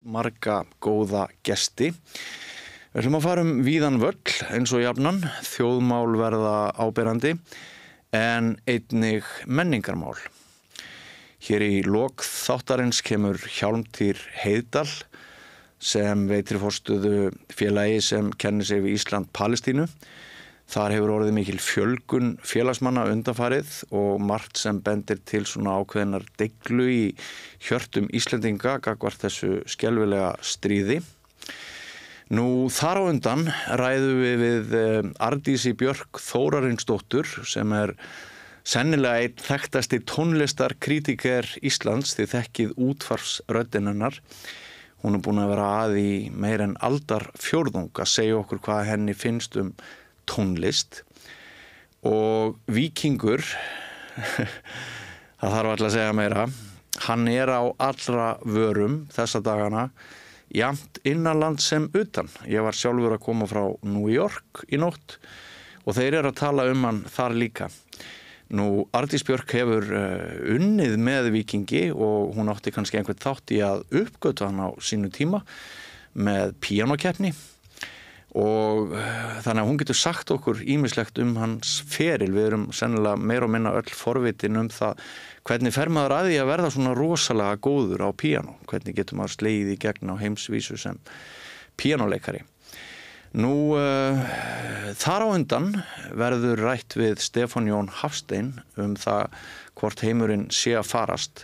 marga góða gesti. Við ætlum að fara víðan völl eins og jafnan, þjóðmál verða áberandi en einnig menningarmál. Hér í lok þáttarins kemur Hjálmtýr Heiðdal sem veitir forstöðu félagi sem kennir sig við Ísland-Palestínu. Þar hefur orðið mikil fjölgun félagsmanna undanfarið og margt sem bendir til svona ákveðnar deiglu í hjörtum Íslendinga gagnvart þessu skelfilega stríði. Nú þar á undan ræðum við Arndísi Björk Þórarinsdóttur sem sennilega einn þekktasti tónlistarkritiker Íslands, þið þekkið útvarpsröddin hennar. Hún búin að vera að í meira en aldarfjórðung að segja okkur hvað henni finnst tónlist og Víkingur, það þarf alltaf að segja meira, hann á allra vörum þessa dagana, jafnt innanland sem utan. Ég var sjálfur að koma frá New York í nótt og þeir að tala hann þar líka. Nú, Arndís Björk hefur unnið með Víkingi og hún átti kannski einhvern þátt í að uppgötva hann á sínu tíma með píanókeppni og þannig að hún getur sagt okkur ýmislegt hans feril. Við erum sennilega meira og minna öll forvitin það hvernig fer maður að því að verða svona rosalega góður á píanó, hvernig getur maður slegið í gegn á heimsvísu sem píanóleikari. Nú, þar á undan verður rætt við Stefán Jón Hafstein það hvort heimurinn sé að farast.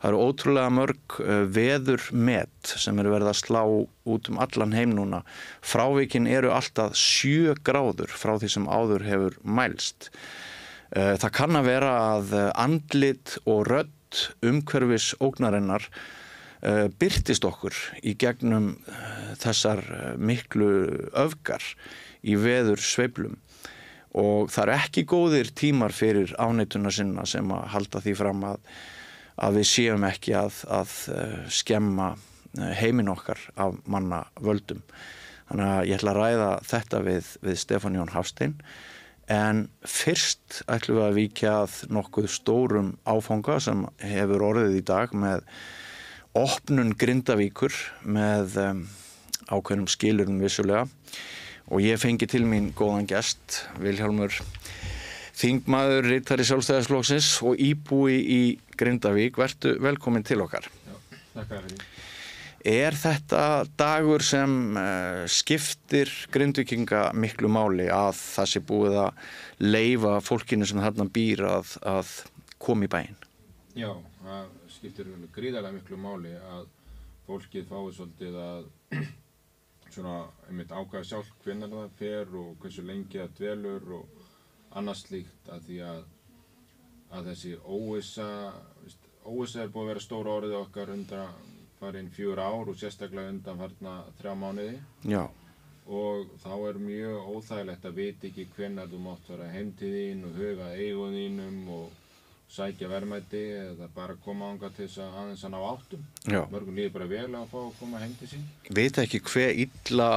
Það eru ótrúlega mörg veðurmet sem verið að slá út allan heim núna. Frávikin eru alltaf 7 gráður frá því sem áður hefur mælst. Það kann að vera að andlit og rödd umhverfis ógnarinnar birtist okkur í gegnum þessar miklu öfgar í veður sveiflum og það eru ekki góðir tímar fyrir áneituna sinna sem að halda því fram að við séum ekki að skemma heiminn okkar af manna völdum. Þannig að ég ætla að ræða þetta við Stefán Jón Hafstein en fyrst ætlum við að víkja að nokkuð stórum áfanga sem hefur orðið í dag með opnun Grindavíkur með ákveðnum skilyrðum vissulega og ég fengi til mín góðan gest, Vilhjálmur, þingmaður, ritari Sjálfstæðisflokksins og íbúi í Grindavík. Vertu velkomin til okkar. Já, þakka fyrir. Þetta dagur sem skiptir Grindvíkinga miklu máli að það sé búið að leyfa fólkinu sem þarna býr að koma í bæinn? Já, það skiptir gríðarlega miklu máli að fólkið fái svolítið að ákveða sjálf hvenær það fer og hversu lengi það dvelur og annað slíkt, að því að þessi óvissa búið að vera stóra orðið okkar undanfarin 4 ár og sérstaklega undanfarna 3 mánuði. Já. Og þá mjög óþægilegt að vita ekki hvenær þú mátt fara heim til þín og huga að eigum þínum og sækja verðmæti eða bara koma þangað til þess að aðeins að ná áttum. Já. Mörgum líður bara vel að fá að koma heim til sín. Vita ekki hve illa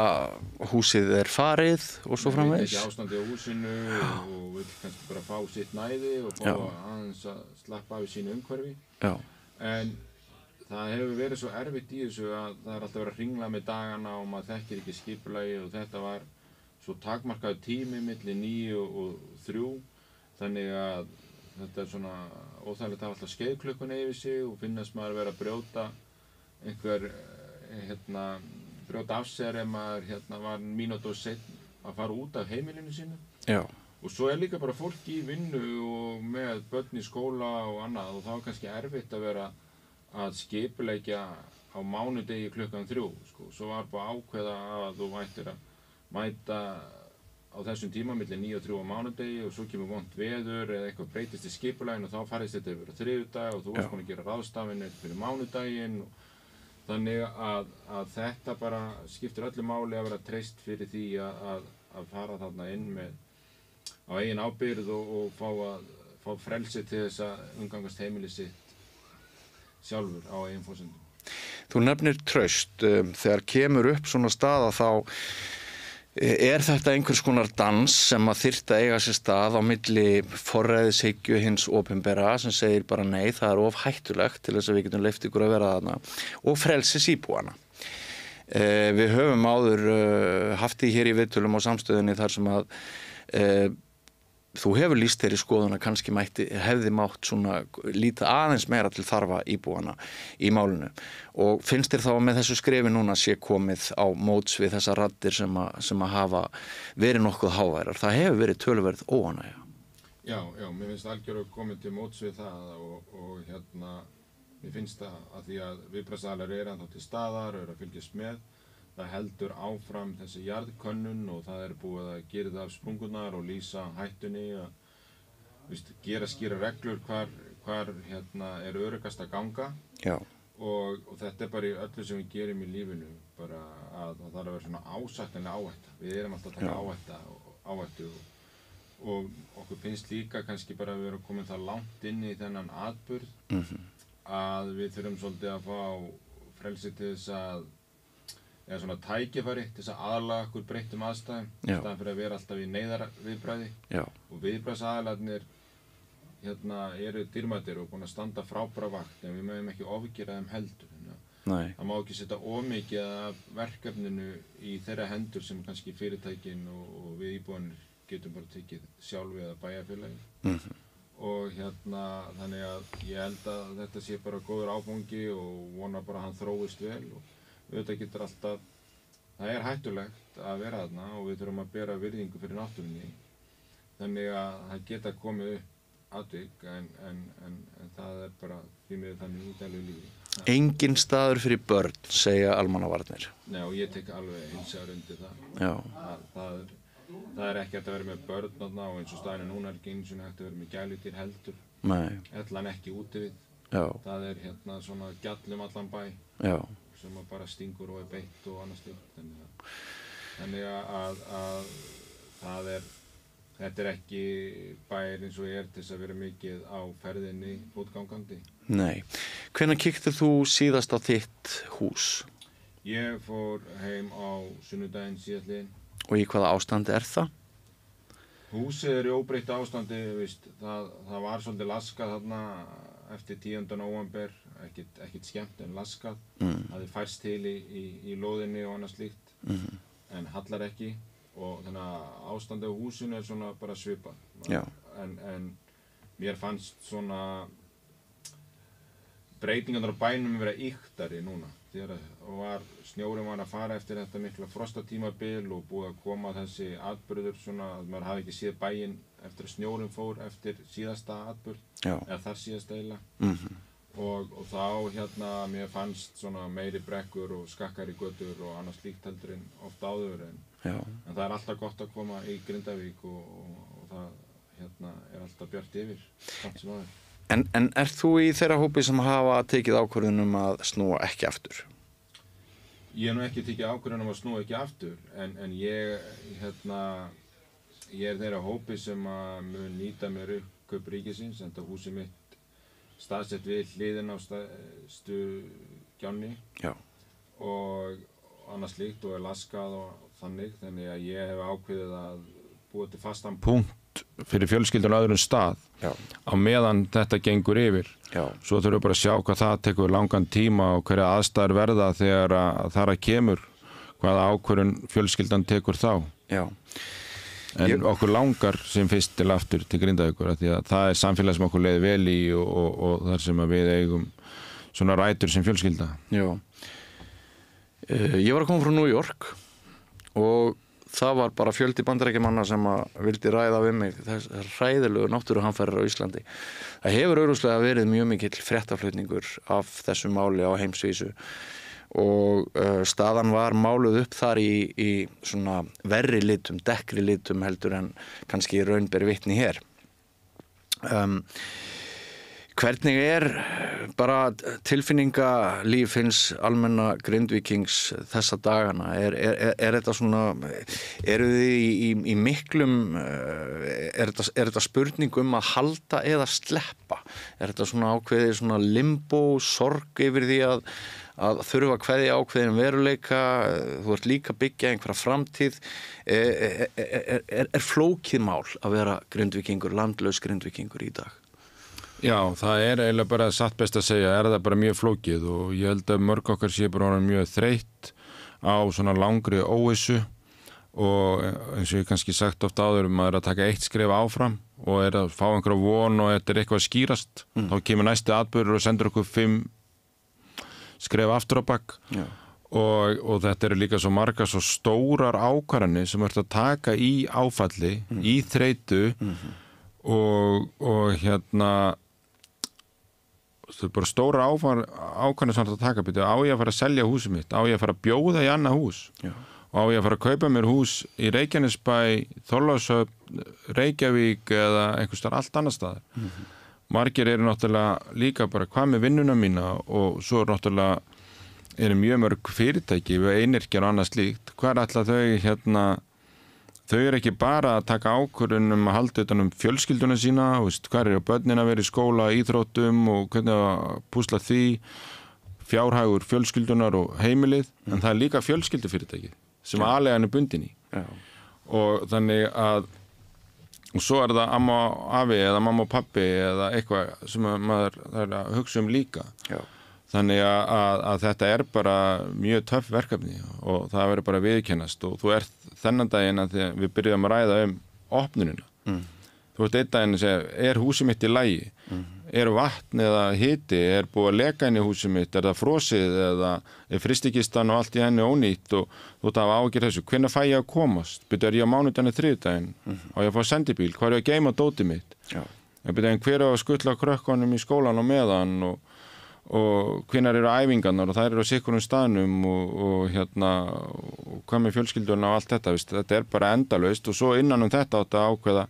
húsið farið og svo framvegis. Vita ekki ástandið á húsinu og vil kannski bara fá sitt næði og fá aðeins að slappa af í sínu umhverfi. Já. En það hefur verið svo erfitt í þessu að það alltaf verið að hringla með dagana og maður þekkir ekki skipulagi og þetta var svo takmarkaður tími milli 9 og 3 þannig að þetta svona óþægilegt að hafa alltaf skeiðklukkuna yfir sig og finnast maður vera að brjóta brjóta af sér ef maður var mínútu og seinna að fara út af heimilinu sínu. Já. Og svo líka bara fólk í vinnu og með börn í skóla og annað og þá kannski erfitt að vera að skipuleggja á mánudegi klukkan 3. Svo var bara ákveða að þú ættir að mæta á þessum tíma milli 9 og 3 á mánudegi og svo kemur vont veður eða eitthvað breytist í skipulaginu og þá farist þetta yfir á þriðjudag og þú varst búin að gera ráðstafanir fyrir mánudaginn og þannig að þetta bara skiptir öllu máli að vera treyst fyrir því að fara þarna inn með á eigin ábyrgð og fá frelsi til þess að umgangast heimili sitt sjálfur á eigin forsendum. Þú nefnir traust. Þegar kemur upp svona staða þá þetta einhvers konar dans sem að þyrfti að eiga sér stað á milli forræðishyggju hins opinbera sem segir bara nei, það of hættulegt til þess að við getum leyft ykkur að vera þarna og frelsis íbúana. Við höfum áður haft því hér í viðtölum á samstöðunni þar sem að þú hefur lýst þér í skoðun að kannski hefði mátt svona líta aðeins meira til þarfa íbúana í málinu og finnst þér þá að með þessu skrefi núna sé komið á móts við þessar raddir sem að hafa verið nokkuð háværar. Það hefur verið töluverð óánægja. Já, mér finnst algjörlega komið til móts við það og mér finnst það að því að viðbragðsaðilar eru ennþá til staðar og eru að fylgjast með. Það heldur áfram þessi jarðkönnun og það búið að gera það af sprungurnar og lýsa hættunni að gera skýra reglur hvar öruggast að ganga. Já. Og þetta bara í öllu sem við gerum í lífinu bara að það þarf að vera svona ásættanlega áhætta. Við erum alltaf að taka áhættu og okkur finnst líka kannski bara að við erum komin það langt inn í þennan atburð að við þurfum svolítið að fá frelsi til þess að eða svona tækifæri til þess að aðlaga okkur breyttum aðstæðum í staðan fyrir að vera alltaf í neyðarviðbragði og viðbragðsaðilarnir eru dýrmætir og búin að standa frábæra vakt en við mögum ekki ofgera þeim heldur. Það má ekki setja of mikið af verkefninu í þeirra hendur sem kannski fyrirtækin og við íbúanir getum bara tekið sjálfi eða bæjarfélagi. Og þannig að ég held að þetta sé bara góður áfangi og vona bara að hann þróist vel og auðvitað getur alltaf, það hættulegt að vera þarna og við þurfum að bera virðingu fyrir náttúrunni. Þannig að það geta komið upp atvik en það bara því miður þannig í daglegu lífi. Engin staður fyrir börn, segja almannavarnir. Nei, og ég tek alveg heilsar undir það. Já. Það ekki hægt að vera með börn þarna og eins og staðinu núna ekki eins og hægt að vera með gæludýr heldur. Nei. Allan ekki úti við. Já. Það svona gjall allan bæ. Já. Sem bara stingur og beitt og annað slíkt. Þannig að þetta ekki bær eins og til þess að vera mikið á ferðinni útgangandi. Nei. Hvenær kíktir þú síðast á þitt hús? Ég fór heim á sunnudaginn síðastliðinn. Og í hvaða ástandi það? Húsið í óbreyttu ástandi, það var svolítið laskað þarna eftir 10. nóvember, ekkert skemmt en laskað. Það hafði færst til í lóðinni og annað slíkt, en hallar ekki og þannig að ástandið á húsinu svona bara svipað. En mér fannst svona breytingarnar á bænum vera ýktari núna. Þegar snjórinn var að fara eftir þetta mikla frostatímabil og búið að koma þessi atburður svona að maður hafi ekki séð bæinn eftir að snjórinn fór eftir síðasta atburð eða þar síðasta eiginlega. Og þá mér fannst svona meiri brekkur og skakkari götur og annað slíkt heldur en oft áður en það alltaf gott að koma í Grindavík og það alltaf bjart yfir samt sem áður. En þú í þeirra hópi sem hafa tekið ákvörðun að snúa ekki aftur? Ég nú ekki tekið ákvörðun að snúa ekki aftur en ég þeirra hópi sem að mun nýta mér uppkaup ríkisins enda húsið mitt staðsett við hliðin á stærstu gjánni og annað slíkt og laskað og þannig að ég hef ákveðið að búa til fastan punkt fyrir fjölskyldan á öðrum stað á meðan þetta gengur yfir. Svo þurfum við bara að sjá hvað það tekur langan tíma og hverja aðstæður verða þegar þar kemur hvaða ákvörðun fjölskyldan tekur þá. En okkur langar sem fyrst til aftur til Grindavíkur því að það samfélag sem okkur leiði vel í og þar sem við eigum svona rætur sem fjölskylda. Ég var að koma frá New York og það var bara fjöldi Bandaríkjamanna sem vildi ræða við mig þessar hræðilegu náttúruhamfarir á Íslandi. Það hefur augljóslega verið mjög mikill fréttaflutningur af þessu máli á heimsvísu og staðan var máluð upp þar í svona verri litum, dekkri litum heldur en kannski raun ber vitni hér. Hvernig bara tilfinningalíf hins almenna Grindvíkings þessa dagana? Þetta svona, eru þið í miklum, þetta spurning að halda eða sleppa? Þetta svona ákveðið svona limbo, sorg yfir því að að þurfa að kveðja ákveðin veruleika, þú ert líka að byggja einhverja framtíð. Er flókið mál að vera Grindvíkingur, landlaus Grindvíkingur í dag? Já, það eiginlega bara satt best að segja, það bara mjög flókið og ég held að mörg okkar sé bara mjög þreytt á svona langri óvissu og eins og ég kannski sagt oft áður, maður að taka eitt skref áfram og að fá einhverja von og þetta eitthvað að skýrast, þá kemur næsti atburður og sendur okkur 5 skref aftur á bak og þetta eru líka svo margar svo stórar ákvarðanir sem ert að taka í áfalli, í þreytu og það er bara stóra ákvarðanir sem ert að taka, á ég að fara að selja húsið mitt, á ég að fara að bjóða í annað hús og á ég að fara að kaupa mér hús í Reykjanesbæ, Þorlákshöfn, Reykjavík eða einhvers staðar allt annar staðar. Margir eru náttúrulega líka bara hvað með vinnuna mína og svo náttúrulega eru mjög mörg fyrirtæki við einyrkjar og annað slíkt. Hvað ætla þau þau eru ekki bara að taka ákvörðun að halda utan fjölskylduna sína, hvað eru börnin að vera í skóla, íþróttum og hvernig að púsla því, fjárhagur fjölskyldunar og heimilið, en það er líka fjölskyldufyrirtæki sem aðlegan er bundin í. Og þannig að og svo er það amma og afi eða mamma og pappi eða eitthvað sem maður er að hugsa líka. Þannig að þetta er bara mjög töff verkefni og það verður bara viðurkennast og þú ert þennan daginn að við byrjum að ræða opnunina. Þú ert einn daginn að segja, húsið mitt í lagi? Vatn eða hiti? Búið að leka inn í húsið mitt? Það frosið eða frystikistan og allt í henni ónýtt og þú ert að ágjör þessu? Hvenær fæ ég að komast? Er ég á mánudaginn eða þriðjudaginn? Á ég að fá sendibíl? Hvar er ég að geyma dótið mitt? Hver á að skutla krökkunum í skólan og meðan og hvenær eru æfingarnar og þær eru á sikkurum staðnum og hvað með fjölskylduna og allt þetta, þetta er bara endalaust og svo innan þetta átt að ákveða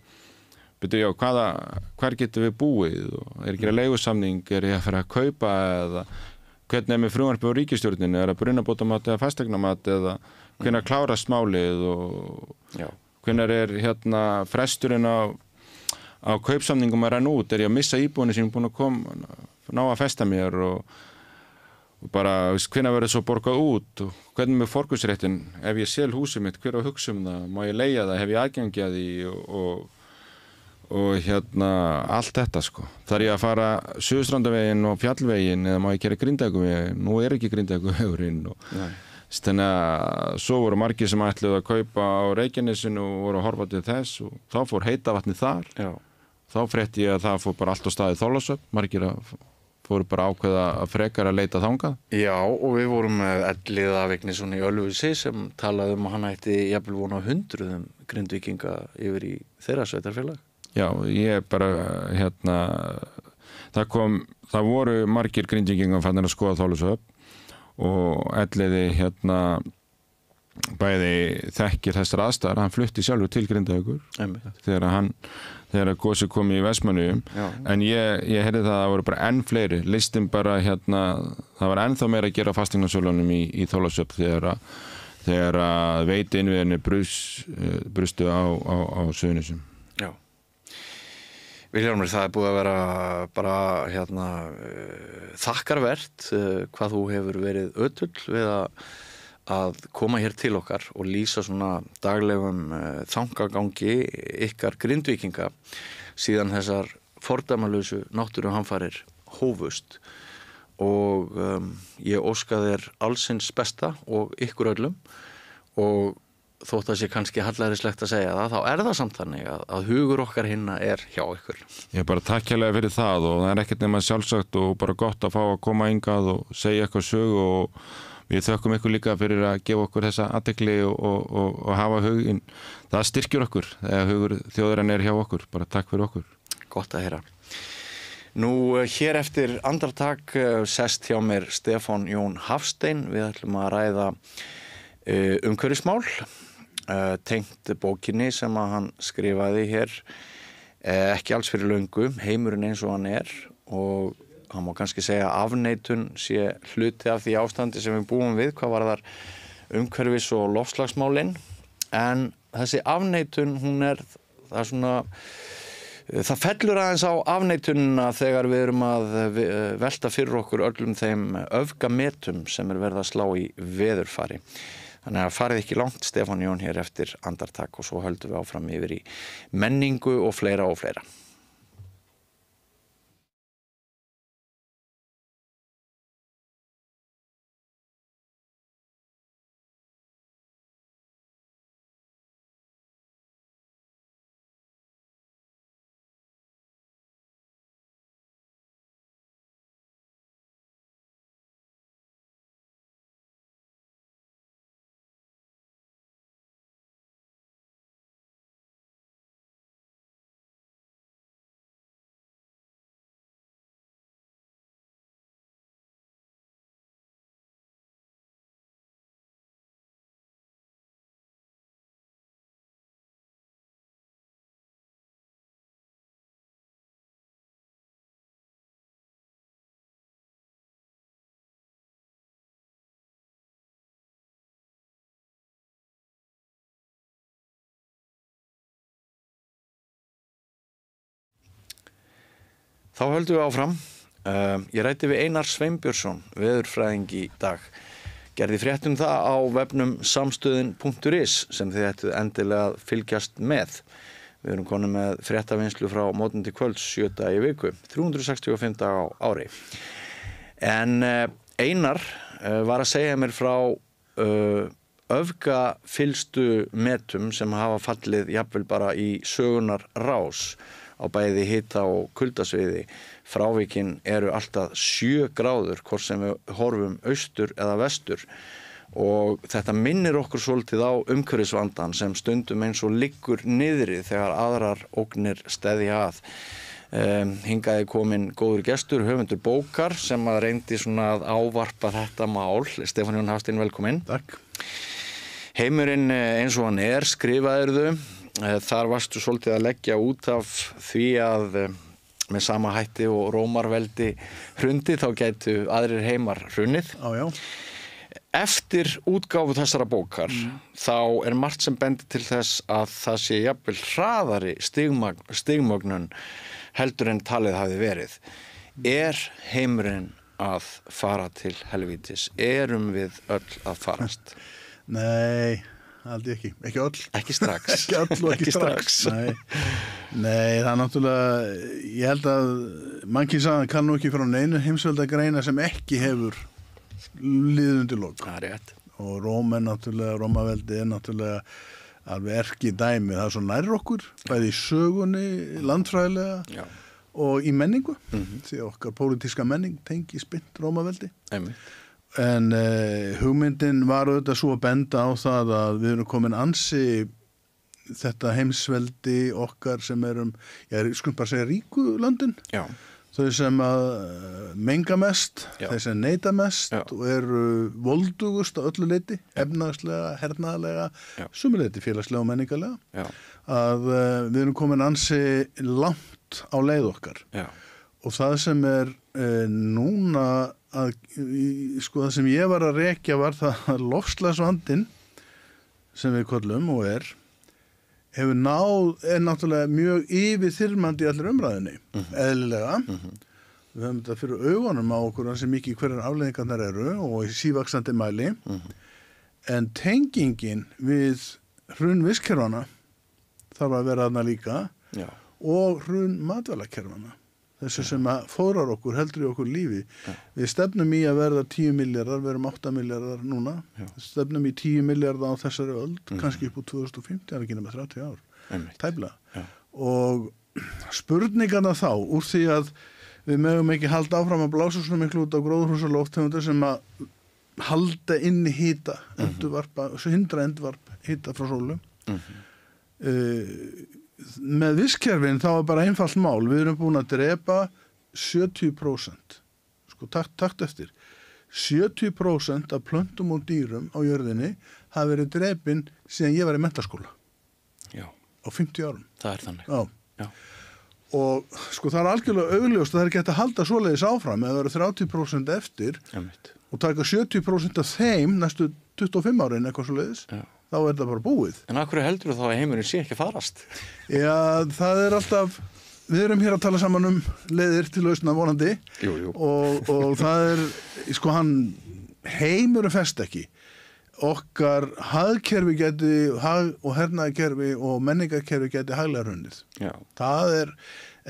hvar getum við búið og ekki að leigusamning, ég að fara að kaupa eða hvernig með frumvarpi á ríkisstjórninu, að brunabótamat eða fasteignamat eða hvenær klárast málið og hvenær fresturinn á kaupsamningum að renna út, ég að missa íbúinu sem búin að ná að festa mér og bara hvenær verður svo borgað út og hvernig með forkaupsréttin, ef ég sel húsið mitt, hver á hugsa það, má ég leigja það, hef ég aðgengi að því og allt þetta þar ég að fara Suðurstrandaveginn og Fjallveginn eða má ég gera Grindavíkurveginn, nú er ekki Grindavíkurvegurinn og þannig að svo voru margir sem ætluðu að kaupa á Reykjanesinu og voru að horfa til þess og þá fór heita vatnið þar. Þá frétti ég að það fór bara allt á staðið Þorlákshöfn, margir fóru bara ákveða að frekar að leita þangað. Já, og við vorum með Elliða Vignisson í Ölfusi sem talaði að hann ætti jafnvel von á 100 Grindvíkinga yfir í þeirra sveitarfélag. Já, ég bara það voru margir Grindvíkingar fannir að skoða Þorlákshöfn og Elliði bæði þekkir þessar aðstæður, hann flutti sjálfur til Grindavíkur þegar gósið kom í Vestmannaeyjum, en ég heyrði það að það voru bara enn fleiri, listin bara það var ennþá meira að gera fasteignasölunum í Þorlákshöfn þegar veitinnviðirnir brustu á Suðurnesjum. Já. Vilhjálmur, það búið að vera bara þakkarvert hvað þú hefur verið ötull við að koma hér til okkar og lýsa svona daglegum þangagangi ykkar Grindvíkinga síðan þessar fordæmalausu náttúruhamfarir hófust og ég óska þér allsins besta og ykkur öllum og þótt að sé kannski hallærislegt að segja það, þá er það samt þannig að hugur okkar hinna er hjá ykkur. Ég bara takk hérlega fyrir það og það er ekkert nema sjálfsagt og bara gott að fá að koma hingað og segja eitthvað sögu og við þökkum ykkur líka fyrir að gefa okkur þessa athygli og hafa huginn. Það styrkir okkur þegar hugur þjóðarinnar er hjá okkur. Bara takk fyrir okkur. Gott að heyra. Nú, hér eftir andartak sest hjá mér Stefán Jón Hafstein. Við ætlum að ræða umhverfismál, tengt bókinni sem að hann skrifaði hér ekki alls fyrir löngu, Heimurinn eins og hann er og hann má kannski segja að afneitun sé hluti af því ástandi sem við búum við, hvað varðar umhverfis- og loftslagsmálin, en þessi afneitun, það er svona Það fellur aðeins á afneitunina þegar við erum að velta fyrir okkur öllum þeim öfgametum sem verið að slá í veðurfari. Þannig að farið ekki langt, Stefán Jón hér eftir andartak og svo höldum við áfram yfir í menningu og fleira og fleira. Þá höldum við áfram. Ég ræddi við Einar Sveinbjörnsson, veðurfræðing í dag. Gerði frétt það á vefnum samstöðin.is sem þið ættuð endilega að fylgjast með. Við erum konum með fréttavinnslu frá morgun til kvölds 7 daga í viku, 365 daga á ári. En Einar var að segja mér frá öfgafyllstu metum sem hafa fallið jafnvel bara í sögunar rás á bæði hita og kuldasviði. Frávikin eru alltaf 7 gráður hvort sem við horfum austur eða vestur og þetta minnir okkur svolítið á umhverfisvandann sem stundum eins og liggur niðri þegar aðrar ógnir steðja að. Hingaði kominn góður gestur, höfundur bókar sem að reyndi svona að ávarpa þetta mál. Stefán Jón Hafstein, velkominn. Takk. Heimurinn eins og hann skrifaðirðu. Þar varstu svolítið að leggja út af því að með sama hætti og Rómarveldi hrundi þá gætu aðrir heimar hrunið. Já. Eftir útgáfu þessara bókar þá margt sem bendir til þess að það sé jafnvel hraðari stigmögnun heldur en talið hafi verið. Heimurinn að fara til helvítis? Erum við öll að farast? Nei, aldrei ekki. Ekki öll. Ekki strax. Ekki öll og ekki strax. Nei, það náttúrulega, ég held að mannkynssagan kann nú ekki frá neinu heimsveldagreina sem ekki hefur liðið undir lok. Það rétt. Og Rómaveldi náttúrulega alveg erki dæmi. Það svo nær okkur, bæði í sögunni, landfræðilega og í menningu. Því okkar pólitíska menning tengi spint Rómaveldi. En hugmyndin var auðvitað svo að benda á það að við erum komin ansi þetta heimsveldi okkar sem skulum bara segja ríku löndin. Já. Þau sem að menga mest, þau sem neyta mest og eru voldugust á öllu leyti, efnahagslega, hernaðarlega, sumuleyti félagslega og menningarlega. Já. Að við erum komin ansi langt á leið okkar. Já. Og það sem núna það sem ég var að rekja var það að loftslagsvandinn sem við köllum og hefur náttúrulega mjög yfirþyrmandi í allir umræðinni, eðlilega. Við höfum þetta fyrir augunum á okkur sem mikið hverjar afleiðingarnar eru og í sívaxandi mæli. En tengingin við hrun vistkerfana þarf að vera þarna líka og hrun matvælakerfana. Þessu sem að fórar okkur, heldur í okkur lífi. Við stefnum í að verða 10 milljarðar, við erum 8 milljarðar núna. Við stefnum í 10 milljarðar á þessari öld, kannski upp úr 2050, það ekki nema 30 ár. Tæplega. Og spurningarna þá, úr því að við megum ekki halda áfram að blása svona miklu út á gróðurhúsalofttegundir sem að halda inni hita, hindra endvarp hita frá sólu. Með vistkerfin þá bara einfalt mál. Við erum búin að drepa 70%. Takt eftir. 70% af plöntum og dýrum á jörðinni hafa verið drepin síðan ég var í menntaskóla. Já. Á 50 árum. Það þannig. Já. Og það algjörlega augljóst að það ekki hægt að halda svoleiðis áfram eða það eru 30% eftir og taka 70% af þeim næstu 25 árin eitthvað svoleiðis. Já. Þá það bara búið. En af hverju heldur þá að heimurinn sé ekki að farast? Já, það alltaf við erum hér að tala saman leiðir til lausna vonandi. Jú. Og það sko hann heimur fest ekki. Okkar hagkerfi geti, og hernaðarkerfi og menningarkerfi geti haglega runnið. Já. Það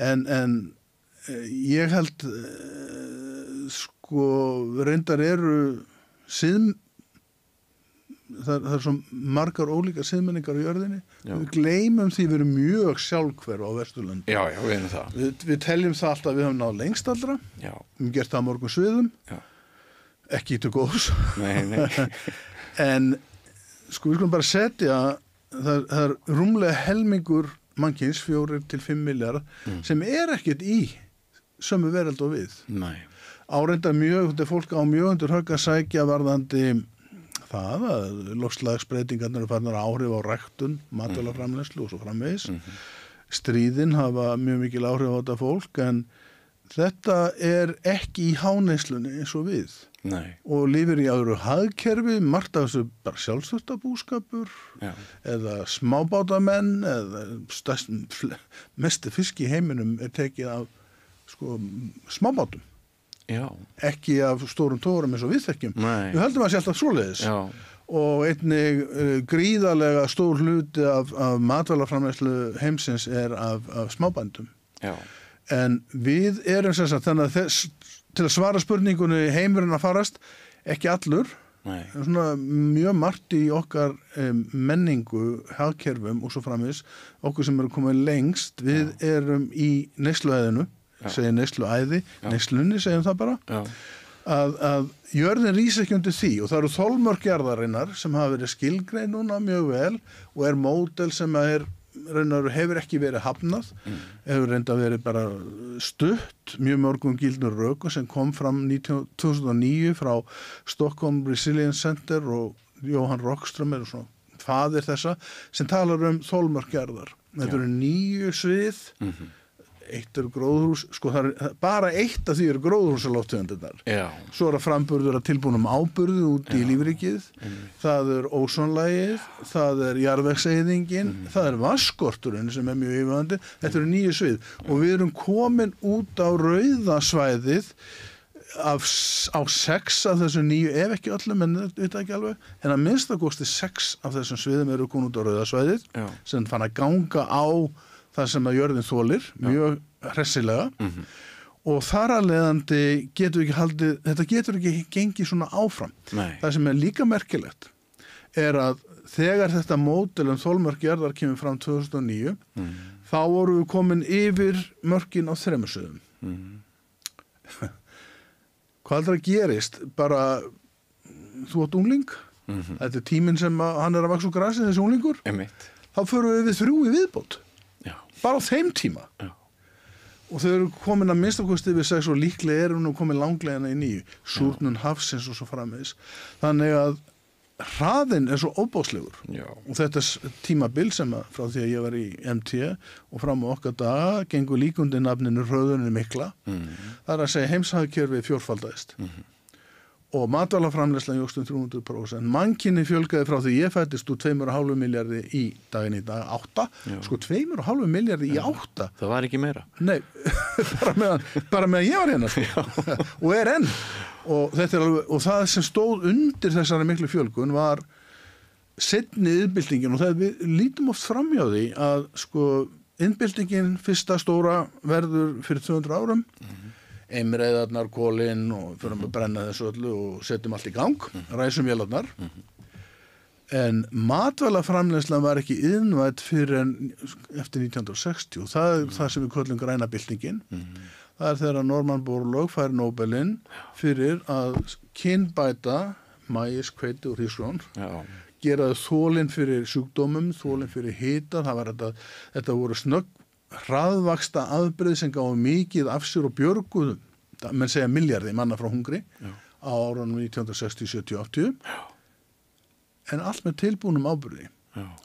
en ég held sko reyndar eru það svo margar ólíkar siðmenningar í jörðinni. Við gleymum því við erum mjög sjálfhverf á Vesturlandi. Já, við erum það. Við teljum það alltaf að við höfum náð lengst allra. Já. Við höfum gert það á mörgum sviðum. Já. Ekki til góðs. Nei. En sko við skulum bara setja það rúmlega helmingur mannkyns 4 til 5 milljarðar sem ekkert í sömu veröld og við. Nei. Áreinda mjög, þetta fólk á mjög undir högg að sækja varðandi það að loftslagsbreytingarnir eru farnar áhrif á ræktun, matvælaframleiðslu og svo framvegis. Stríðin hafa mjög mikil áhrif á þetta fólk en þetta ekki í háneyslunni eins og við. Nei. Og lifir í öðru hagkerfi, margt af þessu bara sjálfsþurftarbúskapur eða smábátamenn eða mesti fisk í heiminum tekið af sko, smábátum. Já. Ekki af stórum tórum eins og við þekkjum. Nei. Við höldum að sé alltaf svoleiðis. Já. Og einnig gríðarlega stór hluti af matvælaframleiðslu heimsins af smábændum. Já. En við erum sem sagt þannig að til að svara spurningunni heimurinn að farast, ekki allur. Nei. Svona mjög margt í okkar menningu, hagkerfum og svo framvegis, okkur sem eru komið lengst, við erum í neysluæðinu. Segja neysluæði, neyslunni segjum það bara. Já. Að jörðin rís ekki undir því og það eru þolmörk jarðarinnar sem hafa verið skilgrein núna mjög vel og módel sem hefur ekki verið hafnað, hefur reynda verið bara stutt mjög mörgum gildnur rökum sem kom fram 2009 frá Stockholm Resilience Center og Johan Rockström svona faðir þessa sem talar þolmörk jarðar. Þetta eru 9 svið. Eitt gróðurhús, sko það bara eitt af því gróðurhúsalofttegundirnar. Já. Svo framburður að tilbúnum áburði út í lífríkið, það ósonlagið, það jarðvegseyðingin, það vatnsskorturinn sem mjög yfirvandi, þetta eru 9 svið og við erum komin út á rauða svæðið á 6 af þessum 9, ef ekki öllum, en þetta ekki alveg, en að minnstakosti 6 af þessum sviðum eru komin út á rauða svæðið, sem fann að ganga á það sem að jörðin þolir, mjög hressilega og þar að leiðandi þetta getur ekki gengið svona áfram. Nei. Það sem líka merkilegt að þegar þetta módel þolmörk jarðar kemur fram 2009, þá vorum við komin yfir mörkin á 3 sviðum. Hvað aldrei gerist? Bara, þú átt ungling, þetta tíminn sem hann að vaxa úr grasi, þessi unglingur, þá förum við 3 í viðbót. Bara á þeim tíma. Já. Og þau eru komin að minnstakosti við 6 og líklega nú komin langlegina í 9. Súrnun hafsins og svo framvegis. Þannig að hraðinn svo óbáslegur. Já. Og þetta tímabil sem frá því að ég var í MT og fram á okkar daga gengur líkundi nafninu Hröðuninni mikla. Það að segja heimshagkerfið fjórfaldaðist. Og matvælaframleiðslan jókst 300%. Mannkyni fjölgaði frá því ég fættist úr 2,5 milljarði í daginn í dag, 8. Já. Sko 2,5 milljarði í 8. Það var ekki meira. Nei, bara meðan ég var hérna. Sko. Og enn. Og, alveg, og það sem stóð undir þessari miklu fjölgun var seinni iðnbyltingin og við lítum oft framhjá því að sko iðnbyltingin fyrsta stóra verður fyrir 200 árum. Eimreiðarnar, kólinn og fyrir að brenna þessu öllu og setjum allt í gang, ræsum vélarnar. En matvælaframleiðslan var ekki iðnvædd fyrir en eftir 1960 og það sem við köllum græna byltingin. Það þegar Norman Borlaug fær Nobelinn fyrir að kynbæta maís, hveiti og hrísgrjón. Gera þolinn fyrir sjúkdómum, þolinn fyrir hita, þetta voru snögg hraðvaxta afbrigði sem gáðu mikið af sér og björguðu, menn segja milljarði manna frá hungri á árunum 1960, 70, 80 en allt með tilbúnum áburði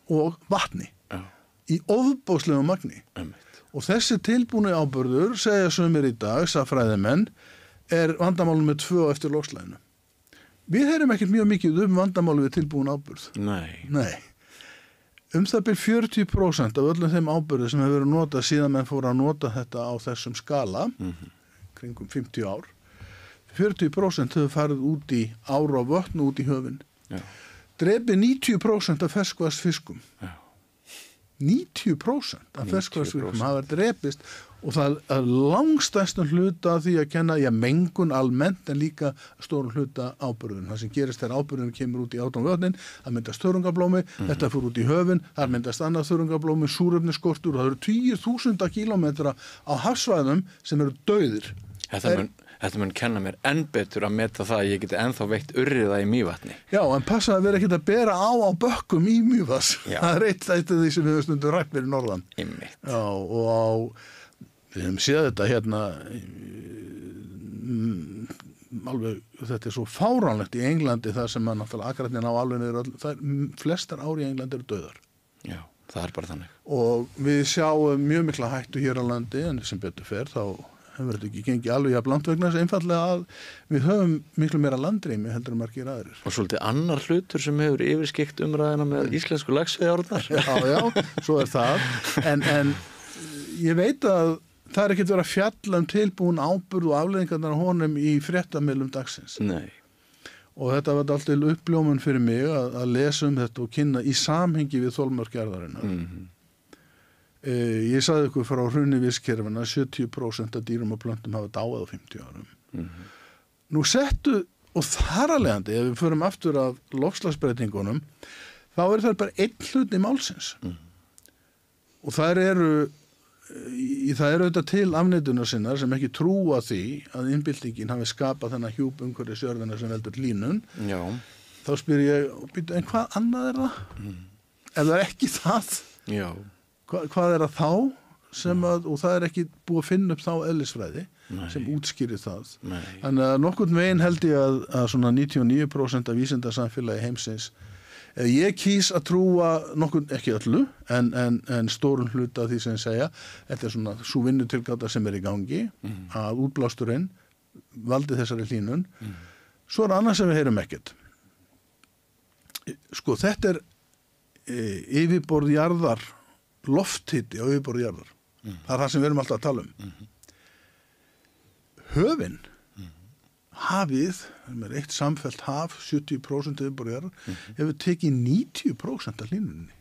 og vatni í ofboðslegum magni og þessi tilbúni áburður segja sumir í dag, fræðimenn vandamálum með 2 eftir loftslaginu. Við heyrum ekkert mjög mikið vandamáli við tilbúin áburð. Nei. Það byrð 40% af öllum þeim áburði sem hefur verið notað síðan menn fóru að nota þetta á þessum skala, kringum 50 ár, 40% hefur farið út í ár og vötn út í höfin. Drepi 90% af ferskvatnsfiskum. 90% af ferskvatnsfiskum hafa drepist og það er langstærstum hluta af því að kenna mengun almennt en líka stórum hluta áburðun. Það sem gerist þegar áburðun kemur út í átánvötnin, það myndast þörungablómi, þetta fór út í höfin, það myndast annað þörungablómi, súrefnisskortur og það eru 10.000 kílómetra á hafsvæðum sem eru dauðir. Þetta mun kenna mér enn betur að meta það að ég geti ennþá veitt urriða í Mývatni. Já, en passa að vera ekkert að bera á bökkum í Mývatns. Það er eitt af því sem við höfum stundum rætt fyrir norðan. Einmitt. Já, og við höfum séð þetta hérna, alveg, þetta er svo fáránlegt í Englandi þar sem að náttúrulega akratnin á alveg niður, flestar ár í Englandi eru dauðar. Já, það er bara þannig. Og við sjáum mjög mikla hættu hér á landi, en sem betur fer þá hefur þetta ekki gengið alveg jafn langt vegna þess einfaldlega að við höfum miklu meira landrými heldur en margir aðrir. Og svolítið annar hlutur sem hefur yfirskeytt umræðina með íslensku laxveiðiárnar. Já, svo er það. En ég veit að það er ekkert verið að fjalla tilbúin áburð og afleiðingarnar á honum í fréttamiðlum dagsins. Nei. Og þetta var alltaf uppljómun fyrir mig að lesa þetta og kynna í samhengi við þolmörk jarðarinnar. Ég sagði ykkur frá hruni vistkerfina 70% af dýrum og plöntum hafa dáið á 50 árum. Nú settu, og þar að leiðandi, ef við förum aftur af loftslagsbreytingunum, þá er það bara einn hluti málsins. Og það eru auðvitað til afneitunar sinnar sem ekki trúa því að innbyltingin hafi skapað þennan hjúp umhverfis jörðina sem veldur hlýnun. Já. Þá spyr ég, en hvað annað er það? Ef það er ekki það? Já. Hvað er það þá sem að, og það er ekki búið að finna upp þá eðlisfræði sem útskýrir það. Nei. Þannig að nokkurn veginn held ég að svona 99% af vísindasamfélagi heimsins, ég kýs að trúa nokkurn, ekki öllu, en stórun hluta af því sem segja, þetta er svona sú vinnutilgáta sem er í gangi, að útblásturinn valdi þessari hlýnun. Svo er annað sem við heyrum ekkert. Sko, þetta er yfirborð jarðar, lofthiti á yfirborði jarðar. Það er það sem við erum alltaf að tala Höfin, hafið, með eitt samfellt haf, 70% yfirborði jarðar, hefur tekið 90% af hlýnuninni.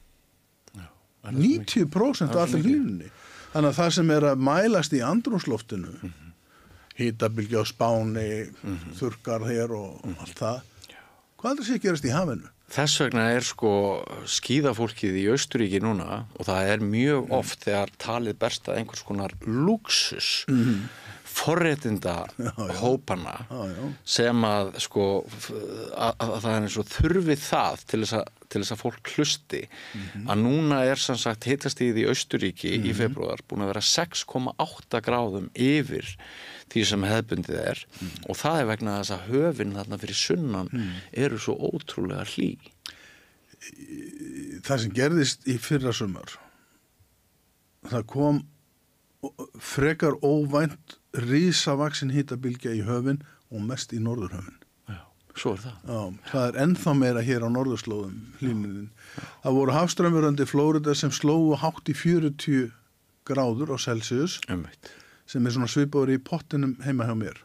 90% af alltaf hlýnuninni. Þannig að það sem er að mælast í andrúmsloftinu, hitabylgja á Spáni, þurrkar hér og allt það, hvað er það sem gerast í hafinu? Þess vegna er sko skíðafólkið í Austurríki núna og það er mjög oft þegar talið berst að einhvers konar lúksus forréttinda hópana sem að sko að það er eins og þurfið það til þess að fólk hlusti að núna er sem sagt hitastigið í Austurríki í febrúar búin að vera 6,8 gráðum yfir því sem hefðbundið er og það er vegna þess að höfin þarna fyrir sunnan eru svo ótrúlega hlý. Það sem gerðist í fyrra sumar, það kom frekar óvænt risavaksin hitabylgja í höfin og mest í norðurhöfin. Já, svo er það. Já, það er ennþá meira hér á norðurslóðum hlýnunin. Það voru hafstraumur undir Flórida sem slógu hátt í 40 gráður á Celsius. Sem er svona svipaður í pottinum heima hjá mér.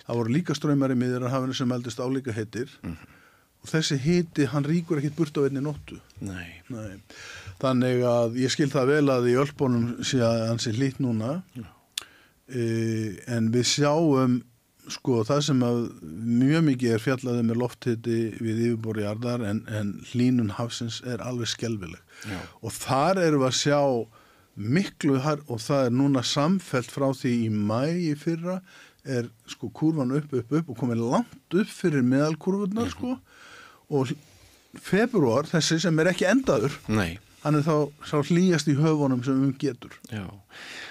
Það voru líka straumar í Miðjarðarhafinu sem eldist álíka heitir og þessi hiti, hann rýkur ekkit burt á einni nóttu. Nei. Þannig að ég skil það vel að í Ölpunum sé að hann sé hlýtt núna en við sjáum sko það sem að mjög mikið er fjallaði með lofthiti við yfirborð jarðar en hlýnun hafsins er alveg skelfileg. Og þar erum við að sjá miklu og það er núna samfellt frá því í maí í fyrra er sko kurvan upp og komið langt upp fyrir meðalkurvurnar sko og febrúar þessi sem er ekki endaður hann er þá sá hlýjast í höfunum sem getur. Já,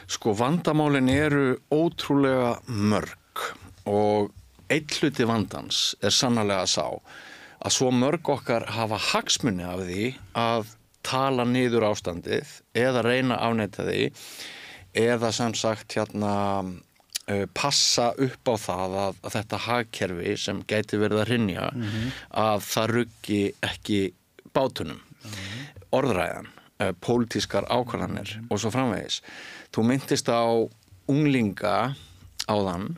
sko vandamálin eru ótrúlega mörg og einn hluti vandans er sannarlega sá að svo mörg okkar hafa hagsmuni af því að tala niður ástandið eða reyna að afneita því eða sem sagt passa upp á það að þetta hagkerfi sem gæti verið að hrynja að það ruggi ekki bátunum orðræðan, pólitískar ákvarðanir og svo framvegis. Þú myndist á unglinga áðan.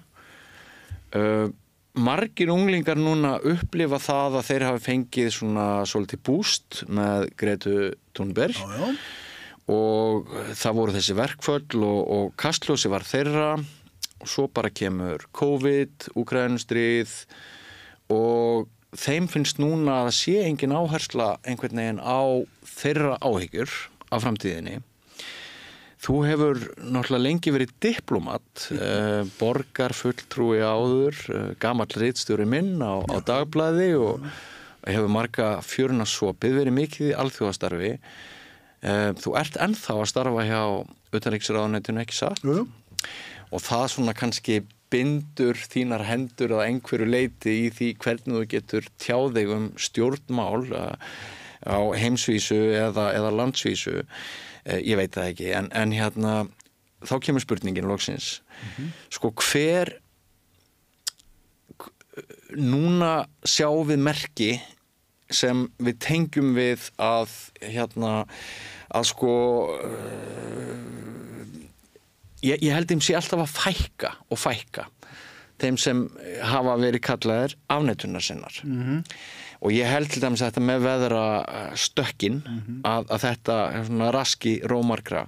Margir unglingar núna upplifa það að þeir hafi fengið svona svolítið búst með Gretu Thunberg og það voru þessi verkföll og kastljósi var þeirra og svo bara kemur COVID, Úkraínustríð og þeim finnst núna að það sé engin áhersla einhvern veginn á þeirra áhyggjur af framtíðinni. Þú hefur náttúrulega lengi verið diplómat, borgarfulltrúi áður, gamall ritstjóri minn á Dagblaði og hefur marga fjöruna sopið, verið mikið í alþjóðastarfi. Þú ert ennþá að starfa hjá utanríkisráðuneytinu, ekki satt? Jú. Og það svona kannski bindur þínar hendur að einhverju leyti í því hvernig þú getur tjáð þig stjórnmál á heimsvísu eða landsvísu. Ég veit það ekki, en hérna þá kemur spurningin loksins. Sko núna sjáum við merki sem við tengjum við að sko ég held þeim sé alltaf að fækka þeim sem hafa verið kallaðir afneitunar og ég held til dæmis þetta með veðra stökkin að þetta er svona raski rómarkra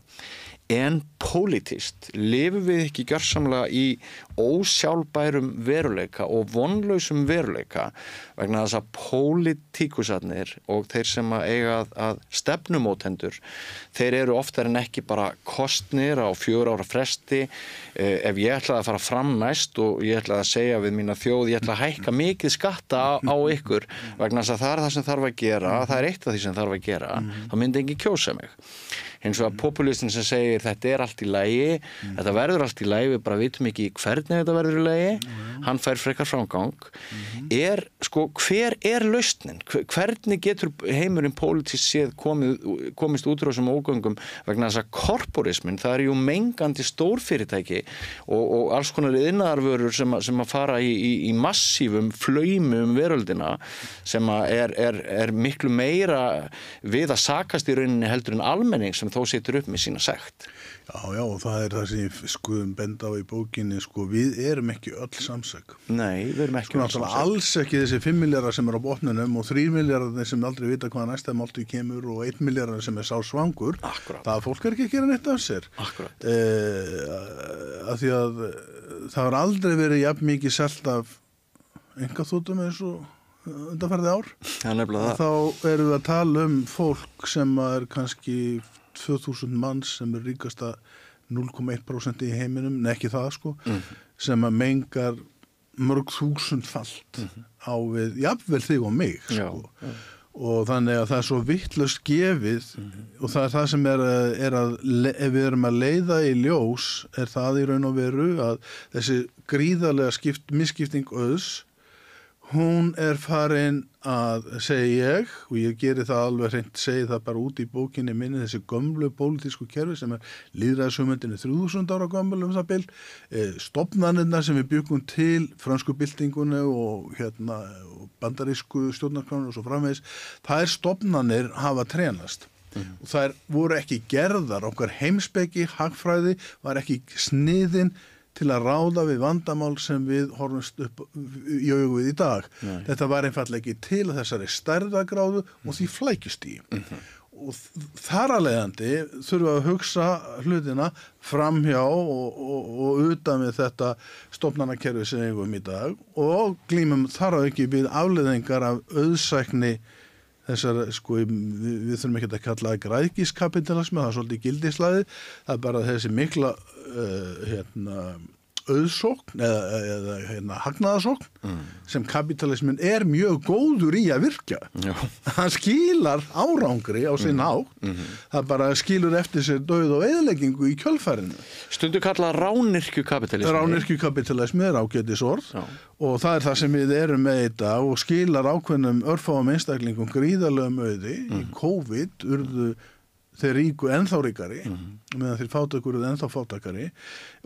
en pólitískt lifum við ekki gjörsamlega í ósjálfbærum veruleika og vonlausum veruleika vegna þess að pólitíkusarnir og þeir sem eiga að stefnumótendur þeir eru oftar en ekki bara kosnir á 4 ára fresti ef ég ætlaði að fara fram næst og ég ætlaði að segja við mína þjóð ég ætla að hækka mikið skatta á ykkur vegna þess að það er það sem þarf að gera það er eitt af því sem þarf að gera þá myndi enginn kjósa mig hins vegar populistin sem segir þetta er allt í lagi, þetta verður allt í lagi, við bara vitum ekki hvernig þetta verður í lagi, hann fær frekar framgang, sko, hver er lausnin? Hvernig getur heimurinn pólitískt séð komist út úr þessum ógöngum vegna þess að korporismin, það er jú mengandi stórfyrirtæki og alls konar iðnaðarvörur sem að fara í massívum flaumi veröldina sem er miklu meira við að sakast í rauninni heldur en almenning sem þó situr upp með sína sekt. Já, og það er það sem ég skoðum benda á í bókinni, sko, við erum ekki öll samsök. Nei, við erum ekki öll samsök. Alls ekki þessi 5 milljarðar sem er á botninum og 3 milljarðar sem aldrei vita hvaða næsta máltíð kemur og 1 milljarðar sem er sá svangur. Akkurat. Það fólk er ekki að gera neitt af sér. Akkurat. Af því að það har aldrei verið jafn mikið selt af einkaþotum eins og undanfarið ár. Það er nefnilega það. Þá erum við að tala fólk sem er kannski 2000 manns sem er ríkasta 0,1% í heiminum, ekki það sko, sem að mengar mörg þúsundfalt á við, jafnvel þig og mig sko. Já. Og þannig að það er svo vitlaust gefið og það er það sem er að ef við erum að leiða í ljós er það í raun og veru að þessi gríðarlega misskipting auðs hún er farin að, segi ég, og ég geri það alveg hreint, segi það bara út í bókinni minni, þessi gömlu pólitísku kerfi sem er lýðræðishugmyndinni 3000 ára gömul það bil, stofnanirnar sem við byggum til frönsku byltingunni og og bandarísku stjórnarkránu og svo framvegis, það stofnanir hafa trænast. Og það voru ekki gerðar, okkar heimspeki, hagfræði, var ekki sniðin til að ráða við vandamál sem við horfumst upp í augu við í dag. Nei. Þetta var einfallega ekki til þessari stærðagráðu og því flækjustígi. Og þar að leiðandi þurfum við að hugsa hlutina framhjá og utan við þetta stofnanakerfi sem við eigum í dag og glímum þar að ekki við afleiðingar af auðsækni þessar, sko, við þurfum ekki að kalla græðgiskapitalismi, það er svolítið gildislæði, það er bara þessi mikla auðsókn eða hagnaðasókn sem kapitalismin er mjög góður í að virka. Hann skilar árangri á sinn hátt, það bara skilur eftir sér dauð og eyðileggingu í kjölfarinu. Stundu kallað rányrkjukapitalismi. Rányrkjukapitalismi er ágætisorð og það er það sem við erum með þetta og skilar ákveðnum örfáum einstaklingum gríðarlegum auði. Í COVID urðu þeir ríku ennþá ríkari meðan þeir fátækur eru ennþá fátækari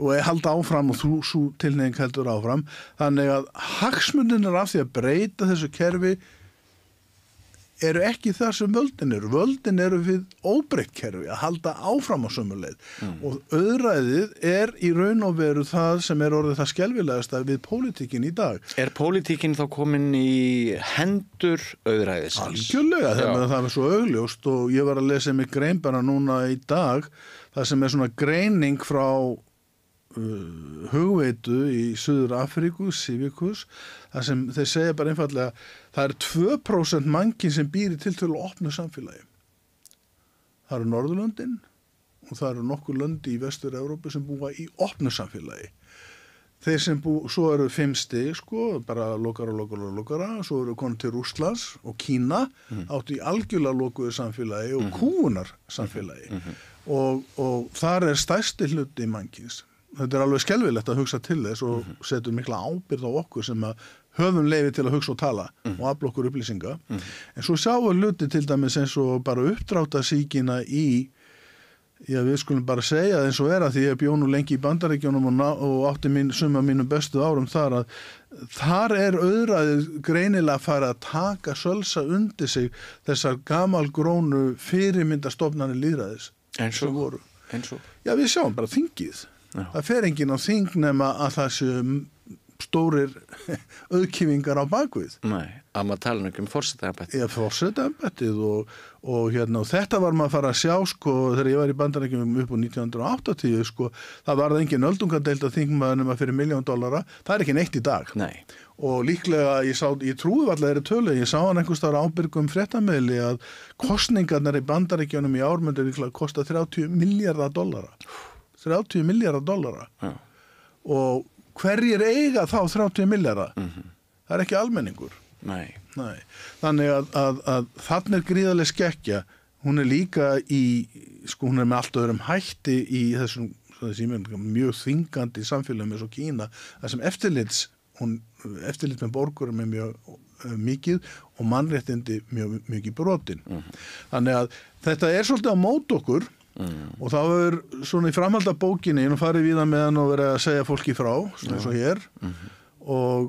og halda áfram og sú tilhneiging heldur áfram þannig að hagsmunirnir af því að breyta þessu kerfi eru ekki þar sem völdin eru. Völdin eru við óbreytt kerfi að halda áfram á sömu leið. Og auðræðið í raun og veru það sem orðið það skelfilegasta við pólitíkin í dag. Pólitíkin þá komin í hendur auðræðisins? Algjörlega, þegar það svo augljóst og ég var að lesa mig grein bara núna í dag, það sem svona greining frá hugveitu í Suður Afríku, Civicus, þar sem þeir segja bara einfallega það 2% mannkyn sem býr í tiltölulega opnu samfélagi. Það eru Norðurlöndin og það eru nokkur löndi í Vestur-Evrópu sem búa í opnu samfélagi. Þeir sem svo eru 5 stig, sko, bara lokara, svo eru konur til Rússlands og Kína, áttu í algjörlega lokuðu samfélagi og kúunar samfélagi. Og þar stærsti hluti mannkyns. Þetta alveg skelfilegt að hugsa til þess og setur mikla ábyrgð á okkur sem að höfum leyfi til að hugsa og tala og afla okkur upplýsinga. En svo sjáum hluti til dæmis eins og bara uppdráttasýkina við skulum bara segja eins og að því ég bjó nú lengi í Bandaríkjunum og átti suma mínum bestu árum þar að þar auðræðið greinilega farið að taka sölsa undir sig þessar gamalgrónu fyrirmyndastofnanir lýðræðis sem voru. Já, við sjáum bara þingið. Það fer enginn á þing nema að það séu stórir auðkýfingar á bakvið. Nei, að maður tala um forsetaembættið. Já, forsetaembættið og þetta var maður að fara að sjá, sko, þegar ég var í Bandaríkjunum upp á 1980, sko, það var engin öldungadeild að þingmaður nema fyrir $1 milljón. Það ekki neitt í dag. Nei. Og líklega, ég trúi alltaf þeirri tölu, ég sá hann einhvers staðar ábyrgum fréttamiðli að kosningarnar í Bandaríkjunum í ármöndu líklega kosta $30 miljardar. $30 miljardar. Já. Og hverjir eiga þá 30 miljardar? Það ekki almenningur. Nei. Þannig að þarna gríðarleg skekkja, hún líka sko hún með allt öðrum hætti í þessum mjög þvingandi samfélagum eins og Kína, þar sem eftirlit með borgurum mjög mikið og mannréttindi mjög mikið brotin. Þannig að þetta svolítið á mót okkur. Og þá svona í framhald af bókinni og farið við það með hann og verið að segja fólki frá svona eins og hér og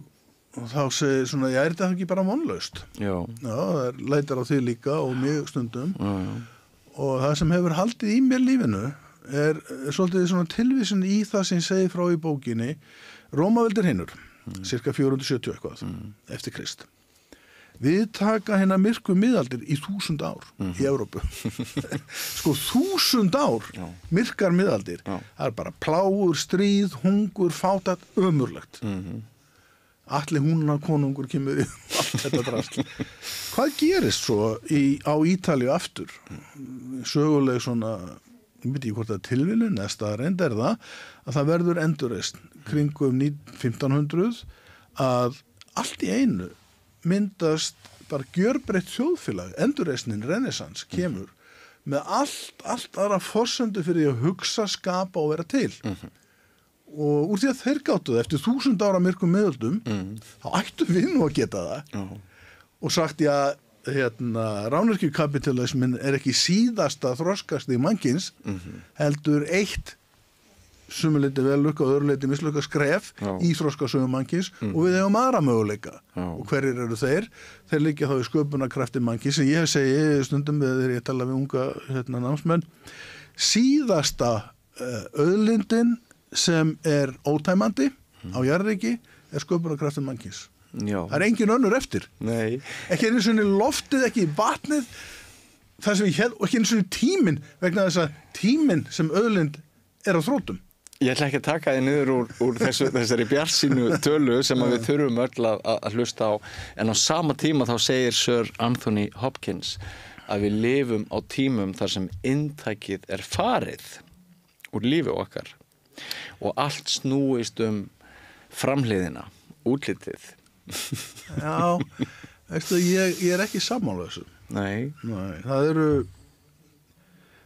þá segir svona, þetta ekki bara vonlaust? Já, það leitar á því líka og mjög stundum og það sem hefur haldið í mér lífinu svolítið svona tilvísun í það sem segir frá í bókinni Rómaveldir hinur, cirka 470 eitthvað eftir Krist. Við taka hérna myrku miðaldir í 1000 ár í Evrópu. Sko 1000 ár myrkar miðaldir. Það bara plágur, stríð, hungur, fátækt, ömurlegt. Allir húnna konungur kemur í allt þetta drasl. Hvað gerist svo á Ítalíu aftur? Söguleg svona, ég veit ekki hvort það tilviljun, næsta reynd það að það verður endurreisn kringum 1500 að allt í einu myndast bara gjörbreytt þjóðfélag, endurreisnin, renessans, kemur með allt aðra forsendu fyrir að hugsa, skapa og vera til. Og úr því að þeir gátu það eftir 1000 ára myrkum miðöldum, þá ættu við nú að geta það. Og sagt, rányrkjukapitalismin ekki síðasta þroskastig mannkyns, heldur eitt sumuleiti vel lukka og öðruleiti mislukka skref í þroskasögum mannkyns og við hefum aðra möguleika. Og hverjir eru þeir? Þeir liggja þá í sköpunarkrafti mannkyns sem ég segi stundum þegar ég tala við unga námsmenn. Síðasta auðlindin sem ótæmandi á jarðríki sköpunarkrafti mannkyns. Það engin önnur eftir. Nei. Ekki einu sinni loftið, ekki vatnið, það sem og ekki einu sinni tíminn vegna þess að tíminn sem auðlind á þrótum. Ég ætla ekki að taka þið niður úr þessari bjartsýnu tölu sem við þurfum öll að hlusta á, en á sama tíma þá segir Sir Anthony Hopkins að við lifum á tímum þar sem inntækið farið úr lífi okkar og allt snúist framhliðina, útlitið. Já, veistu, ég ekki sammála þessu. Nei.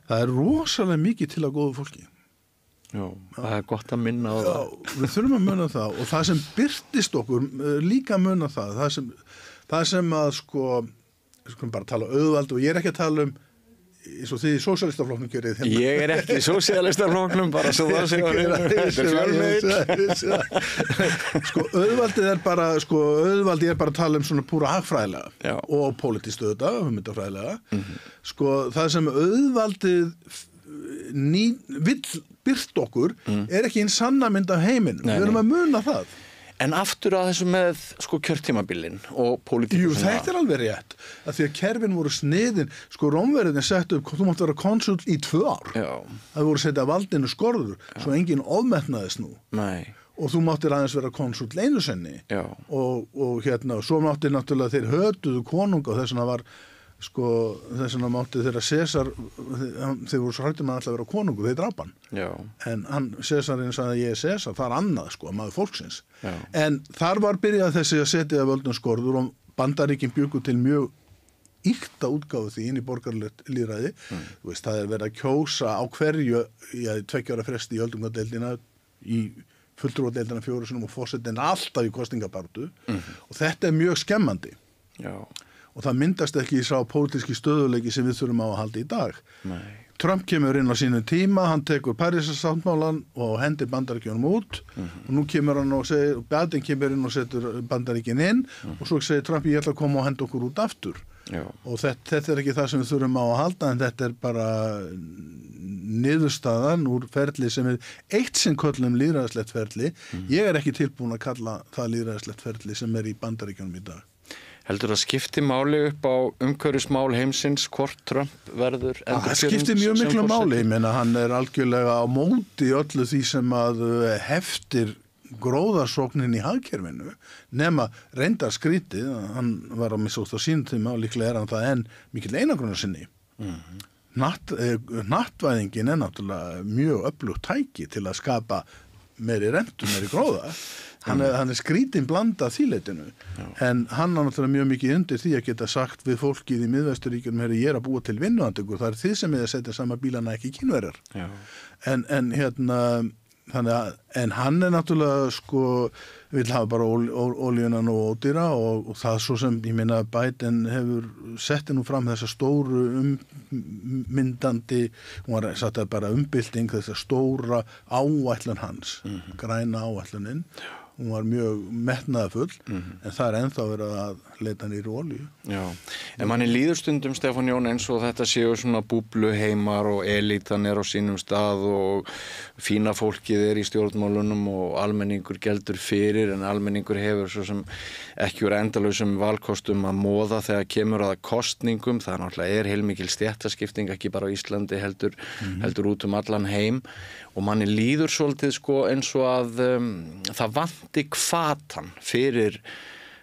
Það rosalega mikið til að góðu fólki. Já, það gott að minna á það. Já, við þurfum að muna það og það sem birtist okkur líka muna það sem að sko bara tala auðvald og ég ekki að tala eins og þið í sósíalistaflokknum gerið hérna. Ég ekki í sósíalistaflokknum, bara svo það sé Sko, auðvaldið er bara að tala svona púra hagfræðilega og pólitískt auðvitað, hugmyndafræðilega. Sko, það sem auðvaldið vill byrt okkur er ekki einn sanna mynd af heiminum. Við erum að muna það. En aftur að þessu með sko kjörtímabilin og pólitíku. Jú, þetta alveg rétt. Að því að kerfin voru sniðin, sko Rómverjarnir settu upp, þú mátt vera konsul í 2 ár. Já. Það voru setja valdinu skorður, svo enginn ofmetnaðist nú. Nei. Og þú máttir aðeins vera konsul einu sinni. Já. Og hérna, svo máttir náttúrulega þeir hötuðu konunga og þess vegna var sko, þess vegna mátti þeirra Sesar, þeir voru svo hrættum að alltaf vera konungur, þeir drapa hann. Já. En Sesarinn sagði að ég er Sesar, það er annað sko, maður fólksins. Já. En þar var byrjað þessi að setja völdum skorður og Bandaríkin bjuggu til mjög ýkta útgáfu því inn í borgaralegt lýðræði. Þú veist, það er verið að kjósa á hverju, 2 ára fresti í öldungadeildina, í fulltrúadeildina 4 sinnum og forsetin alltaf í kosningabartu. Og þetta er mjög skemmandi. Já. Og það myndast ekki sá pólitíski stöðuleiki sem við þurfum á að halda í dag. Nei. Trump kemur inn á sínum tíma, hann tekur Parísarsáttmálann og hendir Bandaríkjunum út og nú kemur hann og segir, Biden kemur inn og setur Bandaríkin inn og svo segir Trump ég ætla að koma og henda okkur út aftur. Já. Og þetta er ekki það sem við þurfum á að halda en þetta er bara niðurstaðan úr ferli sem er eitt sinn köllum lýðræðislegt ferli. Ég er ekki tilbúin að kalla það lýðræðislegt ferli sem er í Bandaríkjunum í dag. Heldur það skipti máli upp á umhverfismál heimsins hvort Trump verður endurkjörinn? Það skipti mjög miklu máli, ég meina hann er algjörlega á móti öllu því sem að heftir gróðarsóknin í hagkerfinu, nema reyndar skrítið, hann var að missa út á sínum tíma og líklega er hann það enn mikill einangrunnar sinni. Hnattvæðingin er náttúrulega mjög öflugt tæki til að skapa meiri rentu, meiri gróða. Hann er skrítin blanda þýleitinu en hann á náttúrulega mjög mikið undir því að geta sagt við fólkið í Miðvesturíkjunum ég er að búa til vinnuandingur, það er þið sem er að setja sama bílana ekki Kínverjar en hérna en hann er náttúrulega sko vill hafa bara olíunan og ódýra og það svo sem ég meina Biden hefur setti nú fram þessa stóru myndandi, hún var satt að bara umbylting þessa stóra áætlun hans, græna áætlunin hún var mjög metnaðafull en það er ennþá verið að leita nýri olíu. Já, en manni líður stundum Stefán Jón eins og þetta séu svona búbluheimar og elítan er á sínum stað og fína fólkið er í stjórnmálunum og almenningur geldur fyrir en almenningur hefur svo sem ekki verið endalausum valkostum að móða þegar kemur að kostningum, það náttúrulega er heilmikil stéttaskipting ekki bara á Íslandi heldur út allan heim og manni líður svolítið sko eins og að það vanti hvatan fyrir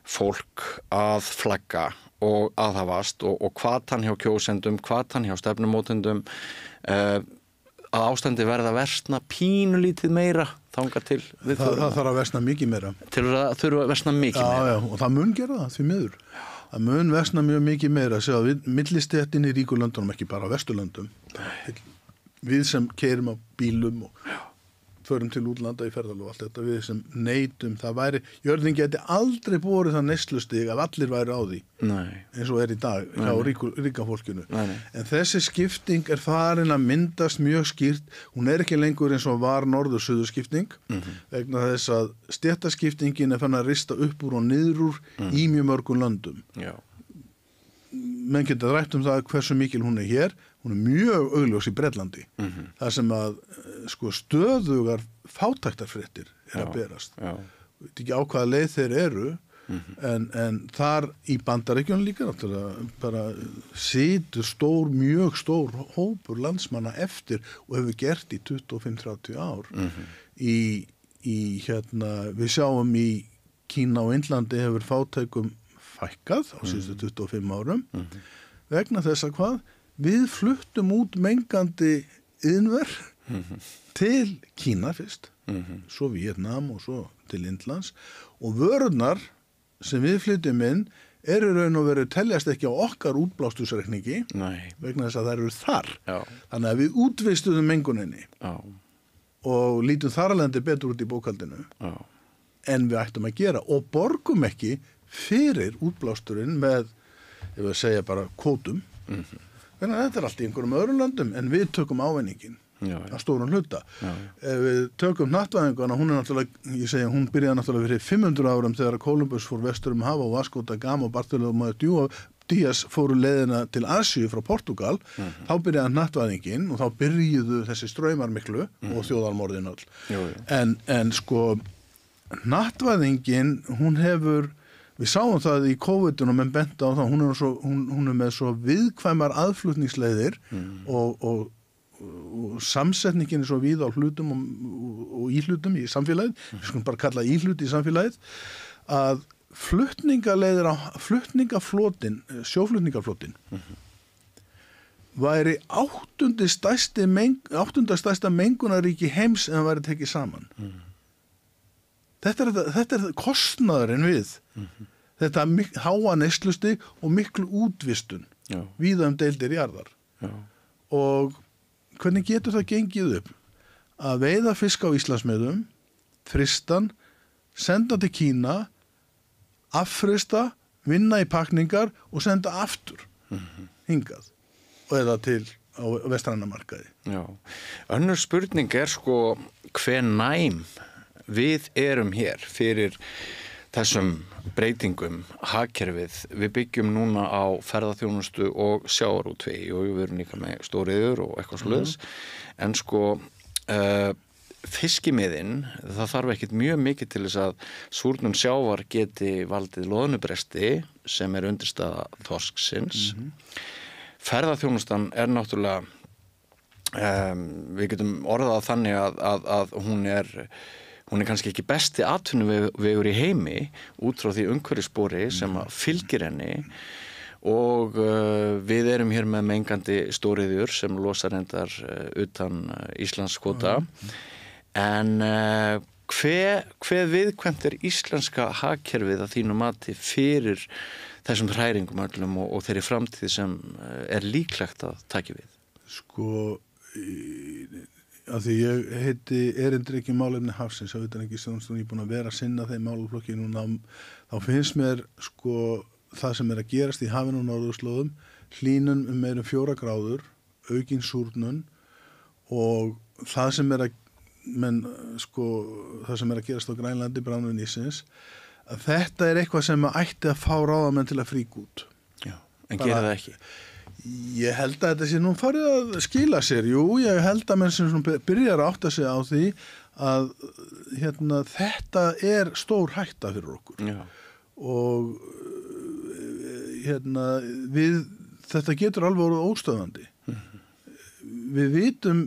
fólk að flagga og aðhafast og hvatan hjá kjósendum, hvatan hjá stefnumótendum að ástandi verða að versna pínulítið meira þangað til það þarf að versna mikið meira til að þurfa að versna mikið meira. Já, og það mun gera það því miður. Það mun versna mjög mikið meira að segja að millistéttin í ríkulöndunum ekki bara á Vesturlöndum við sem keyrum á bílum og förum til útlanda í ferðalög og allt þetta við sem neytum, það væri jörðin geti aldrei borið það neyslustig að allir væri á því eins og er í dag hjá ríka fólkinu en þessi skipting er farin að myndast mjög skýrt, hún er ekki lengur eins og var norður-suður skipting vegna þess að stéttaskiptingin er fann að rista upp úr og niður úr í mjög mörgum löndum menn geta rætt það hversu mikil hún er hér hún er mjög augljós í Bretlandi þar sem að sko stöðugar fátæktarfréttir er að berast veit ekki á hvaða leið þeir eru en þar í Bandaríkjunum líka náttúrulega bara situr mjög stór hópur landsmanna eftir og hefur gert í 25-30 ár í hérna við sjáum í Kína og Indlandi hefur fátækum fækkað á síðustu 25 árum vegna þess að hvað við fluttum út mengandi iðnver til Kína fyrst, svo Vietnam og svo til Indlands og vörurnar sem við flytjum inn eru raun og veru teljast ekki á okkar útblástusreikningi vegna þess að þær eru þar. Þannig að við útvistuðum menguninni og lítum þar alveg betur út í bókhaldinu en við ættum að gera og borgum ekki fyrir útblásturinn með, ef við segja bara kvótum Þetta allt í einhverjum öðrum löndum en við tökum ávinningin að stóran hluta. Ef við tökum hnattvæðinguna, hún náttúrulega, hún byrjaði náttúrulega fyrir 500 árum þegar Kólumbus fór vestur haf og Vasco da Gama og Bartolomé Díaz fóru leiðina til Asíu frá Portugal, þá byrjaði hnattvæðingin og þá byrjuðu þessi straumar miklu og þjóðarmorðin öll. En sko, hnattvæðingin, hún hefur, við sáum það í COVID-19 menn benda á það, hún með svo viðkvæmar aðflutningsleiðir og samsetningin svo víð á hlutum og íhlutum í samfélagið, við skulum bara kalla íhluti í samfélagið, að flutningaleiðir á flutningaflotin, sjóflutningaflotin væri 8. stærsta mengunaríki heims en væri tekið saman. Þetta er kostnaðurinn við þetta háa neyslustig og miklu útvistun víða deildir jarðar. Og hvernig getur það gengið upp að veiða fisk á Íslandsmiðum, frystan, senda til Kína, affrysta, vinna í pakningar og senda aftur hingað og eða til á vestræna markaði. Önnur spurning sko hve næm við erum hér fyrir þessum breytingum hagkerfið. Við byggjum núna á ferðaþjónustu og sjávarútvegi og við erum líka með stóriður og eitthvað svoleiðis. En sko fiskimiðin, það þarf ekkert mjög mikið til þess að súrnun sjávar geti valdið loðnubresti sem undirstaða þorsksins. Ferðaþjónustan náttúrulega, við getum orðað þannig að hún er kannski ekki besti atvinnuvegur í heimi út frá því umhverfisspori sem fylgir henni og við erum hér með mengandi stóriðjur sem losar reyndar utan Íslandskvóta. En hve viðkvæmt íslenska hagkerfið að þínu mati fyrir þessum hræringum öllum og þeirri framtíð sem líklegt að taki við? Sko, að því ég heiti erindreki málefni hafsins á utanríkisþjónustunni, ég er búin að vera að sinna þeim málaflokki núna, þá finnst mér sko það sem að gerast í hafinu og norðurslóðum, hlýnun meira 4 gráður, aukin súrnun og það sem það sem að gerast á Grænlandi, bráðnun ísins, að þetta eitthvað sem ætti að fá ráðamenn til að fríka út. En gera það ekki? Ég held að þetta sé nú farið að skila sér. Ég held að menn sem byrjar að átta sig á því að þetta stór hætta fyrir okkur. Og þetta getur alveg orðið óstöðvandi. Við vitum,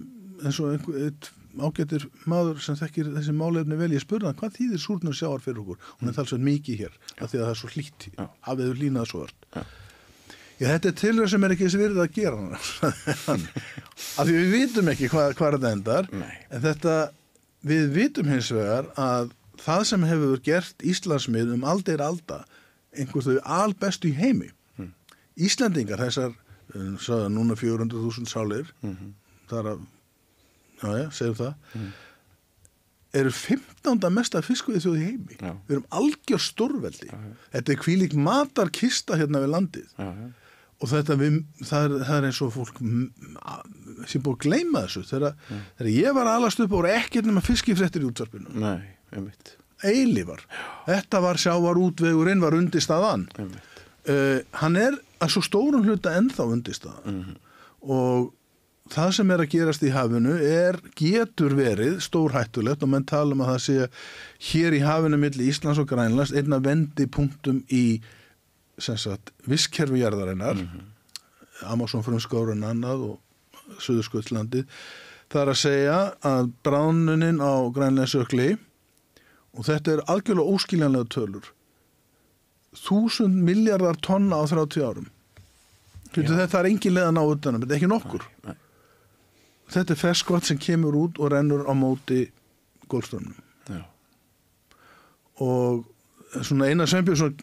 eins og einn ágættur maður sem þekkir þessi málefni vel, ég spurði hann, hvað þýðir súrnun sjávar fyrir okkur? Hún talsveit mikið hér, af því að það svo hlýtt, hafið hlýnað svo öll. Þetta tilraun sem ekki þessi virðið að gera hann. Af því við vitum ekki hvað þetta endar, en við vitum hins vegar að það sem hefur gert Íslandsmið aldir alda, einhverju albestu í heimi. Íslendingar, þessar núna 400.000 sálir, þar að segjum það, eru 15. mesta fiskveiði þjóð í heimi. Við erum algjör stórveldi. Þetta hvílík matarkista hérna við landið. Og það eins og fólk sem búið að gleyma þessu. Þegar ég var að alast upp og voru ekkert nema fiskifréttir í útvarpinu. Nei, einmitt. Eilífar. Þetta var sjávarútvegurinn, var undirstaðan. Hann að svo stórum hluta ennþá undirstaðan. Og það sem að gerast í hafinu getur verið stórhættulegt og menn tala að það sé hér í hafinu milli Íslands og Grænlands einn af vendipunktum í vistkerfi jarðarinnar, Amazonfrumskógurinn annað og Suðurskautslandið. Það að segja að bráðnunin á Grænlandsjökli, og þetta algjörlega óskiljanlega tölur, 1000 milljarðar tonna á 30 árum. Þetta engin leið að ná utanum, þetta ekki nokkur. Nei. Þetta ferskvatn sem kemur út og rennur á móti Golfstraumnum. Og svona Einar Sveinbjörnsson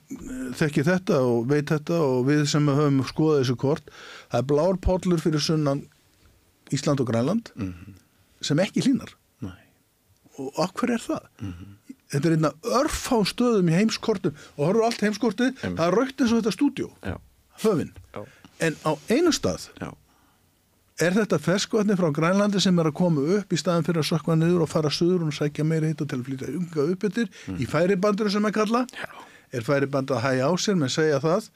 þekkir þetta og veit þetta og við sem höfum skoðað þessu kort, það blár pollur fyrir sunnan Ísland og Grænland sem ekki hlýnar. Og af hverju það? Þetta einn af örfá stöðum í heimskortum og horfum allt heimskortið, það rautt eins og þetta stúdíó, höfinn. En á einu stað þetta ferskvatni frá Grænlandi sem að koma upp í staðin fyrir að sökkva niður og fara suður og sækja meira hitt og til að flytja unga upp yfir í færibandur sem kalla. Færiband að hægja á sér, menn segja það.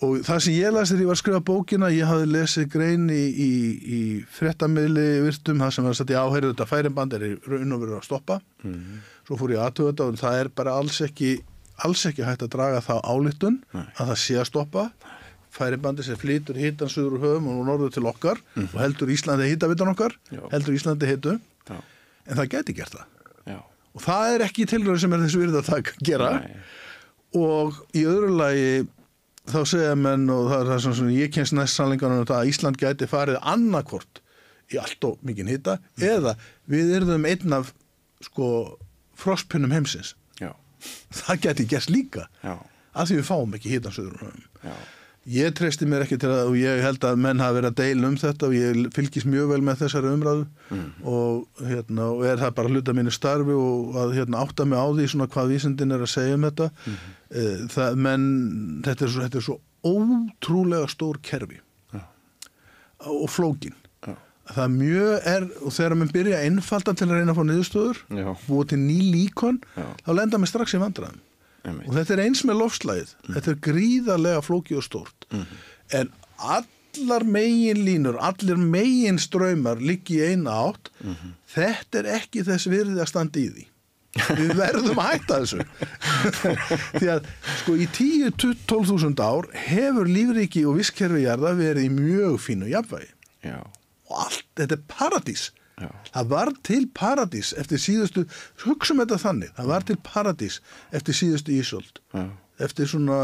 Og það sem ég las þegar ég var að skrifa bókina, ég hafði lesið grein í fréttamiðli virtum, það sem var að setja áheyrðu þetta færiband í raun og veru að stoppa. Svo fór ég aðtöða þetta og það bara alls ekki hægt að draga þá ályktun að það sé að stoppa. Færibandi sem flytur hitan suður úr höfum og norður til okkar og heldur Íslandi hitavitan okkar, heldur Íslandi hitu, en það gæti gert það. Og það ekki tilraun sem þessu virði að gera. Og í öðru lagi þá segja menn, og það sem ég kemst næst sannleikanum að Ísland gæti farið annarkvort í allt og mikinn hita eða við yrðum einn af frostpinnum heimsins. Það gæti gerst líka af því við fáum ekki hitan suður úr höfum. Ég treysti mér ekki til að, og ég held að menn hafa verið að deila þetta og ég fylgist mjög vel með þessari umræðu og það bara hluta mínu starfi og að átta mig á því svona hvað vísindin að segja þetta. Menn, þetta er svo ótrúlega stór kerfi og flókin. Það mjög og þegar mann byrja að einfalda til að reyna að fá niðurstöður, búa til ný líkon, þá lenda maður strax í vandræðum. Og þetta eins með loftslagið. Þetta gríðarlega flókið og stórt. En allar meginlínur, allir meginstraumar liggi í eina átt. Þetta ekki þess virði að standa í því. Við verðum að hætta þessu. Því að í 10-12.000 ár hefur lífríki og vistkerfi jarða verið í mjög fínu jafnvægi. Og allt, þetta paradís. Það var til paradís eftir síðustu, hugsum þetta þannig, það var til paradís eftir síðustu ísöld, eftir svona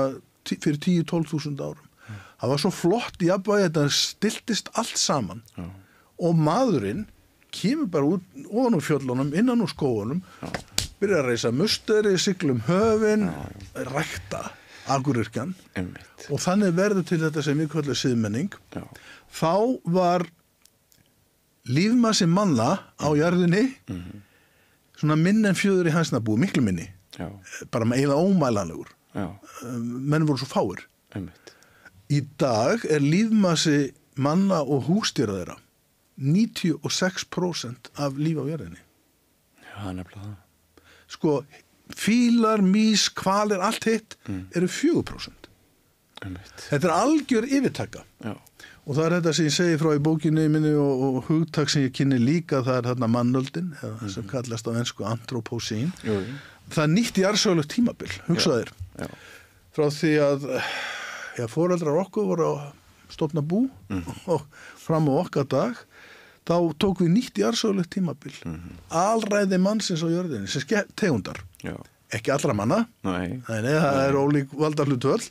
fyrir 10-12.000 árum. Það var svo flott í jafnvægi, þetta stiltist allt saman og maðurinn kemur bara út ofan úr fjöllunum, innan úr skógunum, byrjar að reisa musteri, siglum höfin, rækta aguryrkjan og þannig verður til þetta sem við kallum siðmenning. Þá var lífmassi manna á jörðinni svona minn en fjöður í hansnabú, miklu minni, bara með eiginlega ómælanlegur. Menn voru svo fáir. Í dag lífmassi manna og húsdýra þeirra 96% af líf á jörðinni. Nefnilega það. Fílar, mís, hvalir, allt hitt eru 4%. Þetta algjör yfirtaka. Og það þetta sem ég segi frá í bókinni minni og hugtak sem ég kynni líka, það þarna mannöldin, sem kallast á ensku antropocene. Það nýtt jarðsögulegt tímabil, hugsaðir. Frá því að foreldrar okkur voru að stofna bú og fram á okkar dag, þá tók við nýtt jarðsögulegt tímabil. Alræði mannsins á jörðinni, sem tegundar. Ekki allra manna, nei, það ólík valdarhlutvöld,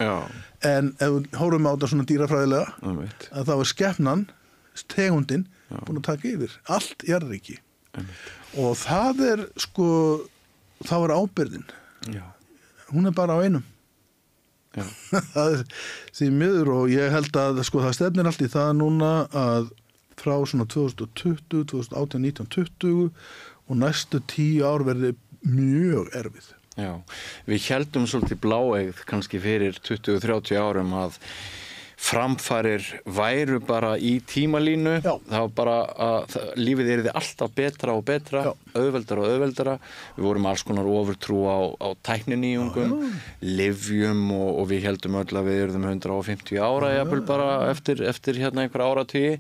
en ef við hórum á þetta svona dýrafræðilega, að þá skepnan, tegundin, búin að taka yfir allt jarðríki. Og það þá ábyrgðin. Hún bara á einum. Það því miður og ég held að það stefnir allt í það núna að frá svona 2020, 2018, 19, 20 og næstu 10 ár verði mjög erfið. Við héldum svolítið bláeygð kannski fyrir 20-30 árum að framfarir væru bara í tímalínu. Það var bara að lífið yrði alltaf betra og betra, auðveldara og auðveldara. Við vorum alls konar ofurtrú á tækninýjungum, lyfjum og við heldum öll að við yrðum 150 ára jafnvel bara eftir einhver áratugi.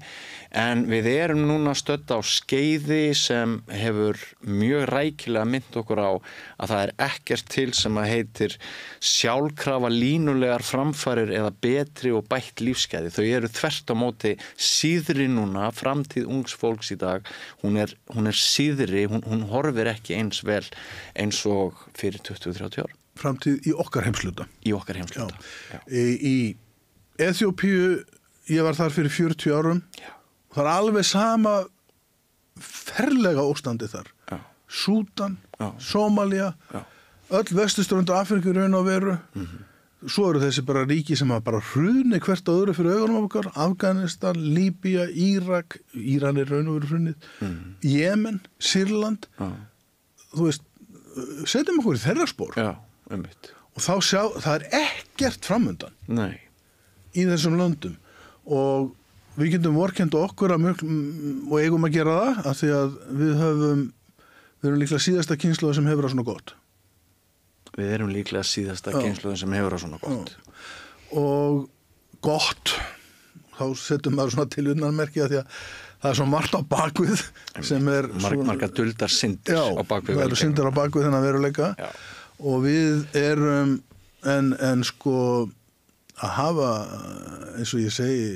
En við erum núna stödd á skeiði sem hefur mjög rækilega minnt okkur á að það ekkert til sem að heitir sjálfkrafa línulegar framfarir eða betri og bætt lífsgæði. Þau eru þvert á móti síðri núna, framtíð ungs fólks í dag, hún er síðri, hún horfir ekki eins vel eins og fyrir 20-30 ár. Framtíð í okkar heimsluta. Í okkar heimsluta. Í Eþíópíu, ég var þar fyrir 40 árum, það alveg sama ferlega óstandi þar. Súdan, Sómalía, öll vesturströnd Afríku raun og veru. Svo eru þessi bara ríki sem hafa bara hrunið hvert á öðru fyrir augunum okkar. Afganistan, Líbía, Írak, Íran raun og veru hrunið, Jemen, Sýrland. Þú veist, setjum okkur í þeirra spór. Og þá það ekkert framundan. Nei. í þessum löndum og við getum vorkennt okkur og eigum að gera það af því að við erum líklega síðasta kynslóð sem hefur það svona gott. Við erum líklega síðasta kynslóðin sem hefur það svona gott. Og gott, þá setjum maður svona til unnanmerki að því að það svo margt á bakvið sem margar duldar syndir á bakvið. Já, það eru syndir á bakvið þennan veruleika og við erum en sko að hafa, eins og ég segi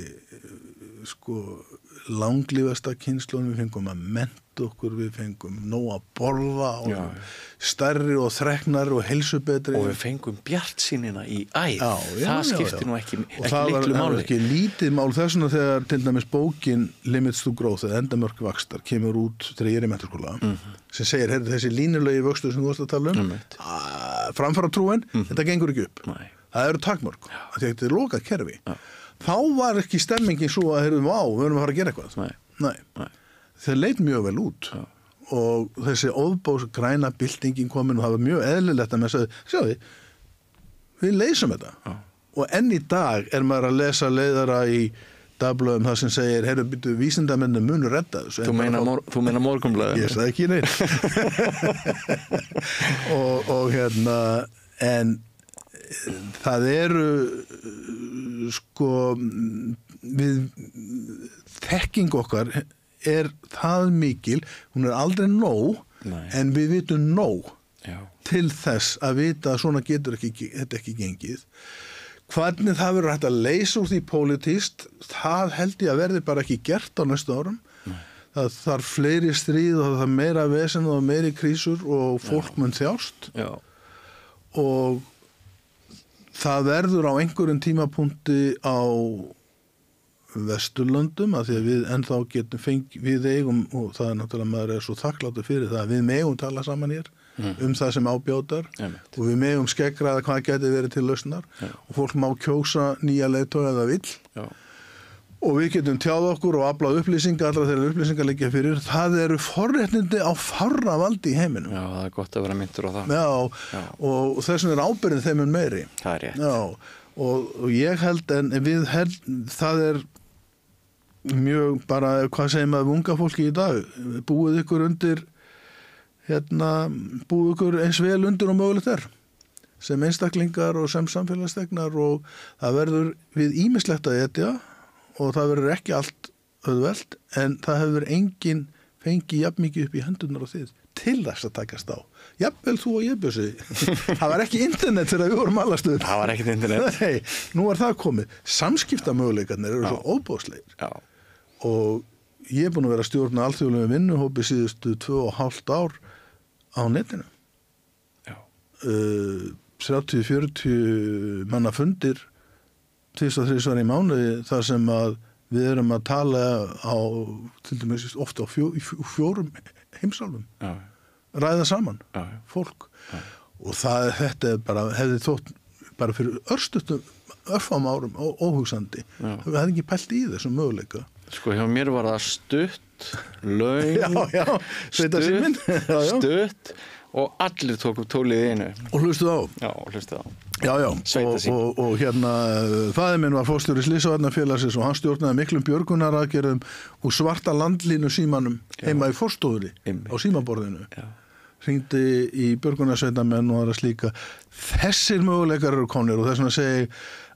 sko langlífasta kynslóðin, við fengum að mennta okkur, við fengum nóg að borða og stærri og þreknari og heilsubetri og við fengum bjartsýnina í æð. Það skiptir nú ekki litlu máli. Og það var ekki lítið mál þessuna þegar til dæmis bókin Limits to Growth eða endamörk vaxtar kemur út þegar ég er í menntaskóla sem segir, heyrðu þessi línulegi vöxtur sem þú varst að tala framfara trúin, þetta gengur ekki upp. Það eru takmörk, þetta er lokað kerfi. Þá var ekki stemmingin svo að heyrðum, við erum að fara að gera eitthvað. Nei. Það leit mjög vel út og þessi óðbós græna byltingin komin og það var mjög eðlilegt að með sjáðu, við leysum þetta. Og enn í dag er maður að lesa leiðara í dagblöðum það sem segir, heyrðu, byrju, vísindamennir munu redda þessu. Þú meina Morgunblaðið? Ég sagði ekki neitt. og en það eru sko við þekking okkar er það mikil, hún er aldrei nóg en við vitum nóg til þess að vita að svona getur þetta ekki gengið. Hvernig það verður hægt að leysa úr því pólitískt, það held ég að verði bara ekki gert á næstu árum. Það þarf fleiri stríð og það þarf meira vesen og meiri krísur og fólk mun þjást og það verður á einhverjum tímapunkti á Vesturlöndum að því að við ennþá getum við eigum og það er náttúrulega maður er svo þakkláttur fyrir það að við megum tala saman hér það sem ábjótar og við megum skeggræða hvað geti verið til lausnar og fólk má kjósa nýja leiðtoga eða vill og við getum tjáð okkur og aflað upplýsingar allra þegar upplýsingar liggja fyrir. Það eru forréttindi á fárra valdi í heiminum. Já, það er gott að vera myndur á það. Já. Og þess vegna er ábyrgðin þeim meiri. Það er rétt. Já, og ég held það er mjög bara, hvað segir maður unga fólki í dag, búið ykkur undir búið ykkur eins vel undir og mögulegt sem einstaklingar og sem samfélagsþegnar og það verður við ýmislegt að etja og það verður ekki allt auðvelt en það hefur enginn fengið jafn mikið upp í hendurnar á þið til þess að takast á. Jafnvel þú og ég Bjössi. Það var ekki internet þegar við vorum allastuð. Það var ekkert internet. Nei, nú er það komið. Samskiptamöguleikarnir eru svo óbóðslegir. Já. Og ég er búin að vera að stjórna alþjóðlegum vinnuhópi síðustu 2,5 ár á netinu. Já. 30-40 manna fundir 2-3 í mánuði þar sem að við erum að tala á til dæmis ofta á 4 heimsálfum ræða saman fólk og þetta er bara hefði þótt bara fyrir örfám árum óhugsandi við hefði ekki pælt í þessum möguleika. Sko hjá mér var það stutt laun stutt og allir tók upp tólið í einu og hlustuð á. Já, og faðir minn var forstjóri Slysavarnafélagsins og hann stjórnaði miklum björgunaraðgerðum úr svarta landlínu símanum heima í forstofunni á símaborðinu. Hringdi í björgunarsveitamenn og aðra slíka. Þessir möguleikar eru komnir og þess vegna segi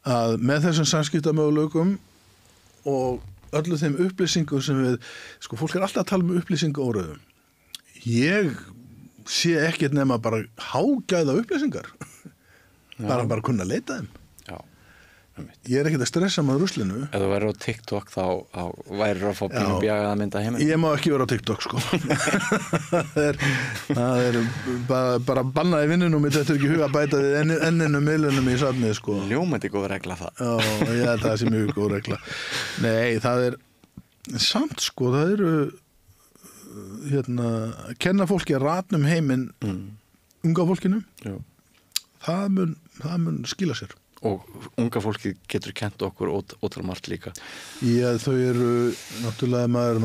að með þessum samskiptamöguleikum og öllu þeim upplýsingum sem við, sko fólk er alltaf að tala um upplýsingaóreiðum. Ég sé ekkert nema bara hágæða upplýsingar. Bara kunna leita þeim. Já. Ég er ekkert að stressa með ruslinu. Ef þú værir á TikTok þá værir að fá pínu bjagaða mynda heiminn. Ég má ekki vera á TikTok sko. það er bara bannaði vinnunum mitt þetta er ekki huga að bæta þið enninu miðlunum í safnið sko. Ljómandi góð regla það. Já, það sé mjög góð regla. Nei, það er samt sko, það eru kenna fólki að ratnum heiminn unga fólkinu. Já. Það mun skila sér. Og unga fólki getur kent okkur ótrúlega margt líka. Já, þau eru náttúrulega maður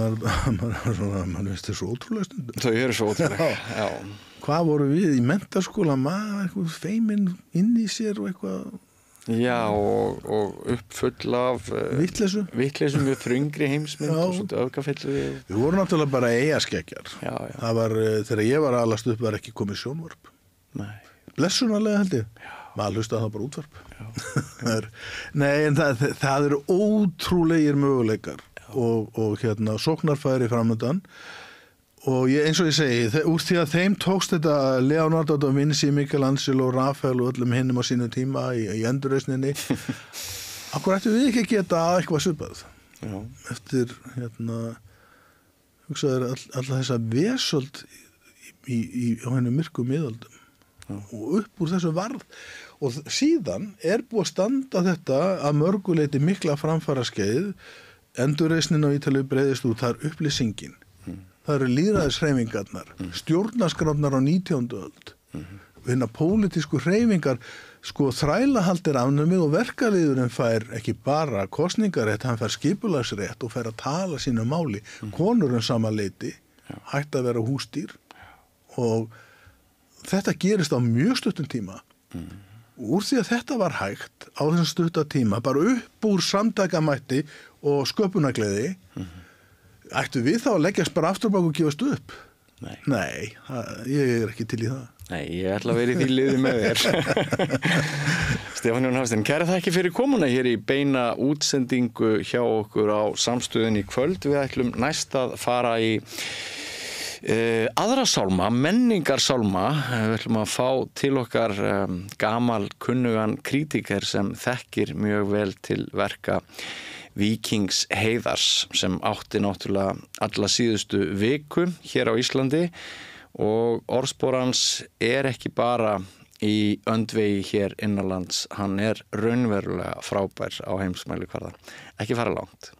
veist þau svo ótrúlega stundum. Þau eru svo ótrúlega, já. Hvað voru við í menntaskóla, maður eitthvað feiminn inn í sér og eitthvað Já, og uppfull af vitleysu mjög þröngri heimsmynd og svona öfgafyllu. Við vorum náttúrulega bara eigaskeggjar. Já. Það var, þegar ég var alast upp, var ekki komið sjónvarp. Nei. Blessunarlega held ég. Maður hlustaði það bara útvarp. Nei, en það eru ótrúlegir möguleikar og sóknarfæri framöndan. Og eins og ég segi, úr því að þeim tókst þetta Leonardo da Vinci, Michelangelo, Rafael og öllum hinnum á sínu tíma í endurreisninni, akkur ættum við ekki að geta eitthvað svipað. Já. Eftir, hugsaður alla þessa vesöld á henni myrku miðöldum. Já. Og upp úr þessu varð. Og síðan búið að standa þetta að mörguleiti mikla framfaraskeið, endurreisnin á Ítalíu breiðist út, það upplýsingin. Það eru lýðræðishreyfingarnar, stjórnarskrárnar á 19. öld, hinna pólitísku hreyfingar, þrælahald afnumið og verkalýðurinn fær ekki bara kosningarétt, hann fær skipulagsrétt og fær að tala sínu máli. Konurinn sama leyti, hætt að vera húsdýr og þetta gerist á mjög stuttum tíma. Úr því að þetta var hægt á þessum stutta tíma, bara upp úr samtakamætti og sköpunargleði, ættu við þá að leggjast bara aftur bak og gefast upp? Nei, ég ekki til í það. Nei, ég ætla að vera í því liði með þér. Stefán Jón Hafstein, kæra þakki fyrir komuna hér í beina útsendingu hjá okkur á Samstöðinni í kvöld. Við ætlum næst að fara í aðra sálma, menningarsálma. Við ætlum að fá til okkar gamal kunnugan krítiker sem þekkir mjög vel til verka Víkings Heiðars sem átti náttúrulega alla síðustu viku hér á Íslandi og orðspor hans ekki bara í öndvegi hér innanlands, hann raunverulega frábær á heimsmælikvarða. Ekki fara langt.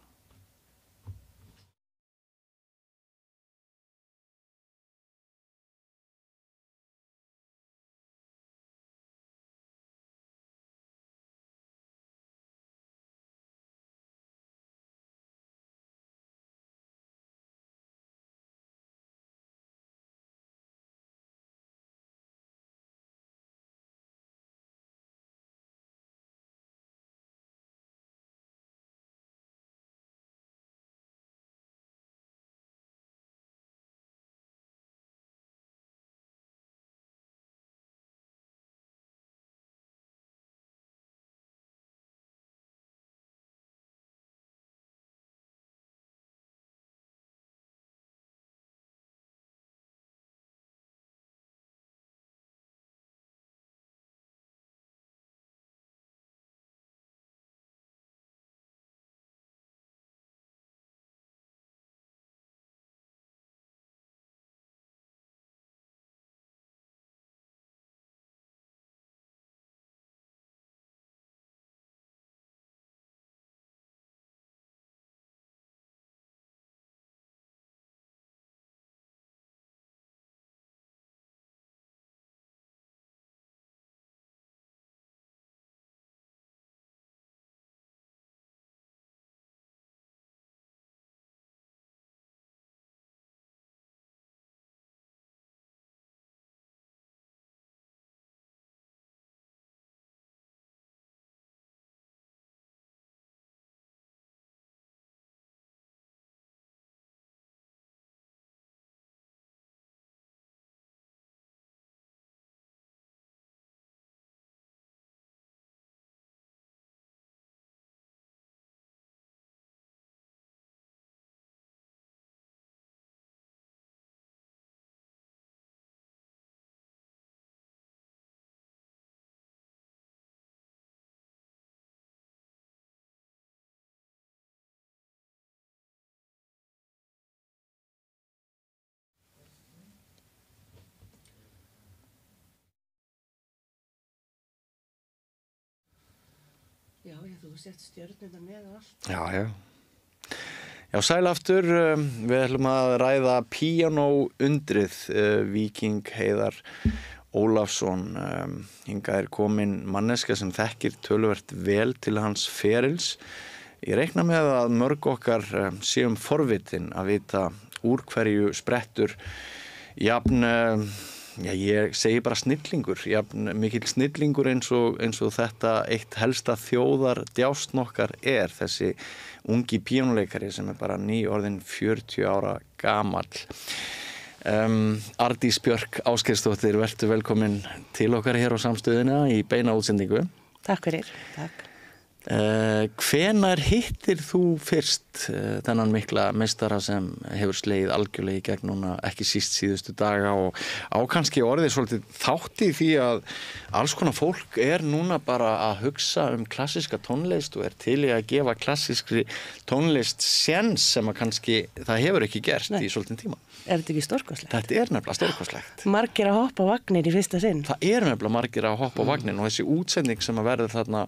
Já, þú sett stjörnuna með og allt. Já, sæl aftur. Við ætlum að ræða píanóundrið Víking Heiðar Ólafsson. Hingað komin manneska sem þekkir töluvert vel til hans ferils. Ég reikna með að mörg okkar séum forvitin að vita úr hverju sprettur jafn ég segi bara snillingur, mikill snillingur eins og þetta eitt helsta þjóðar djást nokkar þessi ungi píanóleikari sem bara nýorðinn 40 ára gamall. Ardís Björk Ásgeirsdóttir, vertu velkomin til okkar hér á Samstöðina í beina útsendingu. Takk fyrir, takk. Hvenær hittir þú fyrst þennan mikla meistara sem hefur slegið algjörlega í gegn núna ekki síst síðustu daga og á kannski orðið svolítið þátt í því að alls konar fólk núna bara að hugsa klassíska tónlist og til í að gefa klassískri tónlist séns sem að kannski það hefur ekki gerst í svolítinn tíma. Þetta ekki stórkostlegt? Þetta nefnilega stórkostlegt. Margir að hoppa á vagnir í fyrsta sinn. Það nefnilega margir að hoppa á vagnir og þessi útsending sem að verður þarna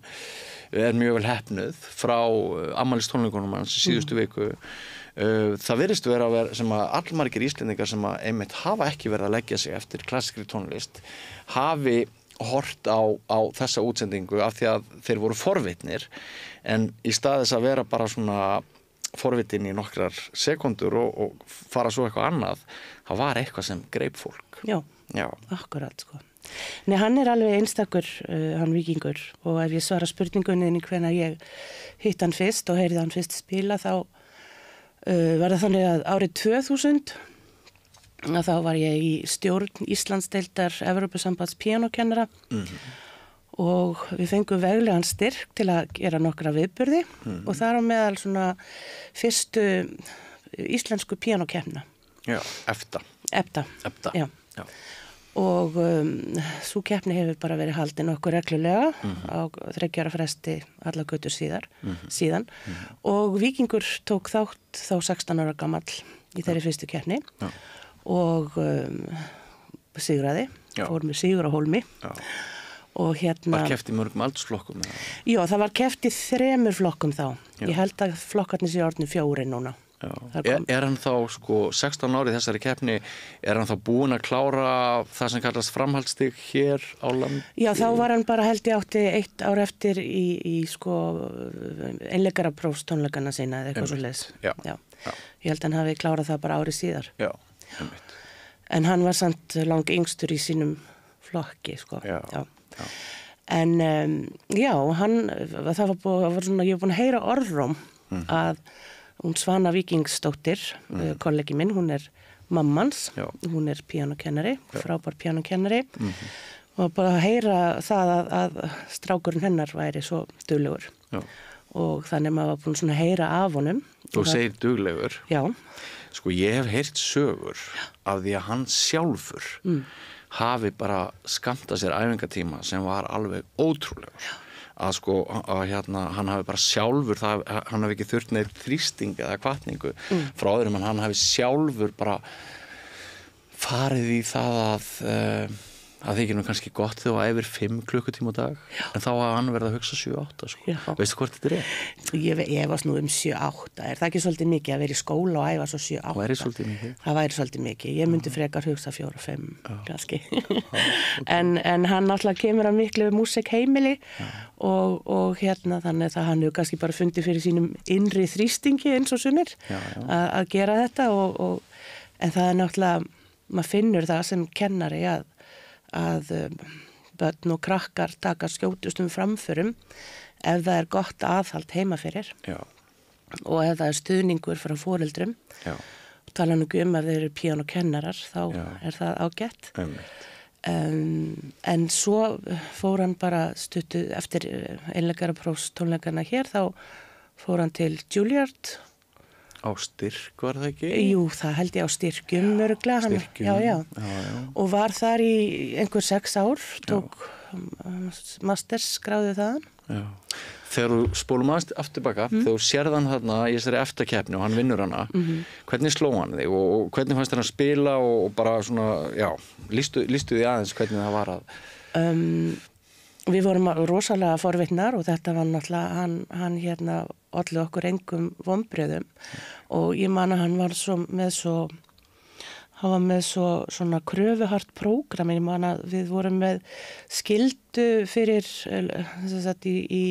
mjög vel heppnuð frá afmælistónleikunum hans síðustu viku. Það virðist vera sem að allmargir Íslendingar sem að einmitt hafa ekki verið að leggja sig eftir klassískri tónlist hafi hort á þessa útsendingu af því að þeir voru forvitnir en í stað þess að vera bara svona forvitin í nokkrar sekundur og fara svo eitthvað annað, það var eitthvað sem greip fólk. Já. Akkurat sko. Nei, hann alveg einstakur, hann Víkingur og ef ég svara spurningunni hvenær ég hitt hann fyrst og heyrði hann fyrst spila þá var það þannig að árið 2000 þá var ég í stjórn Íslandsdeildar Evrópusambands píanókennara og við fengum veglegan styrk til að gera nokkra viðburði og þar á meðal svona fyrstu íslensku píanókeppnina. Já, EFTA. Já. Og svo keppni hefur bara verið haldin okkur reglulega á 3 ára fresti alla götur síðan og Víkingur tók þátt þá 16 ára gamall í þeirri fyrstu keppni og sigraði, fór með sigur á hólmi. Og var keppt í mörgum aldursflokkum? Já, það var keppt í 3 flokkum þá. Ég held að flokkarnir séu orðnir 4 núna. Hann þá 16 ári í þessari keppni, hann þá búinn að klára það sem kallast framhaldsstig hér á landi? Já, þá var hann bara held ég átti 1 ár eftir í einleikaraprófstónleikana sína eða eitthvað svoleiðis. Já. Ég held hann hafi klárað það bara árið síðar. Já, einmitt. En hann var samt lang yngstur í sínum flokki, sko. Já. En það var svona, ég var búin að heyra orðróm að hún Svana Víkingsdóttir, kollegi minn, hún mammans, hún píanókennari, frábær píanókennari og bara að heyra það að strákurinn hennar væri svo duglegur og þannig maður var búin svona að heyra af honum. Þú segir duglegur? Já. Sko ég hef heyrt sögur af því að hann sjálfur hafi bara skammtað sér æfingatíma sem var alveg ótrúlegur. Hann hafi bara sjálfur, hann hafi ekki þurft neitt þrýsting eða hvatningu frá öðrum, en hann hafi sjálfur bara farið í það að það þykir nú kannski gott þegar þú æfir 5 klukkutíma á dag, en þá hafa hann verið að hugsa 7-8 sko. Veistu hvort þetta Ég efast nú 7-8, það ekki svolítið mikið að vera í skóla og æfa svo 7-8? Það væri svolítið mikið. Það væri svolítið mikið, ég myndi frekar hugsa 4-5 kannski. En hann náttúrulega kemur að miklu músík heimili og þannig að hann hefur kannski bara fundið fyrir sínum innri þrýstingi eins og sumir að gera þetta en það náttúrulega, maður finnur það sem kennari að börn og krakkar taka skjótustum framförum ef það gott aðhald heima fyrir og ef það stuðningur frá foreldrum og tala nú ef þeir eru píanókennarar þá það ágætt en svo fór hann bara stuttu eftir einleikaraprófstónleikana hér þá fór hann til Juilliard á Styrk, var það ekki? Jú, það held ég á Styrkjum örglega. Styrkjum, já. Og var þar í einhver 6 ár, tók mastersgráðu þaðan. Já. Þegar þú spólum aftur tilbaka, þegar þú sérð hann þarna í þessari EFTA-keppni og hann vinnur hana, hvernig sló hann þig og hvernig fannst þér hann spila og bara svona, lýstu því aðeins hvernig það var að... Við vorum rosalega forvitnar og þetta var náttúrulega, hann olli okkur engum vonbrigðum og ég man að hann var með svona kröfuhart prógram, ég man að við vorum með skyldu fyrir í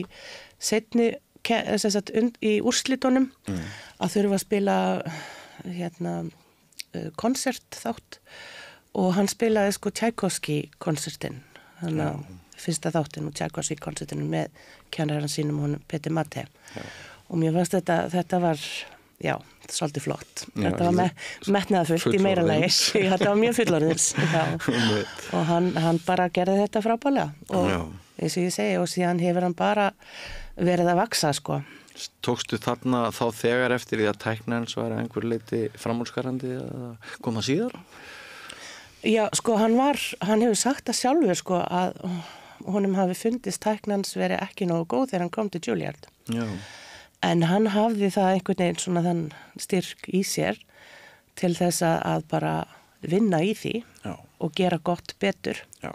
seinni í úrslitunum að þurfa að spila konsert þátt og hann spilaði sko Tchaikovsky-konsertin, þannig að fyrsta þáttin og Tchaikovsky-konsertinu með kennarinn sínum honum Peter Matte. Og mér fannst þetta var, já, svolítið flott. Þetta var metnaðarfullt í meira lagi. Þetta var mjög fullorðins. Og hann bara gerði þetta frábælega. Og eins og ég segi, og síðan hefur hann bara verið að vaksa, sko. Tókstu þarna þá þegar eftir því að tækna eins og er einhver leiti framúrskarandi að koma síðar? Já, sko, hann hefur sagt það sjálfur, sko, að honum hafi fundist tæknans verið ekki nógu góð þegar hann kom til Juilliard. Já. En hann hafði það einhvern veginn svona þann styrk í sér til þess að bara vinna í því og gera gott betur. Já.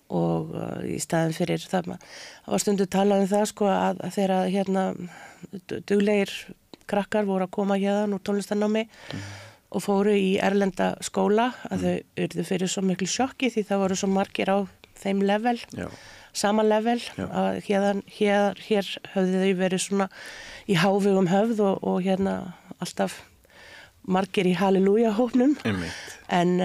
Og í staðin fyrir það var stundu talað um það, sko, að þegar duglegir krakkar voru að koma hérna úr tónlistarnámi og fóru í erlenda skóla að þau urðu fyrir svo miklu sjokki því það voru svo margir á þeim level, sama level, að hér höfðu þau verið svona í hávegum höfð og hérna alltaf margir í halleluja-hópnum. En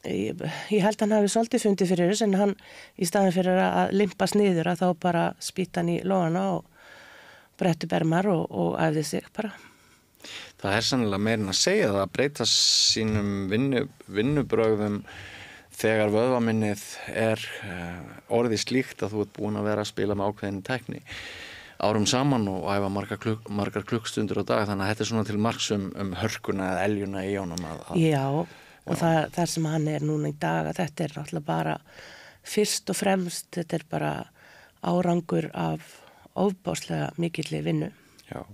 ég held hann hafi svolítið fundið fyrir þess, en hann í staðin fyrir að limpast niður að þá bara spýta hann í lóðana og brettu bermar og æfði sig bara. Það er sannlega meirinn að segja það að breyta sínum vinnubrögðum þegar vöðvaminnið er orðið slíkt að þú ert búin að vera að spila með ákveðinni tækni árum saman og æfa margar klukkstundur á dag, þannig að þetta er svona til marks hörkuna eða eljuna í honum. Já, og það sem hann er núna í dag, að þetta er náttúrulega bara fyrst og fremst, þetta er bara árangur af ofbáslega mikilli vinnu. Já.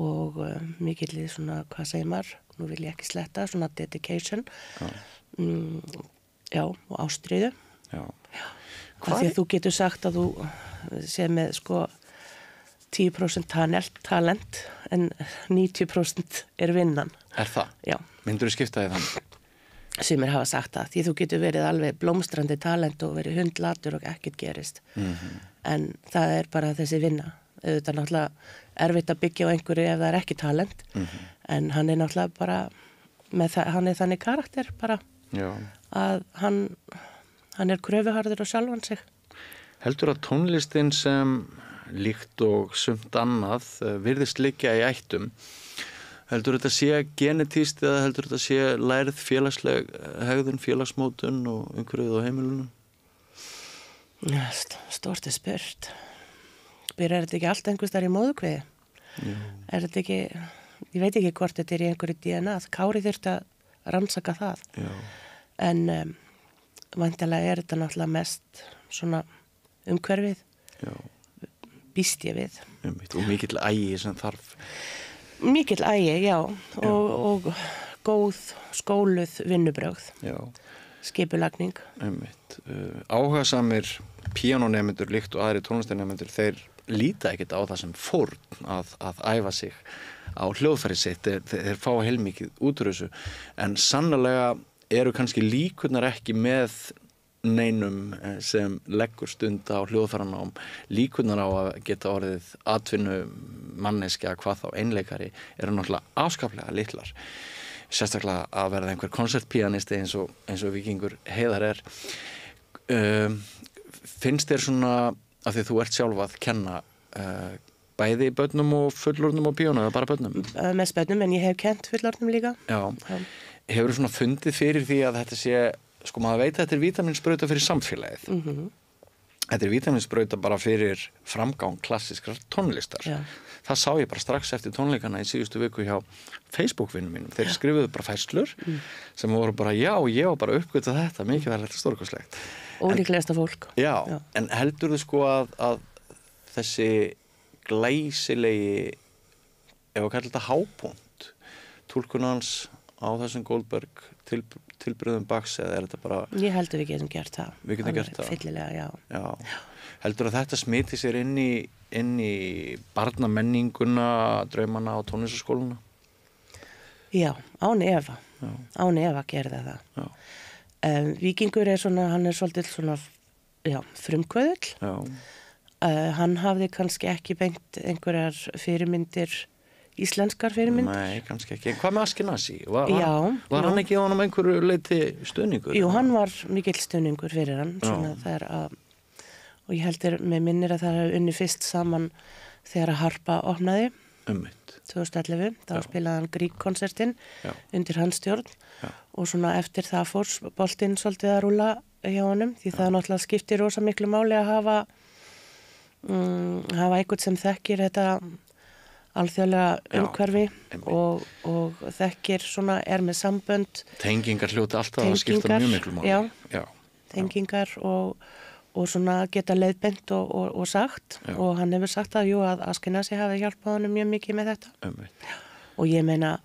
Og mikilli svona, hvað segir maður, nú vil ég ekki sletta, svona dedication, og ástríðu. Já. Því að þú getur sagt að þú sé með sko 10% talent en 90% er vinnan. Er það? Já. Myndur þú skipta því þannig? Sumir hafa sagt það, því þú getur verið alveg blómstrandi talent og verið hundlatur og ekkert gerist. En það er bara þessi vinna. Þetta er náttúrulega erfitt að byggja á einhverju ef það er ekki talent, en hann er náttúrulega bara hann er þannig karakter bara að hann er kröfuharður á sjálfan sig. Heldur að tónlistin sem líkt og sumt annað virðist liggja í ættum, heldur þetta sé genetíst eða heldur þetta sé lærið félagsleg hegðun, félagsmótun og umhverfið á heimilunum? Stórt er spurt. Er þetta ekki allt einhvers þar í móðukviði? Er þetta ekki, ég veit ekki hvort þetta er í einhverju DNA, Kári þurfti að rannsaka það. Já. En væntanlega er þetta náttúrulega mest svona umhverfið. Já. Býst ég við. Og mikill ægi sem þarf. Mikill ægi, já. Og góð skóluð vinnubrögð. Já. Skipulagning. Áhugasamir píanónemendur líkt og aðri tónlistarnemendur, þeir líta ekkert á það sem fórn að æfa sig á hljóðfæri sitt, þeir fá heilmikið út úr þessu, en sannlega eru kannski líkurnar ekki með neinum sem leggur stund á hljóðfæranám, líkurnar á að geta orðið atvinnu manneskja, hvað þá einleikari, eru náttúrulega afskaplega litlar, sérstaklega að verða einhver konsertpíanisti eins og Víkingur Heiðar er. Finnst þér svona, af því þú ert sjálf að kenna bæði börnum og fullorðnum á píanó eða bara börnum? Mest börnum, en ég hef kennt fullorðnum líka. Já. Hefur þú svona fundið fyrir því að þetta sé, sko maður veit að þetta er vítamínsbrauta fyrir samfélagið. Þetta er vítamínsbrauta bara fyrir framgang klassískrar tónlistar. Já. Það sá ég bara strax eftir tónleikana í síðustu viku hjá Facebook-vinnum mínum. Þeir skrifuðu bara færslur sem voru bara, já, ég var bara uppgötuð þetta, mikið verður þetta stórkostlegt. Ólíklegasta fólk. Já, en heldur þú sko að þessi glæsilegi, ef að kalla þetta hápunkt, túlkunans á þessum Goldberg tilbröðum Bachs, eða er þetta bara... Ég heldur við getum gert það. Við getum gert það? Fyllilega, já. Heldur að þetta smiti sér inn í barnamenninguna, draumana á tónlistarskóluna? Já, án efa. Án efa gerði það. Já. Víkingur er svona, hann er svolítið svona, frumkvöðull. Já. Hann hafði kannski ekki beint einhverjar fyrirmyndir íslenskar fyrirmyndir. Nei, kannski ekki. Hvað með Ashkenazi? Var hann ekki á honum einhverju leiti stuðningur? Jú, hann var mikill stuðningur fyrir hann, svona þegar að, og ég heldur með minnir að það hefði unni fyrst saman þegar að Harpa opnaði. 2011, þá spilaði hann Grieg-konsertinn undir hans stjórn og svona eftir það fór boltinn svolítið að rúlla hjá honum því það náttúrulega skiptir rosa miklu máli að hafa einhvern sem þekkir þetta alþjóðlega umhverfi og þekkir svona er með sambönd. Tengingar hljóti alltaf að skipta mjög miklu máli. Já, tengingar og svona geta leiðbent og sagt og hann hefur sagt að að Ashkenazi hafi hjálpað honum mjög mikið með þetta. Og ég meina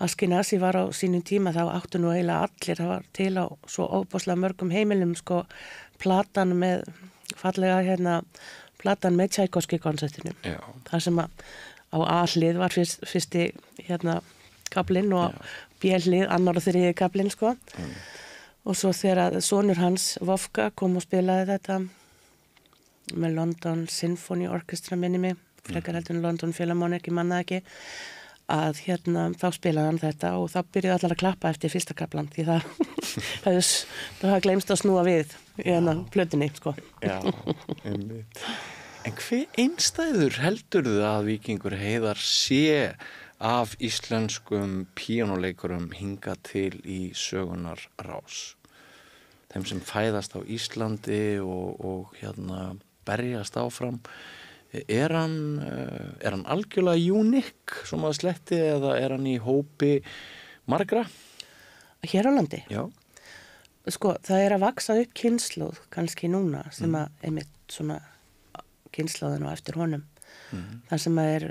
Ashkenazi var á sínum tíma þá áttu nú eiginlega allir, það var til á svo óbúslega mörgum heimilum sko platan með fallega platan með Tchaikovsky-konsertinu. Það sem að á A-hlið var fyrsti kaplinn og B-hlið annar og þriði kaplinn sko. Og svo þegar sonur hans, Vofka, kom og spilaði þetta með London Symphony Orchestra minni mig, frekar heldur en London Philharmonic, ég manna ekki, að þá spilaði hann þetta og þá byrjuði allar að klappa eftir fyrsta kaplan því það gleymst að snúa við í plötunni, sko. Já, einmitt. En hver einstæður heldurðu að Víkingur Heiðar sé af íslenskum píanóleikurum hinga til í sögunar rás? Þeim sem fæðast á Íslandi og berjast áfram. Er hann algjörlega unik, som að sletti, eða er hann í hópi margra? Hér á landi? Já. Sko, það er að vaksa upp kynslóð, kannski núna, sem að einmitt svona kynslóðin og eftir honum. Það sem að er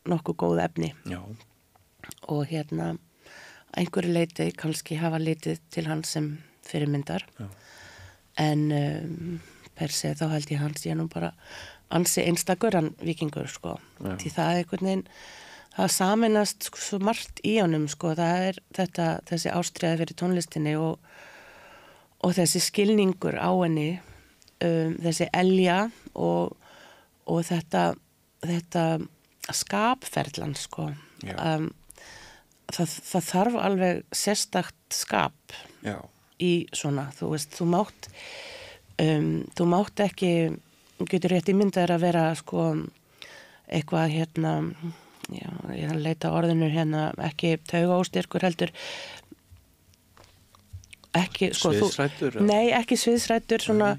nokkuð góð efni. Já. Og einhverju leiti kannski hafa litið til hans sem fyrirmyndar. Já. En per se þá held ég hans ég nú bara ansi einstakur hann Víkingur sko. Já. Því það er einhvern veginn það saminast svo margt í honum sko. Það er þessi ástríða fyrir tónlistinni og þessi skilningur á henni þessi elja og þetta skapferðlan sko. Það þarf alveg sérstakt skap í svona, þú veist, þú mátt ekki, getur rétt ímyndaður að vera sko eitthvað ég leita orðinu ekki taugaóstyrkur heldur ekki sko sviðsrættur? Nei, ekki sviðsrættur svona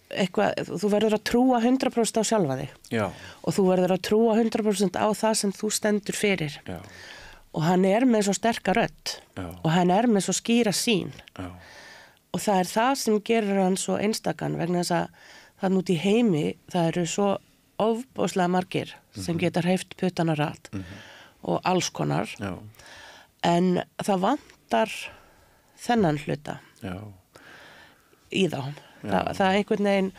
eitthvað, þú verður að trúa 100% á sjálfa þig. Já. Og þú verður að trúa 100% á það sem þú stendur fyrir. Já. Og hann er með svo sterka rödd. Já. Og hann er með svo skýra sýn. Já. Og það er það sem gerir hann svo einstakann vegna þess að þann út í heimi það eru svo ofboðslega margir sem geta hreyft puttana rætt og alls konar. Já. En það vantar þennan hluta í þá. Það er einhvern veginn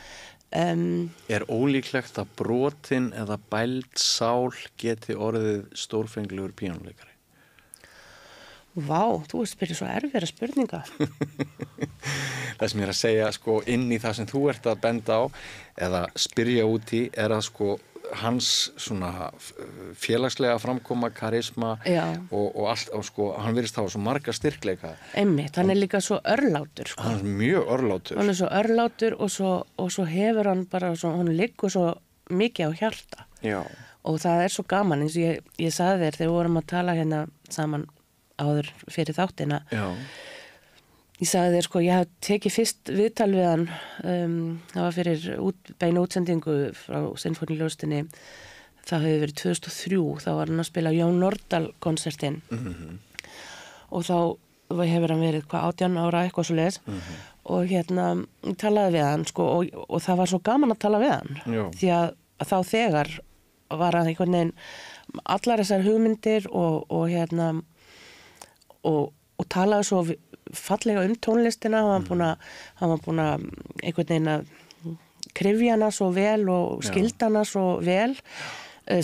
Er ólíklegt að brotin eða bæld sál geti orðið stórfenglegur píanóleikari? Vá, þú spyrir svo erfiðra spurninga. Það sem ég er að segja sko inn í það sem þú ert að benda á eða spyrja út í er að sko hans svona félagslega framkoma, karisma og allt og sko hann virðist hafa svo marga styrkleika. Einmitt, hann er líka svo örlátur sko. Hann er mjög örlátur. Hann er svo örlátur og svo hefur hann bara hann liggur svo mikið á hjarta. Já. Og það er svo gaman eins og ég sagði þér þegar við vorum að tala saman áður fyrir þáttina. Já. Ég sagði þér sko, ég hef tekið fyrst viðtal við hann, það var fyrir beina útsendingu frá Sinfóníuljóðstinni, það hefur verið 2003, þá var hann að spila Jón Nordal-konsertinn og þá hefur hann verið 18 ára eitthvað svo leiðis og talaði við hann sko og það var svo gaman að tala við hann. Já. Því að þá þegar var hann einhvern veginn allar þessar hugmyndir og talaði svo fallega tónlistina, hann var búin að einhvern veginn að krifja hana svo vel og skilda hana svo vel.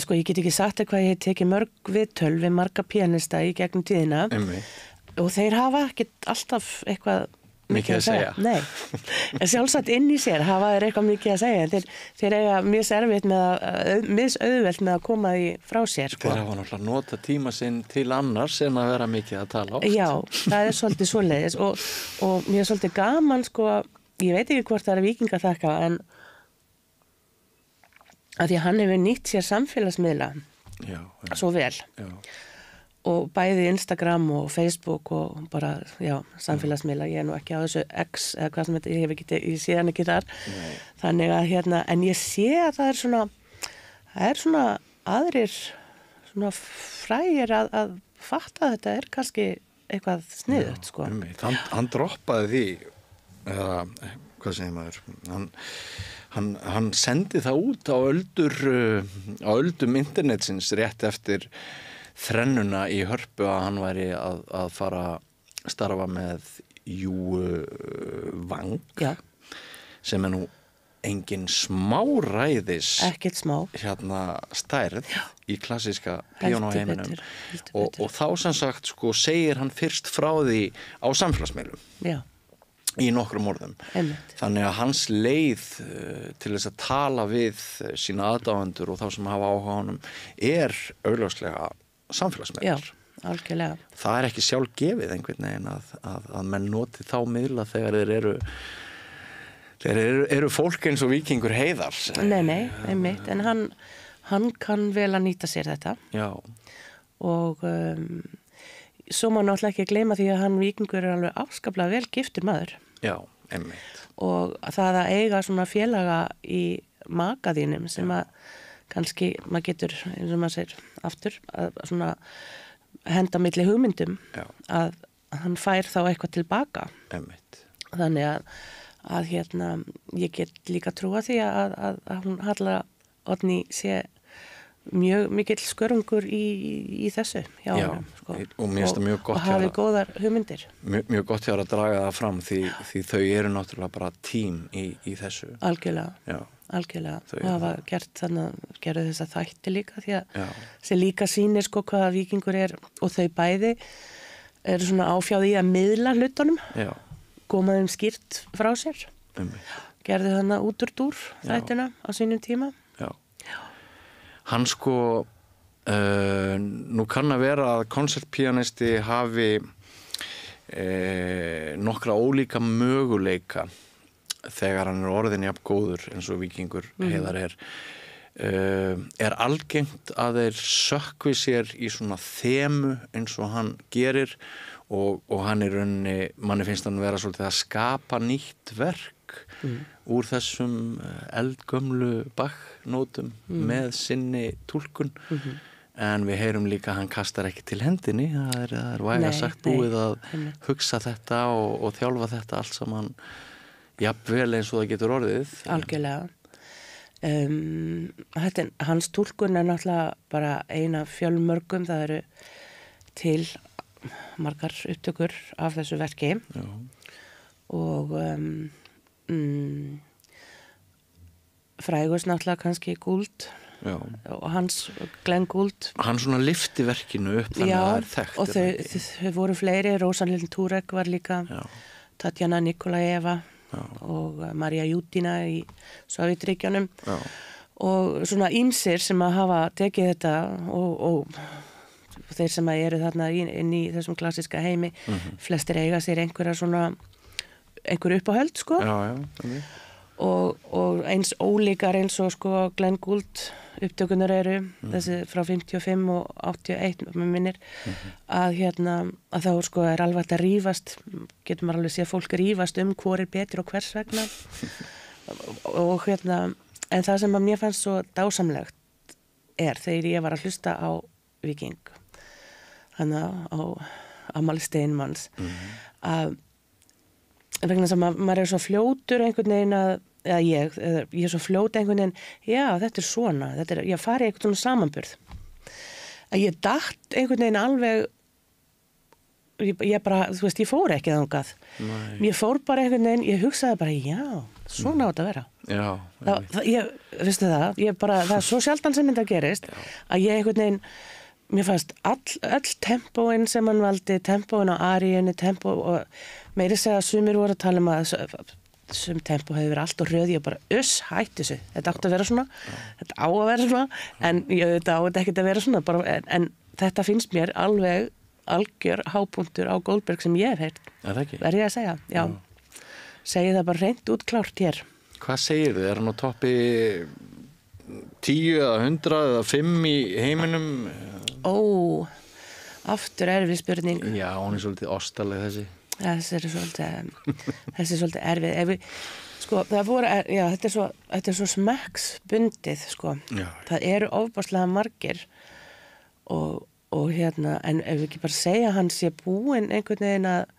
Sko ég get ekki sagt hvað ég hef tekið mörg viðtöl við marga píanista í gegnum tíðina og þeir hafa ekkert alltaf eitthvað mikið að segja. Nei, en sjálfsagt inn í sér hafa þeir eitthvað mikið að segja. Þeir eiga mjög erfitt misauðvelt með að koma því frá sér. Sko. Þeir hafa náttúrulega nota tíma sinn til annars en að vera mikið að tala oft. Já, það svolítið svoleiðis og mér svolítið gaman, sko, ég veit ekki hvort það Víkinga þakka, en að því að hann hefur nýtt sér samfélagsmiðla svo vel. Já. Og bæði Instagram og Facebook og bara, samfélagsmiðla, ég nú ekki á þessu X eða hvað sem þetta, ég sé hann ekki þar. Nei. Þannig að en ég sé að það er svona aðrir svona frægir að fatta að þetta kannski eitthvað sniðugt, sko. Hann droppaði því, eða, hvað segir maður, hann sendi það út á öldum internetsins rétt eftir þrennuna í Hörpu að hann væri að fara að starfa með Vang sem nú engin smáræðis stærð í klassíska píanóheiminum og þá sem sagt sko segir hann fyrst frá því á samfélagsmiðlum í nokkrum orðum. Þannig að hans leið til þess að tala við sína aðdáendur og þá sem hafa áhuga á honum augljóslega samfélagsmiðlar. Já, algjörlega. Það ekki sjálfgefið einhvern veginn að menn noti þá miðla þegar þeir eru fólk eins og Víkingur Heiðar. Nei, einmitt, en hann kann vel að nýta sér þetta. Já. Og svo má náttúrulega ekki gleyma því að hann Víkingur alveg afskaplega vel giftur maður. Já, einmitt. Og það að eiga svona félaga í maka þínum sem að kannski maður getur, eins og maður segir aftur, að svona henda milli hugmyndum að hann fær þá eitthvað tilbaka. Einmitt. Þannig að ég get líka trúa því að hún Halla Oddný sé mjög mikill skörungur í þessu hjá honum, sko. Og mér finnst það mjög gott og hafi góðar hugmyndir. Mjög gott hjá að draga það fram því þau eru náttúrulega bara tím í þessu. Algjörlega. Algjörlega, og hafa gerðu þessa þætti líka því að sem líka sýnir sko hvaða Víkingur og þau bæði eru svona áfjáð í að miðla hlutunum, koma þeim skýrt frá sér, gerðu þannig út úr dúr þættina á sínum tíma. Hann sko, nú kann að vera að konsertpíanisti hafi nokkra ólíka möguleika þegar hann orðin jafn góður eins og Víkingur Heiðar algengt að þeir sökkvi sér í svona þemu eins og hann gerir og hann rauninni, manni finnst hann vera svolítið að skapa nýtt verk úr þessum eldgömlu Bach-nótum með sinni túlkun en við heyrum líka að hann kastar ekki til hendinni, það er væga sagt búið að hugsa þetta og þjálfa þetta allt saman jafnvel eins og það getur orðið. Algjörlega. Hans túlkun náttúrulega bara eina fjölmörgum, það eru til margar upptökur af þessu verki. Já. Og frægust náttúrulega kannski Gould. Já. Og Glenn Gould. Hann svona lyfti verkinu upp þannig að það er þekkt. Og þau voru fleiri, Rósanlind Turek var líka, Tatjana Nikolaeva og Marja Júdina í Sovjetríkjunum og svona ýmsir sem að hafa tekið þetta og þeir sem að eru þarna inn í þessum klassíska heimi flestir eiga sér einhver uppáhöld sko og eins ólíkar eins og sko Glenn Gould upptökunar eru þessi frá 55 og 81 með minnir að þá sko alveg að rífast, getur maður alveg séð fólk rífast hvor betur og hvers vegna og en það sem að mér fannst svo dásamlegt þegar ég var að hlusta á Víking þannig á Amal Steinmanns að vegna sem að maður svo fljótur einhvern veginn eða ég er svo fljóta einhvern veginn, já þetta er svona, ég fari einhvern svona samanburð. Að ég datt einhvern veginn alveg, ég bara, þú veist, ég fór ekki þangað. Ég fór bara einhvern veginn, ég hugsaði bara, já, svona á þetta að vera. Já. Veistu það, það er svo sjaldan sem þetta gerist, að ég einhvern veginn mér fannst öll tempóin sem hann valdi, tempóin á aríunni, tempó og meiri segja að sumir voru að tala um að sum tempó hefur verið allt og röð, ég bara hættu þessu, þetta átti að vera svona, þetta á að vera svona, en þetta á þetta ekkert að vera svona, bara, en þetta finnst mér alveg algjör hápunktur á Goldberg sem ég hef heyrt, verð ég að segja, já. Segi það bara hreint út klárt hér. Hvað segir þið? Er hann á toppi 10 eða 100 eða 5 í heiminum? Aftur erfið spurning. Já, hún svolítið ostaleg þessi. Þessi er svolítið erfið. Sko, það voru, já, þetta er svo smekksbundið, sko. Já. Það eru ofboðslega margir og hérna, en ef við ekki bara segja að hann sé búinn einhvern veginn að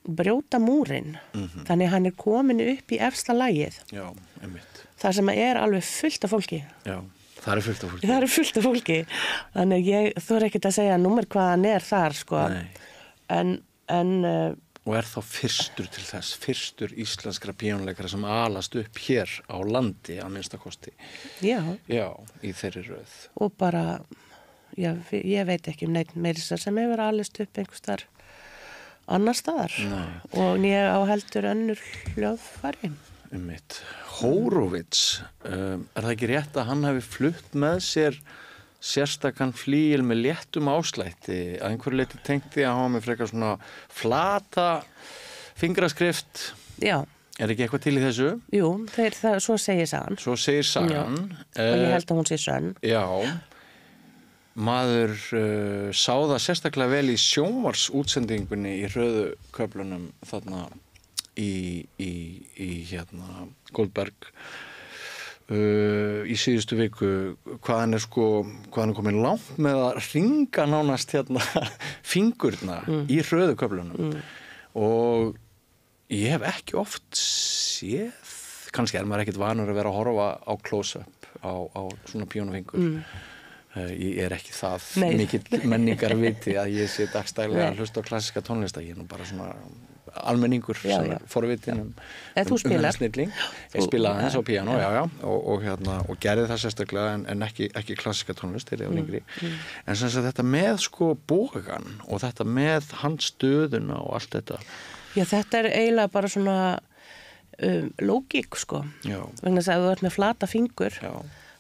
brjóta múrin, þannig að hann er komin upp í efsta lagið. Já, einmitt. Það sem er alveg fullt af fólki. Já, það er fullt af fólki. Það er fullt af fólki. Þannig ég þori ekkert að segja númer hvað hann er þar, sko. Nei. Og er þá fyrstur íslenskra píanóleikara sem alast upp hér á landi að minnstakosti. Já. Já, í þeirri röð. Og bara, já, ég veit ekki neitt meiri sem hefur alast upp einhvers þar annar staðar. Nei. Og ég á heldur önnur hljóðfæri. Horowitz, er það ekki rétt að hann hafi flutt með sér sérstakann flygil með léttum áslætti, að einhverju leyti tengdi að hafa með frekar svona flata fingraskrift? Já. Er ekki eitthvað til í þessu? Jú, svo segir sagan. Svo segir sagan. Og ég held að hún sé sönn. Já. Maður sá það sérstaklega vel í sjónvarsútsendingunni í Hröðuköflunum þarna í hérna Goldberg í síðustu viku hvað hann er komin langt með að hringa nánast hérna fingurna í Hröðuköflunum og ég hef ekki oft séð, kannski er maður ekkert vanur að vera að horfa á close-up á svona píanófingur. Ég er ekki það mikill menningarviti að ég sé dagstælega að hlusta á klassíska tónlista, ég er nú bara svona almenningur sem er forvitin snilling. Ég spilaði hans á píanó, og gerði það sérstaklega en ekki klassíska tónlist þegar ég var yngri. En sem sagt þetta með bógan og þetta með hans stöðuna og allt þetta. Já, þetta er eiginlega bara svona lógík, sko. Já. Vegna þess að ef þú ert með flata fingur,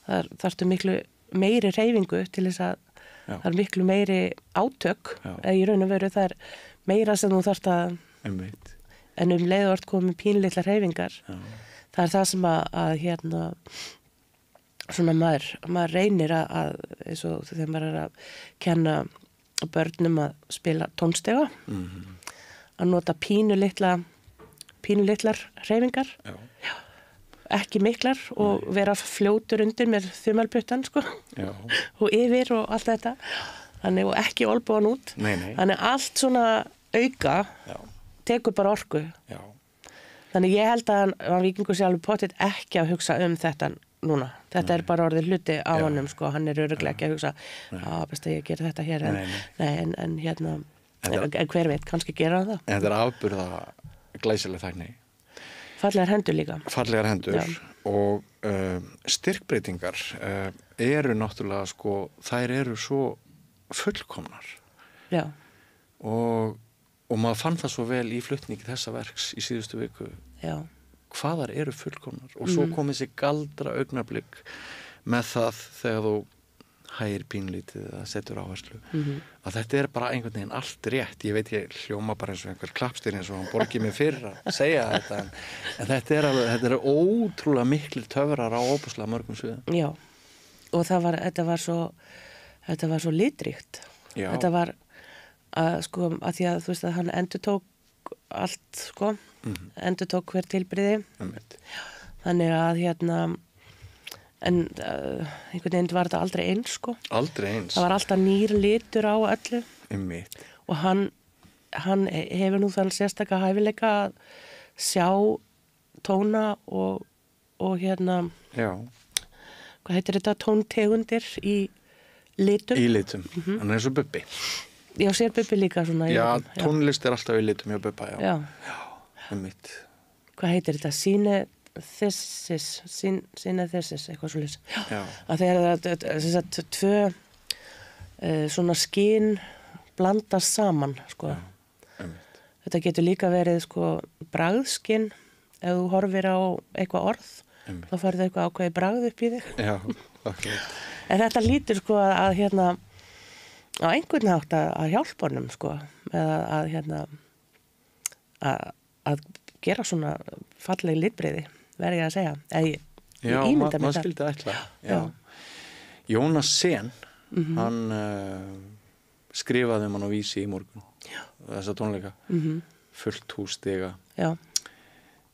þar þarftu miklu meiri hreyfingu til þess að það er miklu meiri átök eða í raun og veru það er meira sem þú þarft að en leiðvart komið pínlitlar hreyfingar það er það sem að hérna svona maður reynir að eins og þegar maður er að kenna börnum að spila tónstega að nota pínulitlar hreyfingar ekki miklar og vera fljótur undir með þumalputtan sko og yfir og allt þetta þannig og ekki olbúan út þannig allt svona auka tekur bara orku þannig ég held að hann Víkingur sé alveg pottitt ekki að hugsa þetta núna þetta er bara orðið hluti á honum sko hann er örugglega ekki að hugsa best að ég gera þetta hér en hérna en hver veit, kannski gera það en þetta er afburða glæsileg þægni fallegar hendur líka. Fallegar hendur og styrkbreytingar eru náttúrulega sko, þær eru svo fullkomnar. Já. Og maður fann það svo vel í flutningi þessa verks í síðustu viku. Já. Hvaðar eru fullkomnar og svo kom þessi galdra augnablik með það þegar þú hægir pínlítið að setur áherslu að þetta er bara einhvern veginn allt rétt ég veit ég hljóma bara eins og einhver klappstýr eins og hann borgið mig fyrir að segja þetta en þetta er ótrúlega miklir töfrar á óbúslega mörgum sviðum Já, og þetta var svo litríkt þetta var sko að því að þú veist að hann endurtók allt sko endurtók hver tilbrigði þannig að hérna en einhvern veginn var þetta aldrei eins sko. Aldrei eins. Það var alltaf nýr litur á öllu. Einmitt. Og hann hefur nú þann sérstaka hæfileika að sjá tóna og hérna hvað heitir þetta tóntegundir í litum. Í litum. Hann er eins og Bubbi. Já, sér Bubbi líka svona. Já, tónlist er alltaf í litum hjá Bubba, já. Já. Einmitt. Hvað heitir þetta? Synesthesis, eitthvað svo lýs. Já. Að þegar það tvö svona skyn blandast saman, sko. Þetta getur líka verið, sko, bragðskyn, ef þú horfir á eitthvað orð, þá farið eitthvað ákveði bragð upp í þig. Já, ok. En þetta lítur, sko, að hérna, á einhvern hátt að hjálpa honum, sko, eða að hérna, að gera svona falleg litbrigði, verð ég að segja. Já, maður skildi ætla. Já. Jónas Sen, hann skrifaði hann á Vísi í morgun, þessa tónleika, fullt hússtiga. Já.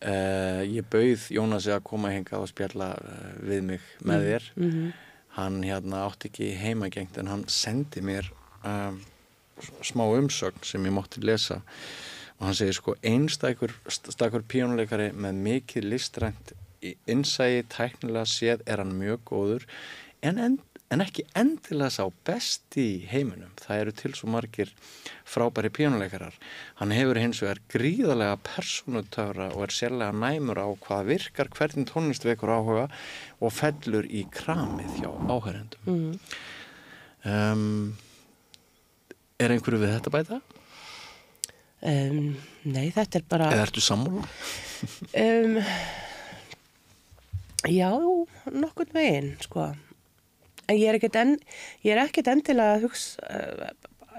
Ég bauð Jónasi að koma hingað og spjalla við mig með þér. Hann átti ekki heimagengt en hann sendi mér smá umsögn sem ég mátti lesa og hann segir sko einstakur píanóleikari með mikið listrænt innsæi tæknilega séð hann mjög góður en ekki endilega sá besti í heiminum. Það eru til svo margir frábæri píanóleikarar. Hann hefur hins vegar gríðarlega persónutöfra og sérlega næmur á hvað virkar, hvernig tónlist vekur áhuga og fellur í kramið hjá áhörendum. Einhverju við þetta bæta? Nei, þetta bara... Eða ertu sammála? Já, nokkurn veginn, sko. En ég er ekkert endilega að hugsa,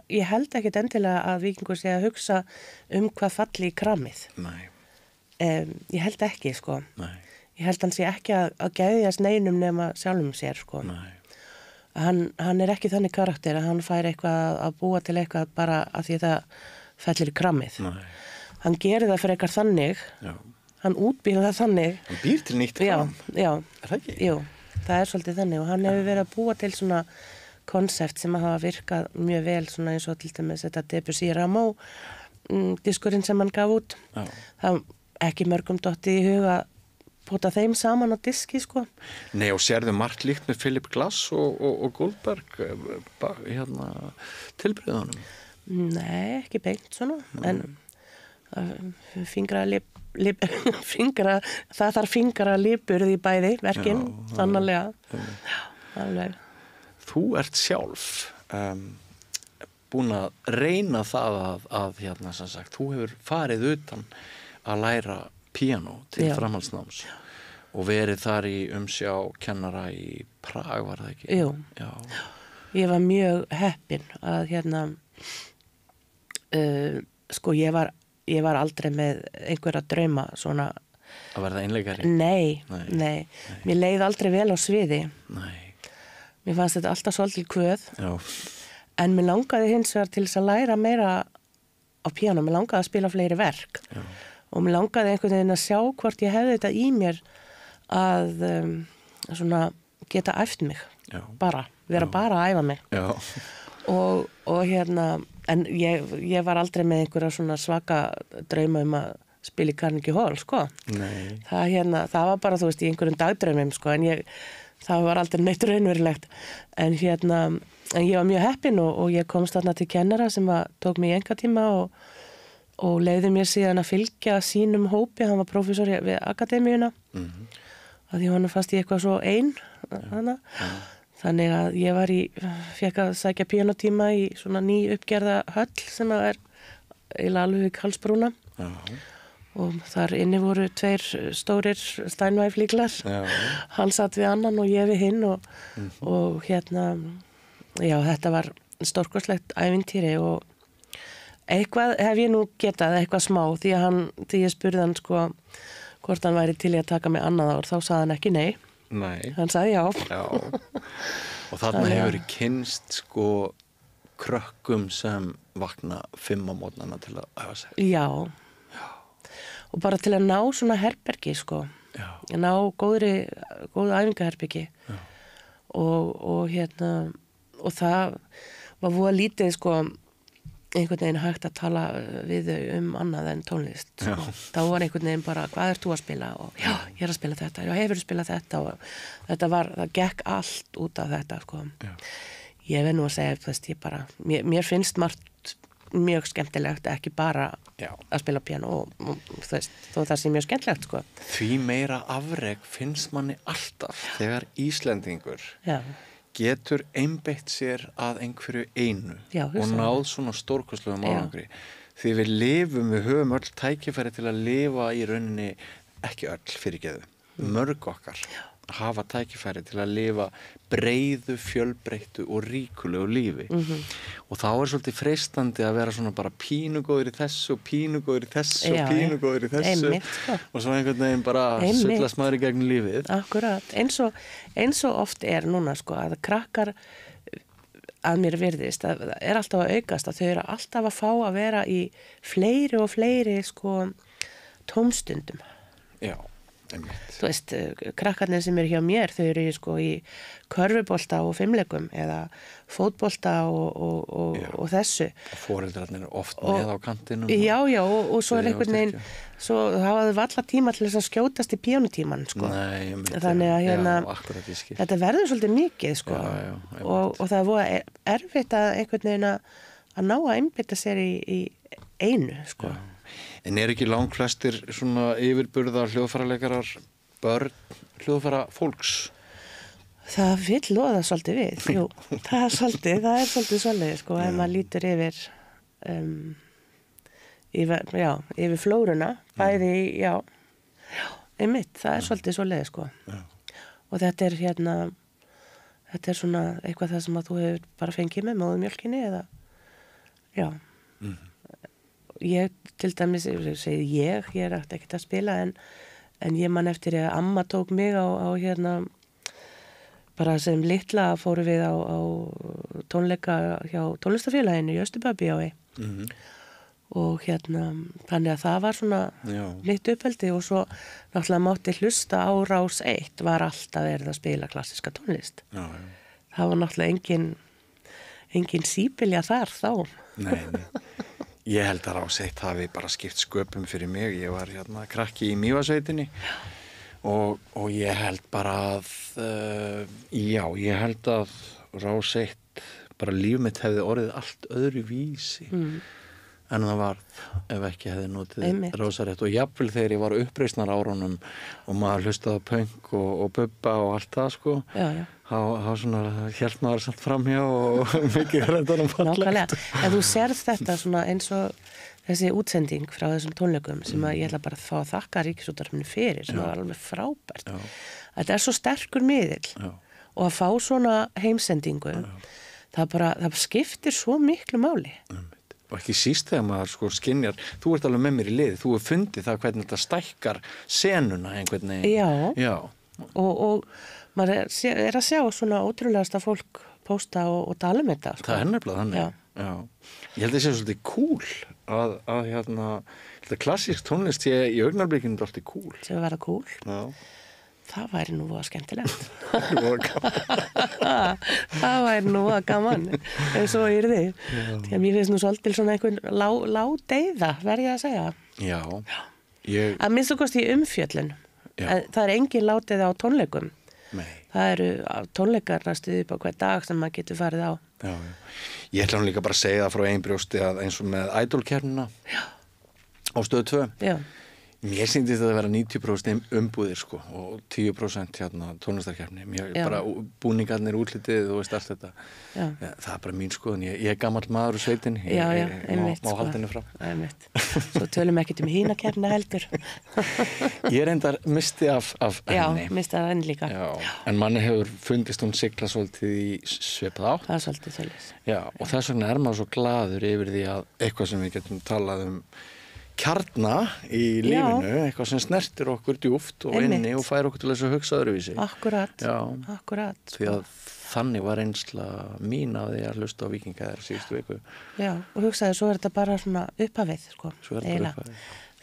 ég held ekkert endilega að Víkingur sé að hugsa hvað falli í kramið. Nei. Ég held ekki, sko. Nei. Ég held hann sé ekki að gæðjast neinum nema sjálfum sér, sko. Nei. Hann er ekki þannig karakter að hann fær eitthvað að búa til eitthvað bara af því það fellir í kramið. Nei. Hann gerir það fyrir eitthvað þannig. Já. Hann útbýr það þannig. Hann býr til nýtt kram. Já. Er það ekki? Jú, það er svolítið þannig og hann hefur verið að búa til svona konsept sem hafa virkað mjög vel svona eins og til dæmis þetta Debussy Rameau diskurinn sem hann gaf út. Já. Það ekki mörgum dottið í huga pota þeim saman á diski, sko. Nei, og sérðu margt líkt með Philip Glass og Goldberg tilbreyðunum? Nei, ekki beint svona, en það þarf fingra liburð í bæði verkin, sannarlega. Alveg. Þú ert sjálf búin að reyna það að sem sagt, þú hefur farið utan að læra píanó til framhaldsnáms og verið þar í umsjá kennara í Prag, var það ekki? Jú. Já. Ég var mjög heppin að sko ég var aldrei með einhverja drauma svona að verða einleikari? Nei. Mér leið aldrei vel á sviði. Nei. Mér fannst þetta alltaf svolítið kvöð. Já. En mér langaði hins vegar til þess að læra meira á píanó. Mér langaði að spila fleiri verk. Já. Og mér langaði einhvern veginn að sjá hvort ég hefði þetta í mér að svona geta æft mig. Já. Vera bara að æfa mig. Já. Og en ég var aldrei með einhverja svona svaka drauma að spila í Carnegie Hall, sko. Nei. Það var bara, þú veist, í einhverjum dagdraumum, sko, en það var aldrei neitt raunverulegt. En ég var mjög heppin og ég komst þarna til kennara sem tók mig í einkatíma og leiði mér síðan að fylgja sínum hópi. Hann var prófessor við akademíuna. Að því hann fannst ég eitthvað svo hana. Þannig að ég fekk að sækja píanótíma í svona ný uppgerða höll sem er eiginlega alveg við Karlsbrúna. Já. Og þar inni voru 2 stórir Steinway-flíklar. Hann satt við annan og ég við hinn og já, þetta var stórkostlegt ævintýri og eitthvað hef ég nú getað, eitthvað smá, því ég spurði hann, sko, hvort hann væri til í að taka mig annað ár, þá sagði hann ekki nei. Nei. Hann sagði já. Já. Og þarna hefur kynst, sko, krökkum sem vakna 5 á mótnana til að æfa sig. Já. Og bara til að ná svona herbergi, sko. Já. Ná góðu æfingaherbergi. Já. Og það var voða lítið, sko, einhvern veginn hægt að tala við þau annað en tónlist, sko. Þá var einhvern veginn bara, hvað ert þú að spila? Og já, ég er að spila þetta, já, hefur spilað þetta og það gekk allt út af þetta, sko. Já. Ég verð nú að segja, þú veist, mér finnst margt mjög skemmtilegt, ekki bara að spila píanó og þú veist, þó það sé mjög skemmtilegt, sko. Því meira afrek finnst manni alltaf þegar Íslendingur getur einbeitt sér að einhverju einu Já, og náð svona stórkostlegum árangri. Því við höfum öll tækifæri til að lifa í rauninni, ekki öll fyrirgeðu, mörg okkar hafa tækifæri til að lifa breiðu, fjölbreyttu og ríkulegu lífi. Og þá svolítið freistandi að vera svona bara pínugóður í þessu og pínugóður í þessu og pínugóður í þessu og svo einhvern veginn bara sullast maður í gegnum lífið. Akkurat, eins og oft núna sko að krakkar að mér virðist, það alltaf að aukast að þau eru alltaf að fá að vera í fleiri og fleiri sko tómstundum. Já, einmitt. Þú veist, krakkarnir sem eru hjá mér, þau eru sko í körfubolta og fimmleikum eða fótbolta og þessu. Og foreldrarnir oft með á kantinum. Já, og svo einhvern veginn, svo hafa þau alla tíma til þess að skjótast í píanutíman, sko. Nei, ég myndi. Þannig að akkurat ég skil. Þetta verður svolítið mikið, sko. Og það voru erfitt að einhvern veginn að ná að einbytta sér í einu, sko. Já. En ekki langflestir svona yfirburðar hljóðfæraleikarar börn hljóðfæra fólks? Það vill loða svolítið við, jú. Það er svolítið svolítið, sko, ef maður lítur yfir flóruna, bæði, einmitt, það er svolítið svolítið, sko. Já. Og þetta er svona eitthvað það sem að þú hefur bara fengið með móðumjólkinni eða, Ég til dæmis, ég er ekkert að spila en ég man eftir að amma tók mig á bara sem litla fóru við á tónleika hjá tónlistafélaginu í Östurbæbíái og þannig að það var svona mitt uppeldi og svo náttúrulega mátti hlusta á Rás 1 var alltaf verið að spila klassíska tónlist. Það var náttúrulega engin sípilja þar þá. Nei. Ég held að Rás 1 hafi bara skipt sköpum fyrir mig. Ég var krakki í Mývatnssveitinni og ég held bara að, ég held að Rás 1, bara líf mitt hefði orðið allt öðru vísi en það var ef ekki hefði notið Rásar 1 og jafnvel þegar ég var uppreisnar árunum og maður hlustaði á punk og bubba og allt það, sko. Þá svona hélt maður samt framhjá og mikið hrættanum fallegt. Nákvæmlega, en þú sérð þetta svona eins og þessi útsending frá þessum tónleikum sem að ég ætla bara að fá að þakka Ríkisútvarpinu fyrir sem var alveg frábært. Þetta er svo sterkur miðill og að fá svona heimsendingu það skiptir svo miklu máli. Og ekki síst þegar maður sko skynjar, þú ert alveg með mér í liði, þú hefur fundið það hvernig þetta stækkar senuna einhvern veginn. Já. Og maður er að sjá svona ótrúlegasta fólk pósta og tala um þetta. Sko. Það er nefnilega þannig. Já. Ég held að það sé svolítið cool að klassísk tónlist í augnablikinu er alltaf cool. Sem að vera cool. Já. Það væri nú að skemmtilegt. Það væri nú að gaman. En svo því. Því að mér finnst nú svolítið svona einhvern ládeyða, verð ég að segja. Já. Að minnst þú kosti í umfjöllun. Það er engin ládeyða á tónleikum. Nei. Það eru tónleikar að stuði upp á hver dag sem maður getur farið á. Já. Ég ætla hún líka bara að segja það frá einn brjósti að eins og með Idol-keppnina á Stöð 2. Já. Mér sýndist að það vera 90% umbúðir, sko, og 10% tónlistarkeppni. Bara búningarnir, útlitið, þú veist allt þetta. Það er bara mín skoðun. Ég er gamall maður úr sveitinni. Ég má halda henni fram. Einmitt. Svo tölum ekkert hína keppna heldur. Ég er endar misti af henni. Já, misti af henni líka. Já. En manni hefur fundist hún sigla svolítið í svipað átt. Það er svolítið svolítið. Já, og þess vegna er maður svo glaður yfir því að eitthvað sem við getum talað kjarna í lífinu, eitthvað sem snertir okkur djúft og inni og fær okkur til þess að hugsa öðruvísi. Akkurat. Því að þannig var reynsla mín af því að hlusta á Víkingaðir síðustu viku. Já, og hugsaði, svo er þetta bara svona upphafið, sko. Svo er þetta upphafið.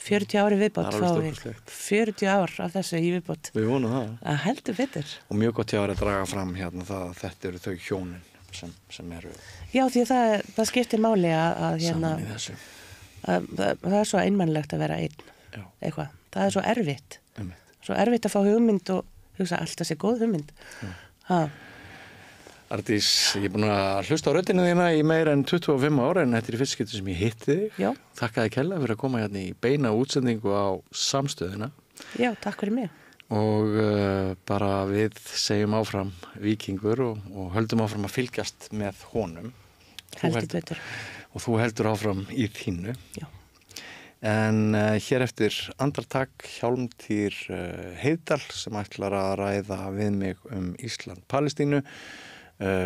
40 ári viðbót fáum við. 40 ár af þessu í viðbót. Við vonum það. Það heldur betur. Og mjög gott ég að draga fram það að þetta eru þau hjónin sem eru. Já, því það skiptir máli að saman í þessu. Það er svo einmannlegt að vera einn eitthvað, það er svo erfitt svo erfitt að fá hugmynd og hugsa alltaf sé góð hugmynd. Ardís, ég er búin að hlusta á röddina þína í meira en 25 ára en þetta er í fyrst skipti sem ég hitti þig. Þakka þér kærlega fyrir að koma hérna í beina útsendingu á Samstöðina. Já, takk fyrir mig. og bara við segjum áfram Víkingur og höldum áfram að fylgjast með honum. Heldur betur. Og þú heldur áfram í þínu. Já. En hér eftir andartak Hjálmtýr Heiðdal sem ætlar að ræða við mig Ísland-Palestínu,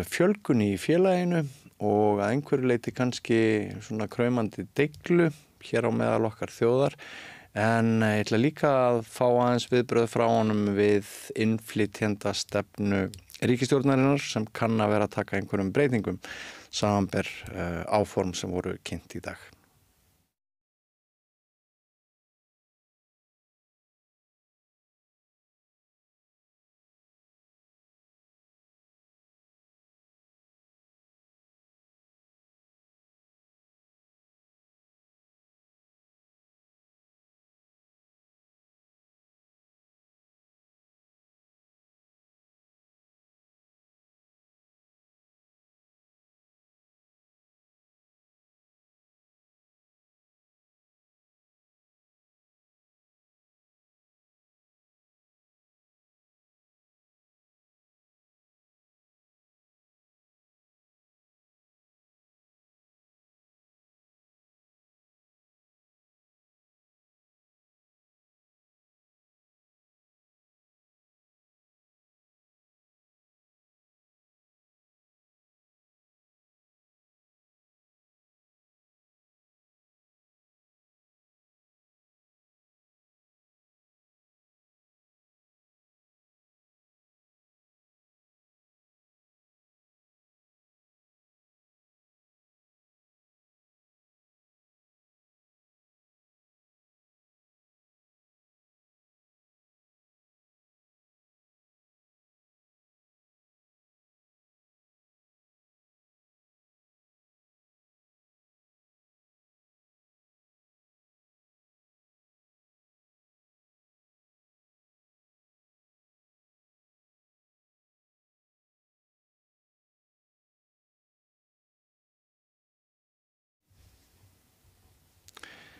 fjölgun í félaginu og að einhverju leyti kannski svona kraumandi deiglu hér á meðal okkar þjóðar. En ég ætla líka að fá aðeins viðbröð frá honum við innflytjenda stefnu ríkisstjórnarinnar sem kann að vera að taka einhverjum breytingum samanber áform sem voru kynnt í dag.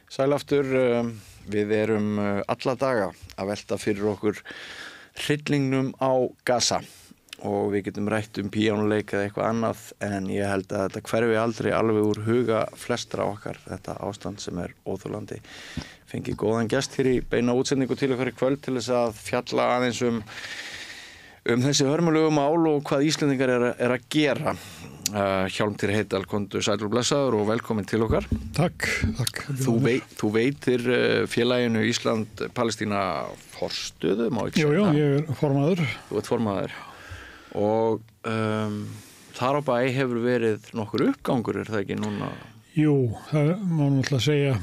Sæl aftur, við erum alla daga að velta fyrir okkur hryllingnum á Gaza og við getum rætt píanóleik eða eitthvað annað en ég held að þetta hverfi aldrei alveg úr huga flestra okkar, þetta ástand sem óþolandi. Fengið góðan gest hér í beina útsendingu til okkar í kvöld til þess að fjalla aðeins þessi hörmulegu mál og hvað Íslendingar er að gera. Hjálmtýr Heiðdal, komdu sæll og blessaður og velkomin til okkar. Takk. Þú veitir félaginu Ísland-Palestína forstöðu, má ekki segja? Jú, ég er formaður. Þú ert formaður. Og þar á bæ hefur verið nokkur uppgangur, er það ekki núna? Jú, það má náttúrulega segja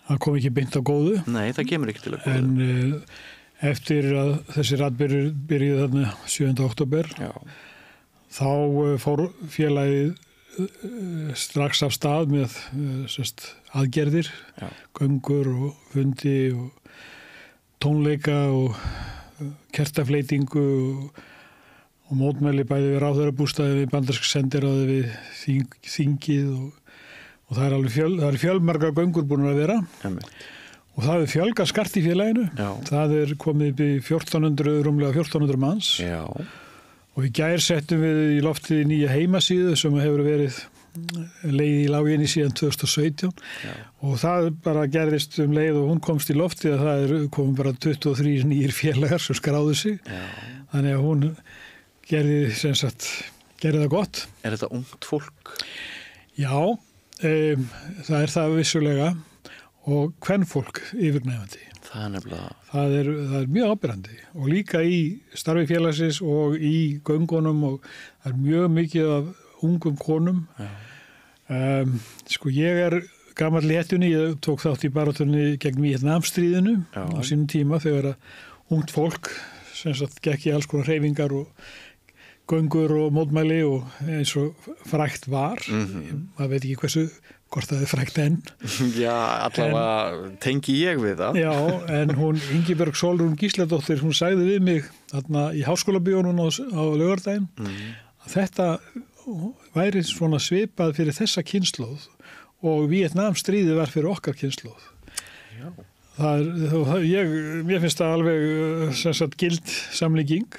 það kom ekki beint á góðu. Nei, það kemur ekki til að góðu. En eftir að þessi atburðir byrjuðu þarna 7. október, þá fór félagið strax af stað með aðgerðir, göngur og fundi og tónleika og kertafleitingu og mótmæli bæði við ráðherrabústaði, við bandaríska sendiráði, við þingið og það er fjölmargar göngur búin að vera. Og það er fjölga skart í félaginu. Það er komið upp í rúmlega 1400 manns. Já. Og í gær settum við í loftið nýja heimasíðu sem hefur verið leið í láginni síðan 2017. Og það bara gerðist leið og hún komst í loftið að það komið bara 23 nýjir félagar sem skráðu sig. Þannig að hún gerði það gott. Er þetta ungt fólk? Já, það er það vissulega og kvenfólk yfirgnæfandi. Það er nefnilega. Það er mjög áberandi og líka í starfi félagsins og í göngunum og það er mjög mikið af ungum konum. Ég er gamall í hetjunni, ég tók þátt í baráttunni gegn Víetnamstríðinu á sínum tíma þegar ungt fólk gekk í alls konar hreyfingar og göngur og mótmæli og eins og frægt var. Maður veit ekki hvort það er frægt enn. Já, allavega tengi ég við það. Já, en Ingibjörg Sólrún Gísladóttir, hún sagði við mig þarna í háskólabíónum á laugardaginn að þetta væri svona svipað fyrir þessa kynslóð og Víetnamstríðið var fyrir okkar kynslóð. mér finnst það alveg sem sagt gild samlíking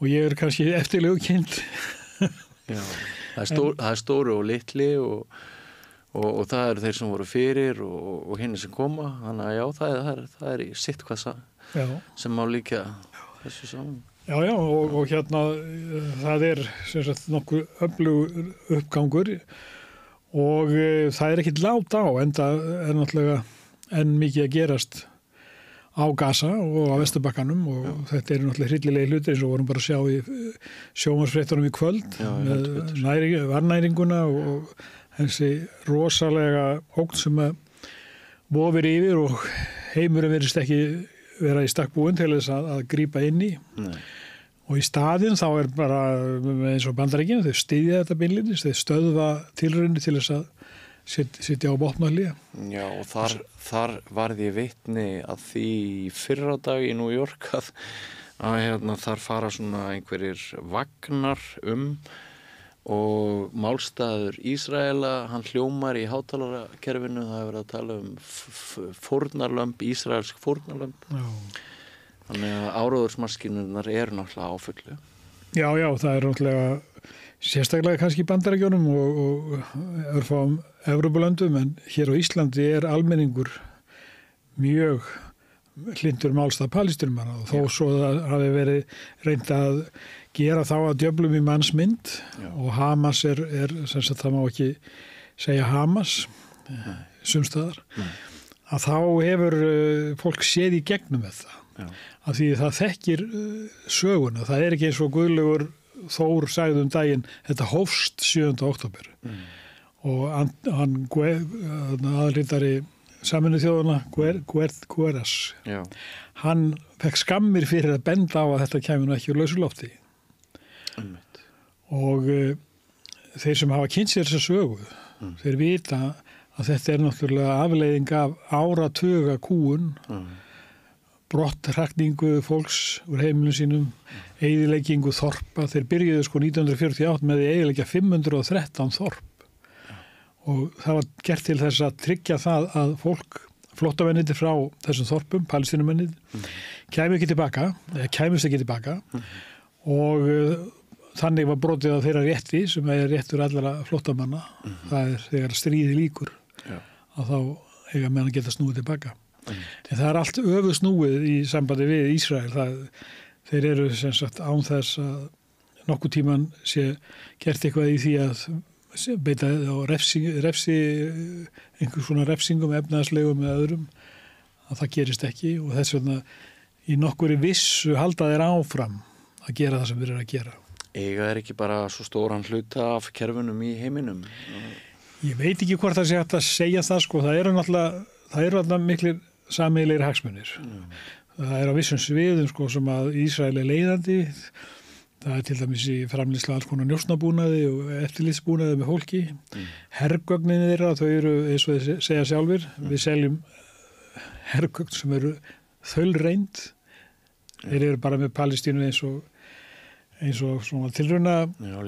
og ég kannski eftirlegu kind. Já, það er stóru og litli og það eru þeir sem voru fyrir og hinni sem koma, þannig að já, það er í sitt hvað sem má líka þessu saman. Já, og hérna það er sem sagt nokkuð öflugur uppgangur og það er ekkit lát á, enda er náttúrulega enn mikið að gerast á Gaza og á Vesturbakkanum og þetta eru náttúrulega hryllilegi hlutir eins og vorum bara að sjá í sjónvarpsfréttunum í kvöld með varnæringuna og þessi rosalega ógn sem að vofir yfir og heimurinn virðist ekki vera í stakk búinn til þess að grípa inn í. Nei. Og í staðinn þá er bara eins og Bandaríkin, þau styðja þetta beinlínis, þau stöðva tilraunir til þess að sitja á botni og hlýja. Já, og þar varð ég vitni að því fyrradag í New York að þar fara svona einhverjir vagnar og málstaður Ísraela, hann hljómar í hátalarakerfinu, það hefur verið að tala fórnarlömb, ísraelsk fórnarlömb. Já. Þannig að áróðursmaskinurnar eru náttúrulega á fullu. Já, það er náttúrulega sérstaklega kannski í Bandaríkjunum og örfáum Evrópulöndum, en hér á Íslandi er almenningur mjög hlindur málstað Palestínumanna og þó svo það hafi verið reynt að gera þá að djöflum í mannsmynd. Já. Og Hamas er sem sagt það má ekki segja Hamas sumstaðar, að þá hefur fólk séð í gegnum þetta. Já. Af því það þekkir söguna, það er ekki eins og Guðlaugur Þór sagði daginn, þetta hófst 7. október og hann aðalritari Sameinuðu þjóðanna Guterres, hann fekk skammir fyrir að benda á að þetta kæmi nú ekki úr lausu lofti. Og þeir sem hafa kynnt sér þessa sögu, þeir vita að þetta er náttúrulega afleiðing af áratuga kúgun, brotthrakningu fólks úr heimilum sínum, eyðileggingu þorpa. Þeir byrjuðu 1948 með að eyðileggja 513 þorp og það var gert til þess að tryggja það að fólk, flóttamennir frá þessum þorpum, palestínumennir, kæmust ekki tilbaka og þannig var brotið á þeirra rétti sem er réttur allara flóttamanna. Það er þegar stríði líkur að þá eiga menn að geta snúið tilbaka. En það er allt öfusnúið í sambandi við Ísrael. Þeir eru sem sagt án þess að nokkuð tíman sé gert eitthvað í því að beita á einhvers svona refsingum, efnaðslegum eða öðrum, að það gerist ekki og þess vegna í nokkurri vissu halda þeir áfram að gera það sem þeir eru að gera. Eiga er ekki bara svo stóran hluta af kerfunum í heiminum? Ég veit ekki hvort það sé hægt að segja það, sko. Það eru náttúrulega miklir sameiginlegir hagsmunir. Það er á vissum sviðum, sko, sem að Ísrael er leiðandi. Það er til dæmis í framleiðslu alls konar njósnabúnaði og eftirlitsbúnaði með fólki. Hergögnin þeirra, þau eru, eins og þeir segja sjálfur, við seljum hergögn sem eru þaulreind. Þeir eru bara með Palestínu eins og svona tilrauna,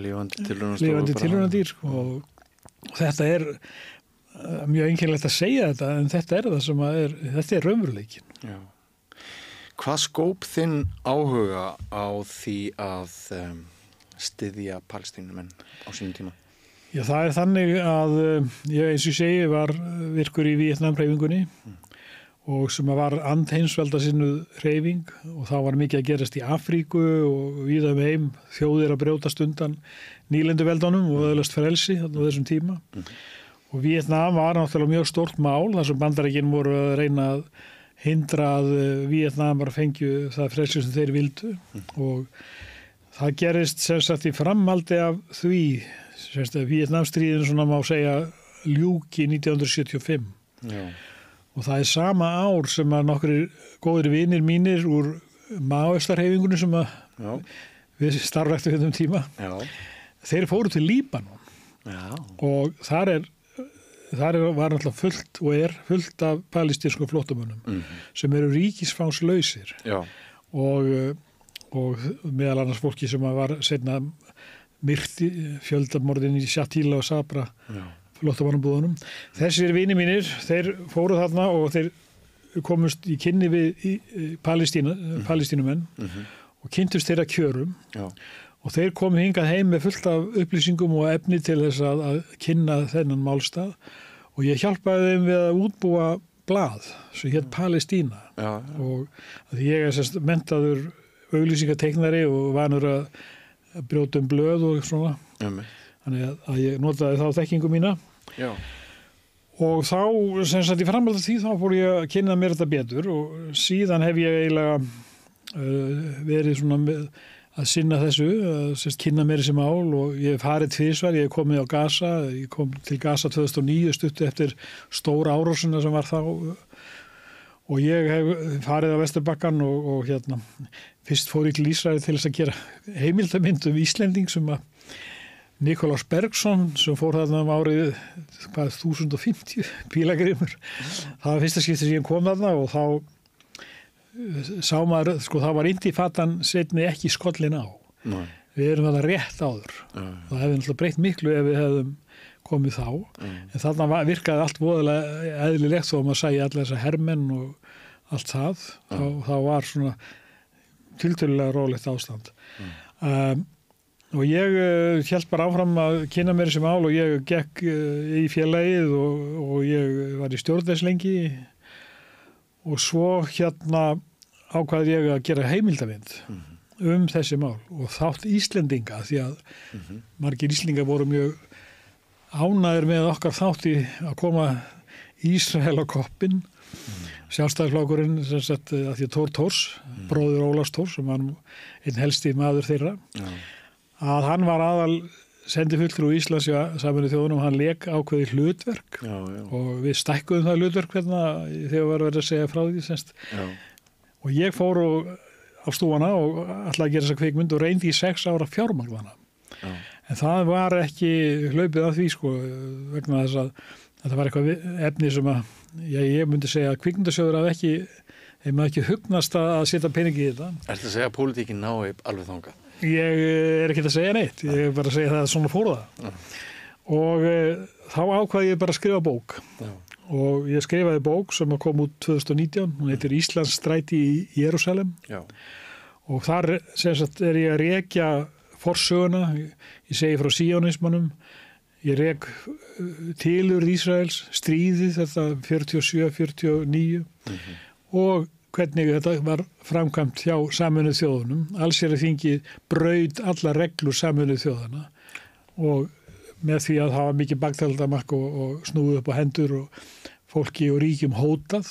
lifandi tilraunadýr og þetta er mjög einkennilegt að segja þetta, en þetta er það sem þetta er raunveruleikin. Já. Hvað skóp þinn áhuga á því að styðja Palestínumenn á sínum tíma? Já, það er þannig að ég, eins og ég segi, var virkur í Víetnam-hreyfingunni og sem var andheimsvelda sinnuð hreyfing og þá var mikið að gerast í Afríku og víða heim þjóðir að brjótast undan nýlenduveldunum og öðlast frelsi á þessum tíma. Og Víetnam var náttúrulega mjög stórt mál þar sem Bandaríkin voru að reyna að hindra að Víetnamar fengju það frelsi sem þeir vildu og það gerist sem sagt í framhaldi af því sem sagt að Víetnamstríðin svona má segja ljúki 1975. Já. Og það er sama ár sem að nokkrir góðir vinir mínir úr maóistarhefingunni sem að við starfræktum hérna tíma. Já. Þeir fóru til Líbanon. Já. Og þar var náttúrulega fullt og er fullt af palestínskum flóttamönnum sem eru ríkisfangslausir. Já. Og meðal annars fólki sem var seinna myrti fjöldamorðin í Shatila og Sabra. Já. Flóttamannabúðunum. Þessir vinir mínir, þeir fóru þarna og þeir komust í kynni við Palestínumenn og kynntust þeirra kjörum og þeir komu hingað heim með fullt af upplýsingum og efni til þess að kynna þennan málstað og ég hjálpaði þeim við að útbúa blað sem hétt Palestína og því ég er menntaður auglýsingateiknari og vanur að brjóta blöð og svona þannig að ég notaði þá þekkingu mína og þá í framhaldi af því þá fór ég að kynna mér þetta betur og síðan hef ég eiginlega verið svona með að sinna þessu, kynna mér þessi mál og ég hef farið tvisvar, ég hef komið á Gaza, ég kom til Gaza 2009 stuttu eftir stóra árásina sem var þá og ég hef farið á Vesturbakkann og fyrst fór ég til Ísrael til þess að gera heimildamynd Íslending sem að Nikolás Bergsson sem fór þarna árið 1050 pílagrimur, það var fyrsta skipti sem ég kom þarna og þá sá maður, það var intifatan seinni ekki skollin á. Við erum það rétt áður. Það hefði náttúrulega breytt miklu ef við hefðum komið þá. En þarna virkaði allt voðalega eðlilegt þó að maður sæi allir þessa hermenn og allt það. Þá var svona tiltölulega rólegt ástand. Og ég hélt bara áfram að kynna mér þessi mál og ég gekk í félagið og ég var í stjórn þess lengi og svo ákvaði ég að gera heimildamynd þessi mál og þátt Íslendinga því að margir Íslendingar voru mjög ánægðir með okkar þátti að koma Ísrael á koppinn. Sjálfstæðisflokkurinn að því að Thor Thors, bróðir Ólafs Thors sem var einn helsti maður þeirra, að hann var aðal sendifulltrúi Íslands í Sameinuðu þjóðunum, hann lék ákveði hlutverk og við stækkuðum það hlutverk þegar var verið að segja frá því og ég fór á stúfana og ætlaði að gera þessa kvikmynd og reyndi í 6 ára fjármagnana en það var ekki hlaupið að því vegna þess að þetta var eitthvað efni sem að ég myndi segja að kvikmyndasjóður að ekki þeim að ekki hugnast að setja peningi í þetta. Ertu að segja að pólitíkin nái alveg þangað? Ég er ekki að segja neitt, ég er bara að segja það að svona fór það og þá ákvaði ég bara að skrifa bók og ég skrifaði bók sem kom út 2019, hún heitir Íslandsstræti í Jerúsalem og þar er ég að rekja forsöguna, ég segi frá síónismannum, ég rek tilurð Ísraels, stríðið þetta 47-49 og hvernig þetta var framkvæmt hjá Sameinuðu þjóðunum. Allsherjarþingið braut alla reglur Sameinuðu þjóðana og með því að það var mikið bagtældamakk og snúið upp á hendur og fólki og ríkjum hótað.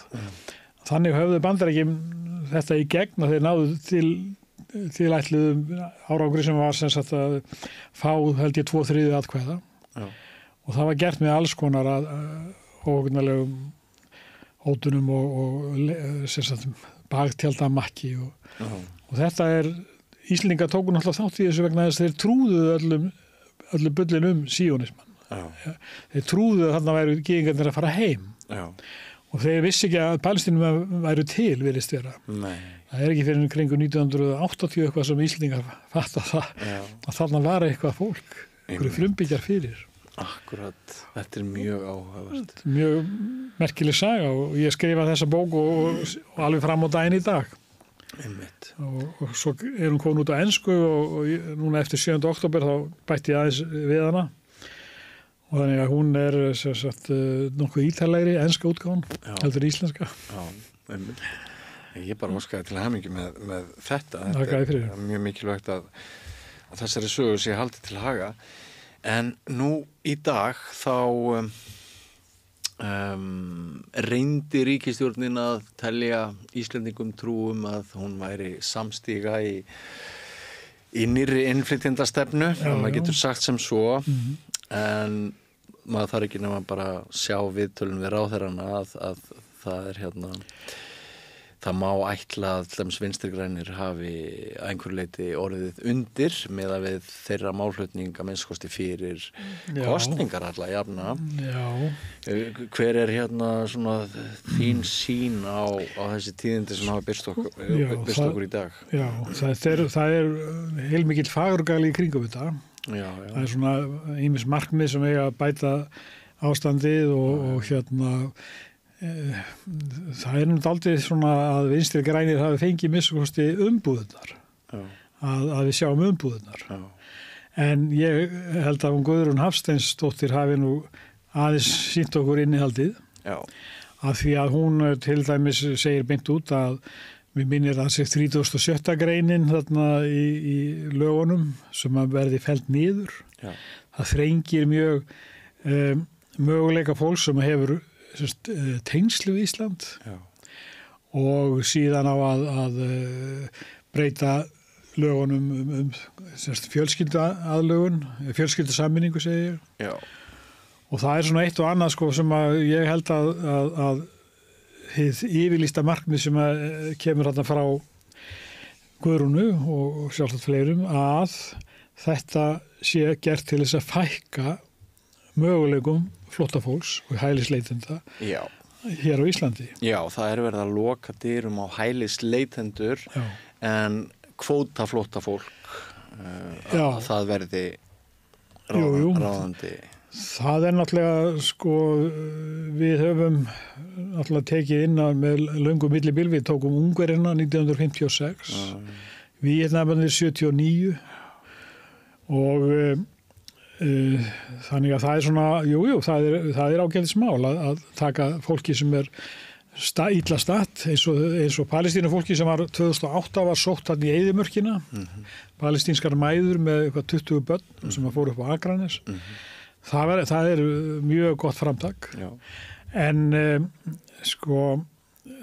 Þannig höfðu Bandaríkin þetta í gegn að þeir náðu tilætluðum árangri sem var sem sagt að fá held ég 2/3 atkvæða og það var gert með alls konar óhugnarlegum hótunum og bagtjaldamakki og þetta Íslendingar tóku náttúrulega þátt í þessu vegna þess að þeir trúðu öllu bullin síónismann. Þeir trúðu að þarna væru gyðingarnir að fara heim og þeir vissi ekki að Palestínum væru til virðist vera. Það ekki fyrir kringu 1980 eitthvað sem Íslendingar fatta það að þarna var eitthvað fólk, einhverju frumbyggjar fyrir. Akkurat, þetta mjög áhugavert. Mjög merkileg saga og ég skrifa þessa bók og alveg fram á daginn í dag. Einmitt. Og svo hún komin út á ensku og núna eftir 7. október þá bætti ég aðeins við hana og þannig að hún nokkuð ítalegri enska útgáfan, heldur íslenska. Já, einmitt. Ég bara óskaði til hamingju með þetta. Þetta er mjög mikilvægt að þessari sögu sé haldið til haga. En nú í dag þá reyndi ríkisstjórnin að telja Íslendingum trúum að hún væri samstíga í nýrri innflytjendastefnu, maður getur sagt sem svo, en maður þarf ekki nema bara sjá viðtölun við ráðherrana að það það má ætla að hlums vinstrigrænir hafi að einhverju leyti orðið undir með að við þeirra málflutning að minnskosti fyrir kostningar alla jafna. Hver er svona þín sýn á þessi tíðindi sem hafa birst okkur í dag? Já, það er heilmikill fagurgali í kringum þetta. Það er svona ýmis markmið sem eiga að bæta ástandið og það er aldrei svona að Vinstri grænir hafi fengið misskosti umbúðunar, að við sjáum umbúðunar. En ég held að Guðrún Hafsteinsdóttir hafi nú aðeins sýnt okkur innihaldið, af því að hún til dæmis segir beint út að við minnir að sér 37. greinin þarna í lögunum sem að verði fellt niður. Það þrengir mjög möguleika fólk sem hefur tengslu í Ísland og síðan á að breyta lögunum fjölskylduaðlögun, fjölskyldusammenningu segir ég. Og það er svona eitt og annað sko sem að ég held að hið yfirlýsta markmið sem að kemur þarna frá Guðrúnu og sjálfsagt fleirum að þetta sé gert til þess að fækka möguleikum flóttafólks og hælisleitenda hér á Íslandi. Já, það er verið að loka dyrum á hælisleitendur en kvóta flóttafólk það verði ráðandi. Það er náttúrulega, sko, við höfum náttúrulega tekið inn með löngu millibil, við tókum Ungverina 1956, Víetnamarnir 79 og þannig að það er svona, það er ágætismál að taka fólki sem er illa statt, eins og palestínufólki sem var 2008 var sótt hann í eyðimörkina, palestínskar mæður með eitthvað 20 börn sem fóru upp á Akranes. Það er mjög gott framtak. En sko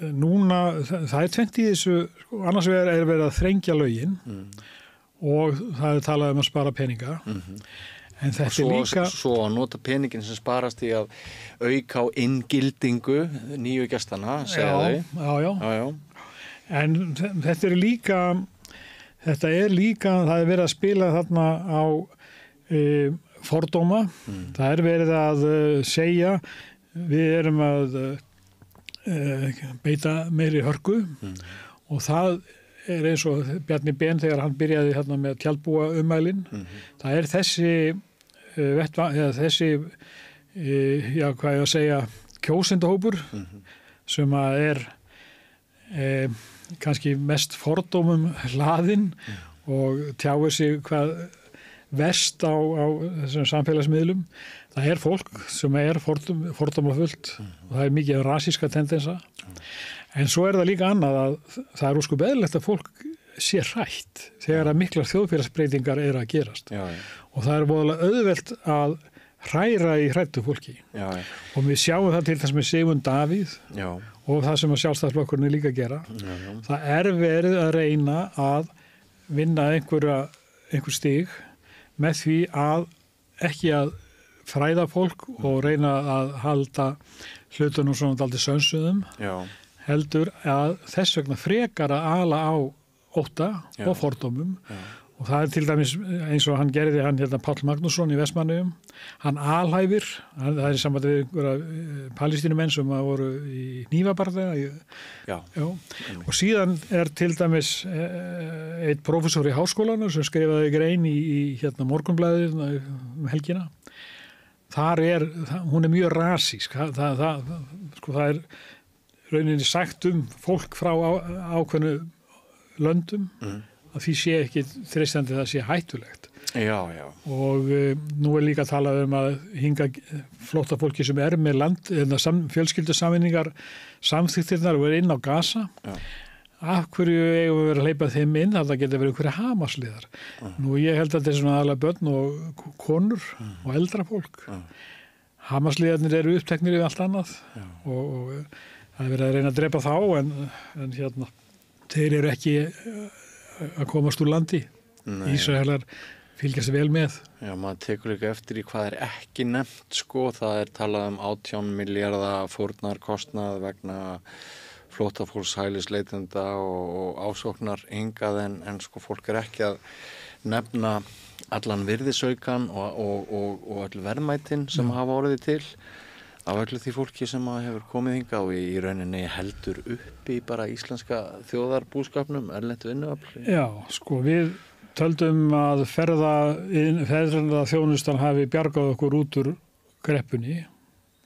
núna, það er tvennt í þessu, sko, annars er verið að þrengja lögin og það er talað um að spara peninga. En þetta er líka... Svo að nota peningin sem sparast í að auka á inngildingu nýju gestana, segja þau. Já. En þetta er líka, það er verið að spila þarna á fordóma. Það er verið að segja, við erum að beita meiri hörku og það er eins og Bjarni Ben þegar hann byrjaði hérna með tjaldbúa ummælin. Það er þessi hvað ég að segja kjósendahópur sem að er kannski mest fordómum hlaðinn og tjáir sig hvað verst á þessum samfélagsmiðlum. Það er fólk sem er fordómafullt og það er mikið rasíska tendensa. En svo er það líka annað að það er óskup eðlilegt að fólk sé hrætt þegar að miklar þjóðfélagsbreytingar eru að gerast. Og það er voðalega auðvelt að hræra í hrættu fólki. Og við sjáum það til þess með Sigmund Davíð og það sem að Sjálfstæðisflokkurinn er líka að gera. Það er verið að reyna að vinna einhver stig með því að ekki að fræða fólk og reyna að halda hlutunum svona dálítið sönsuðum, heldur að þess vegna frekar að ala á ótta og fordómum. Og það er til dæmis eins og hann gerði hérna Páll Magnússon í Vestmannaeyjum. Hann alhæfir, það er samband við einhverja palestínumenn sem voru í hnífabardaga. Og síðan er til dæmis einn prófessor í háskólanum sem skrifaði grein í hérna Morgunblaðið helgina. Hún er mjög rasísk. Það er rauninni sagt fólk frá ákveðnu löndum að því sé ekki treystandi það sé hættulegt. Og nú er líka talað um að hinga flóttafólki sem er með fjölskyldusameiningar samþykktirnar og er inn á Gaza. Af hverju eigum við verið að hleypa þeim inn? Það getur verið einhverja Hamasliðar. Nú ég held að þetta er svona aðalega börn og konur og eldra fólk. Hamasliðarnir eru uppteknir yfir allt annað og það er verið að reyna að drepa þá en hérna, þeir eru ekki að komast úr landi. Ísraelar fylgjast vel með. Já, maður tekur líka eftir í hvað er ekki nefnt, sko. Það er talað um 18 milljarða fórnarkostnað vegna flóttafólks hælisleitenda og ásóknar hingað en sko fólk er ekki að nefna allan virðisaukan og öll verðmætin sem hafa orðið til af öllu því fólki sem hefur komið hingað og í rauninni heldur upp í bara íslenska þjóðarbúskapnum, erlent vinnuafl. Já, sko við töldum að ferðaþjónustan hafi bjargað okkur út úr kreppunni.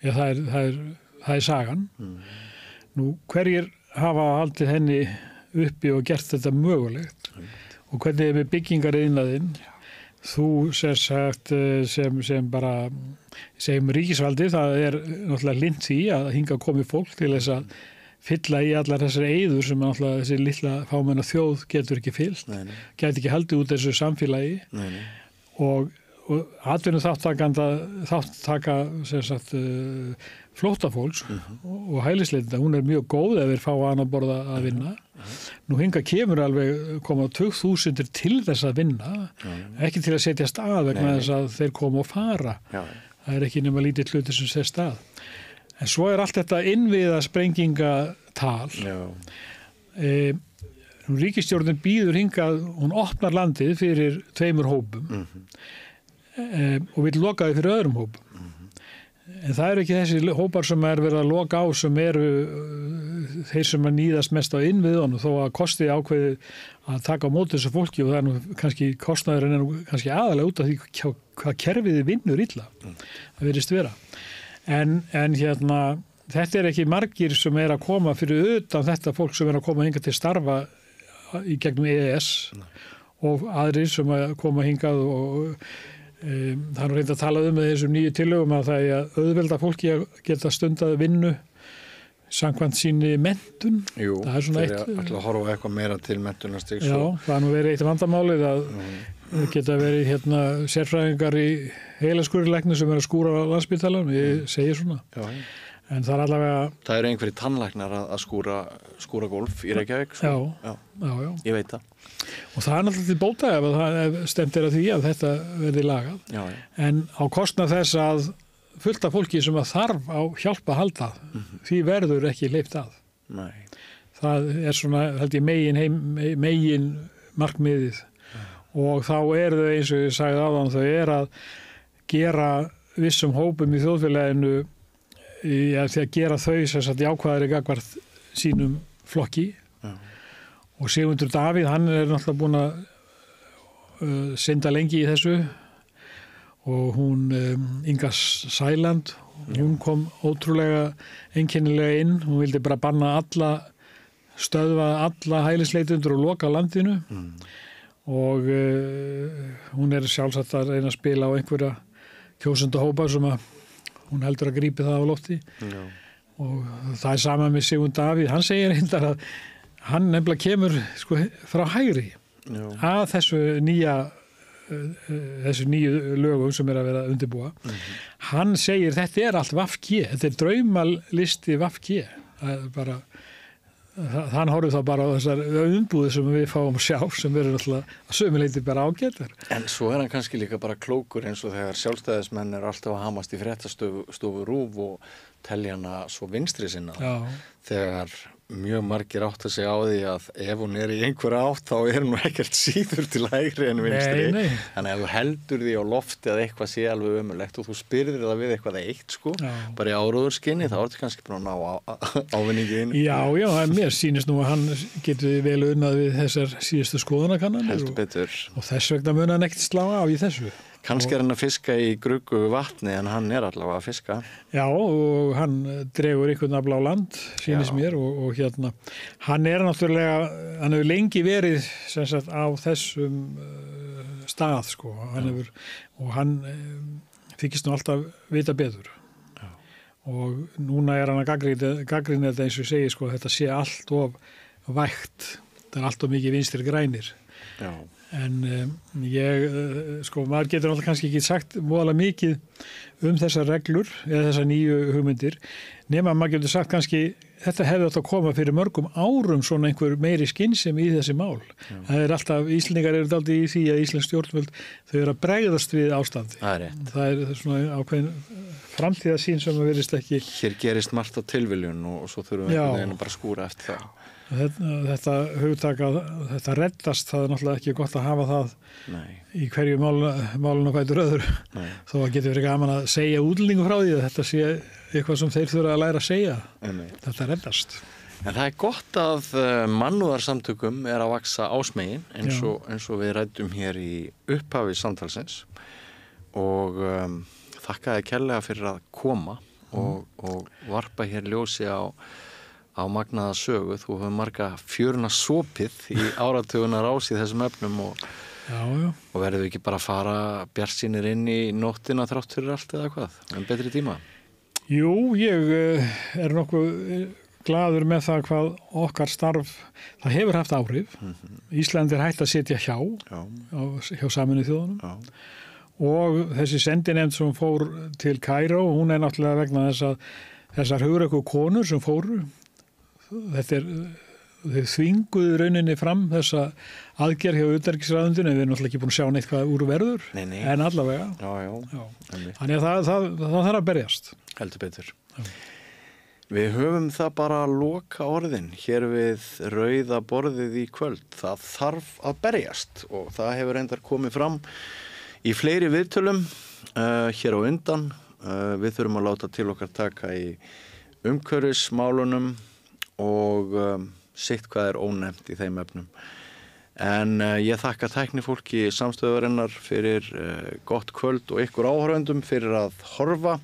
Já, það er það er sagan. Nú, hverjir hafa haldið henni uppi og gert þetta mögulegt og hvernig er með byggingariðnaðinn? Þú sem bara segjum ríkisvaldi, það er náttúrulega hlynnt því að hinga komið fólk til þess að fylla í allar þessar eyður sem náttúrulega þessi litla fámenna þjóð getur ekki fyllt, gæti ekki haldið út þessu samfélagi og atvinnu þáttaka flóttafólks og hælisleitenda, hún er mjög góð ef þeir fá annað borða að vinna. Nú hinga kemur alveg koma 20.000 til þess að vinna, ekki til að setja stað vegna þess að þeir koma og fara. Það er ekki nema lítið hluti sem sér stað. En svo er allt þetta innviða sprengingatal. Ríkisstjórnin býður hingað, hún opnar landið fyrir 2 hópum og vill loka því fyrir öðrum hópum. En það eru ekki þessi hópar sem er verið að loka á sem eru þeir sem að nýðast mest á innviðunum þó að kosti ákveði að taka á móti þessu fólki og það er nú kannski kostnaðurinn er nú kannski aðalega út af því hvað kerfiði vinnur illa. Það virðist vera. En þetta er ekki margir sem er að koma fyrir utan þetta fólk sem er að koma hingað til starfa í gegnum EES og aðrir sem að koma hingað og það er reynd að tala með þessum nýju tillögum að það er að auðvelda fólki að geta stundað vinnu samkvæmt síni menntun. Jú, það er alltaf að horfa eitthvað meira til menntunarstigs. Já, það er nú verið eitt vandamálið að geta verið sérfræðingar í heilaskurðlækni sem er að skúra á Landspítalanum, ég segir svona. Já. En það er allavega... Það eru einhverjir tannlæknar að skúra gólf í Reykjavík. Já. Ég veit það. Og það er náttúrulega til bóta ef það stemt að því að þetta verði lagað. Já. En á kostnað þess að fullt af fólki sem að þarf á hjálp að halda, því verður ekki hleypt að. Nei. Það er svona, held ég, megin markmiðið. Og þá er þau, eins og ég sagði áðan, þau er að gera vissum hópum í þjóðfélaginu því að gera þau jákvæðari gagnvart sínum flokki. Já. Og Sigmundur Davíð, hann er náttúrulega búin að synda lengi í þessu og hún Inga Sæland, hún kom ótrúlega einkennilega inn, hún vildi bara banna stöðva alla hælisleitundur og loka landinu og hún er sjálfsagt að reyna að spila á einhverja kjósendahópa sem að hún heldur að grípi það á lofti. Já. Og það er sama með Sigmund Davíð, hann segir reyndar að hann nefnilega kemur frá hægri. Já. Að þessu nýju lögum sem er að vera undirbúa. Hann segir þetta er allt VG, þetta er draumalisti VG. Hann horfir þá bara á þessar umbúðir sem við fáum að sjá sem verður alltaf að sömuleyti bara ágætar. En svo er hann kannski líka bara klókur eins og þegar sjálfstæðismenn er alltaf að hamast í fréttastofu RÚV og telja hana svo vinstri sinna. Já. Þegar mjög margir átt að segja á því að ef hún er í einhverja átt þá er hún ekkert síður til hægri en vinstri. Nei. Þannig að ef þú heldur því á lofti að eitthvað sé alveg ömurlegt og þú spyrðir það við eitthvað eitt bara í áróðurskinni þá ertu kannski bara að ná ávinningi inn. Já, mér sýnist nú að hann getur vel unnað við þessar síðustu skoðanakannanir. Heldur betur. Og þess vegna mun hann ekkert slá á í þessu. Kannski er hann að fiska í gruggu vatni en hann er allavega að fiska. Já, og hann dregur einhvern afl á land, sýnist mér, og hann er náttúrulega, hann hefur lengi verið á þessum stað, og hann þykist nú alltaf vita betur. Já. Og núna er hann að gagnrýna þetta eins og ég segi, þetta sé allt of vægt, það er allt of mikið vinstri grænir. Já. En maður getur alltaf kannski ekki sagt voðalega mikið þessar reglur eða þessar nýju hugmyndir nema maður getur sagt kannski þetta hefði átt að koma fyrir mörgum árum svona einhver meiri skynsemi í þessi mál. Já. Það er alltaf, Íslendingar eru dálítið í því að íslensk stjórnvöld þau eru að bregðast við ástandi. Það er svona ákveðin framtíðarsýn sem að verðist ekki. Hér gerist margt á tilviljun og svo þurfum við einhvern veginn bara að skúra eftir það. Þetta hugtak að þetta reddast, það er náttúrulega ekki gott að hafa það í hverju málun og hvætur öðru. Þó að getur verið gaman að segja útlendingu frá því að þetta sé eitthvað sem þeir þurfa að læra að segja. Þetta reddast. En það er gott að mannúðarsamtökum er að vaksa ásmegin eins og við ræddum hér í upphafi samtalsins og þakka þér kærlega fyrir að koma og og varpa hér ljósi á magnaða sögu. Þú hefur marga fjöruna sopið í áratuguna rás í þessum efnum og verður við ekki bara að fara bjartsýnir inn í nóttina þrátt fyrir allt eða hvað, en betri tíma? Jú, ég nokkuð glaður með það hvað okkar starf, það hefur haft áhrif. Ísland hægt að sitja hjá Sameinuðu þjóðunum og þessi sendinefnd sem fór til Kaíró, hún náttúrulega vegna þess að þessar hugrekku konur sem fóru, þeir þvinguðu rauninni fram þessa aðgerð hjá utanríkisráðuneytinu, en við náttúrulega ekki búin að sjá neitt hvað úr verður, en allavega. Þannig að það þarf að berjast. Heldur betur. Við höfum það bara að loka orðin hér við rauða borðið í kvöld. Það þarf að berjast og það hefur reyndar komið fram í fleiri viðtölum hér á undan. Við þurfum að láta til okkar taka í umhverfismálunum og sitt hvað er ónefnt í þeim efnum. En ég þakka tæknifólki samstöðurinnar fyrir gott kvöld og ykkur áhorfendum fyrir að horfa.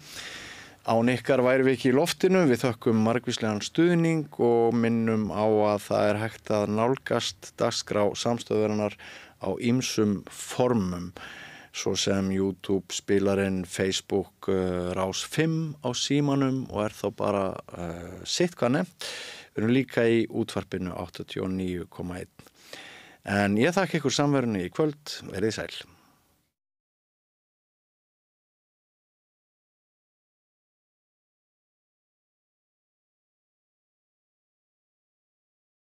Án ykkar væri við ekki í loftinu, við þökkum margvíslegan stuðning og minnum á að það er hægt að nálgast dagskrá samstöðurinnar á ýmsum formum, svo sem YouTube, spilarinn, Facebook, Rás 5 á símanum og er þá bara sitt hvað nefnt. Við erum líka í útvarpinu 89,1. En ég þakka ykkur samverunni í kvöld, verið sæl.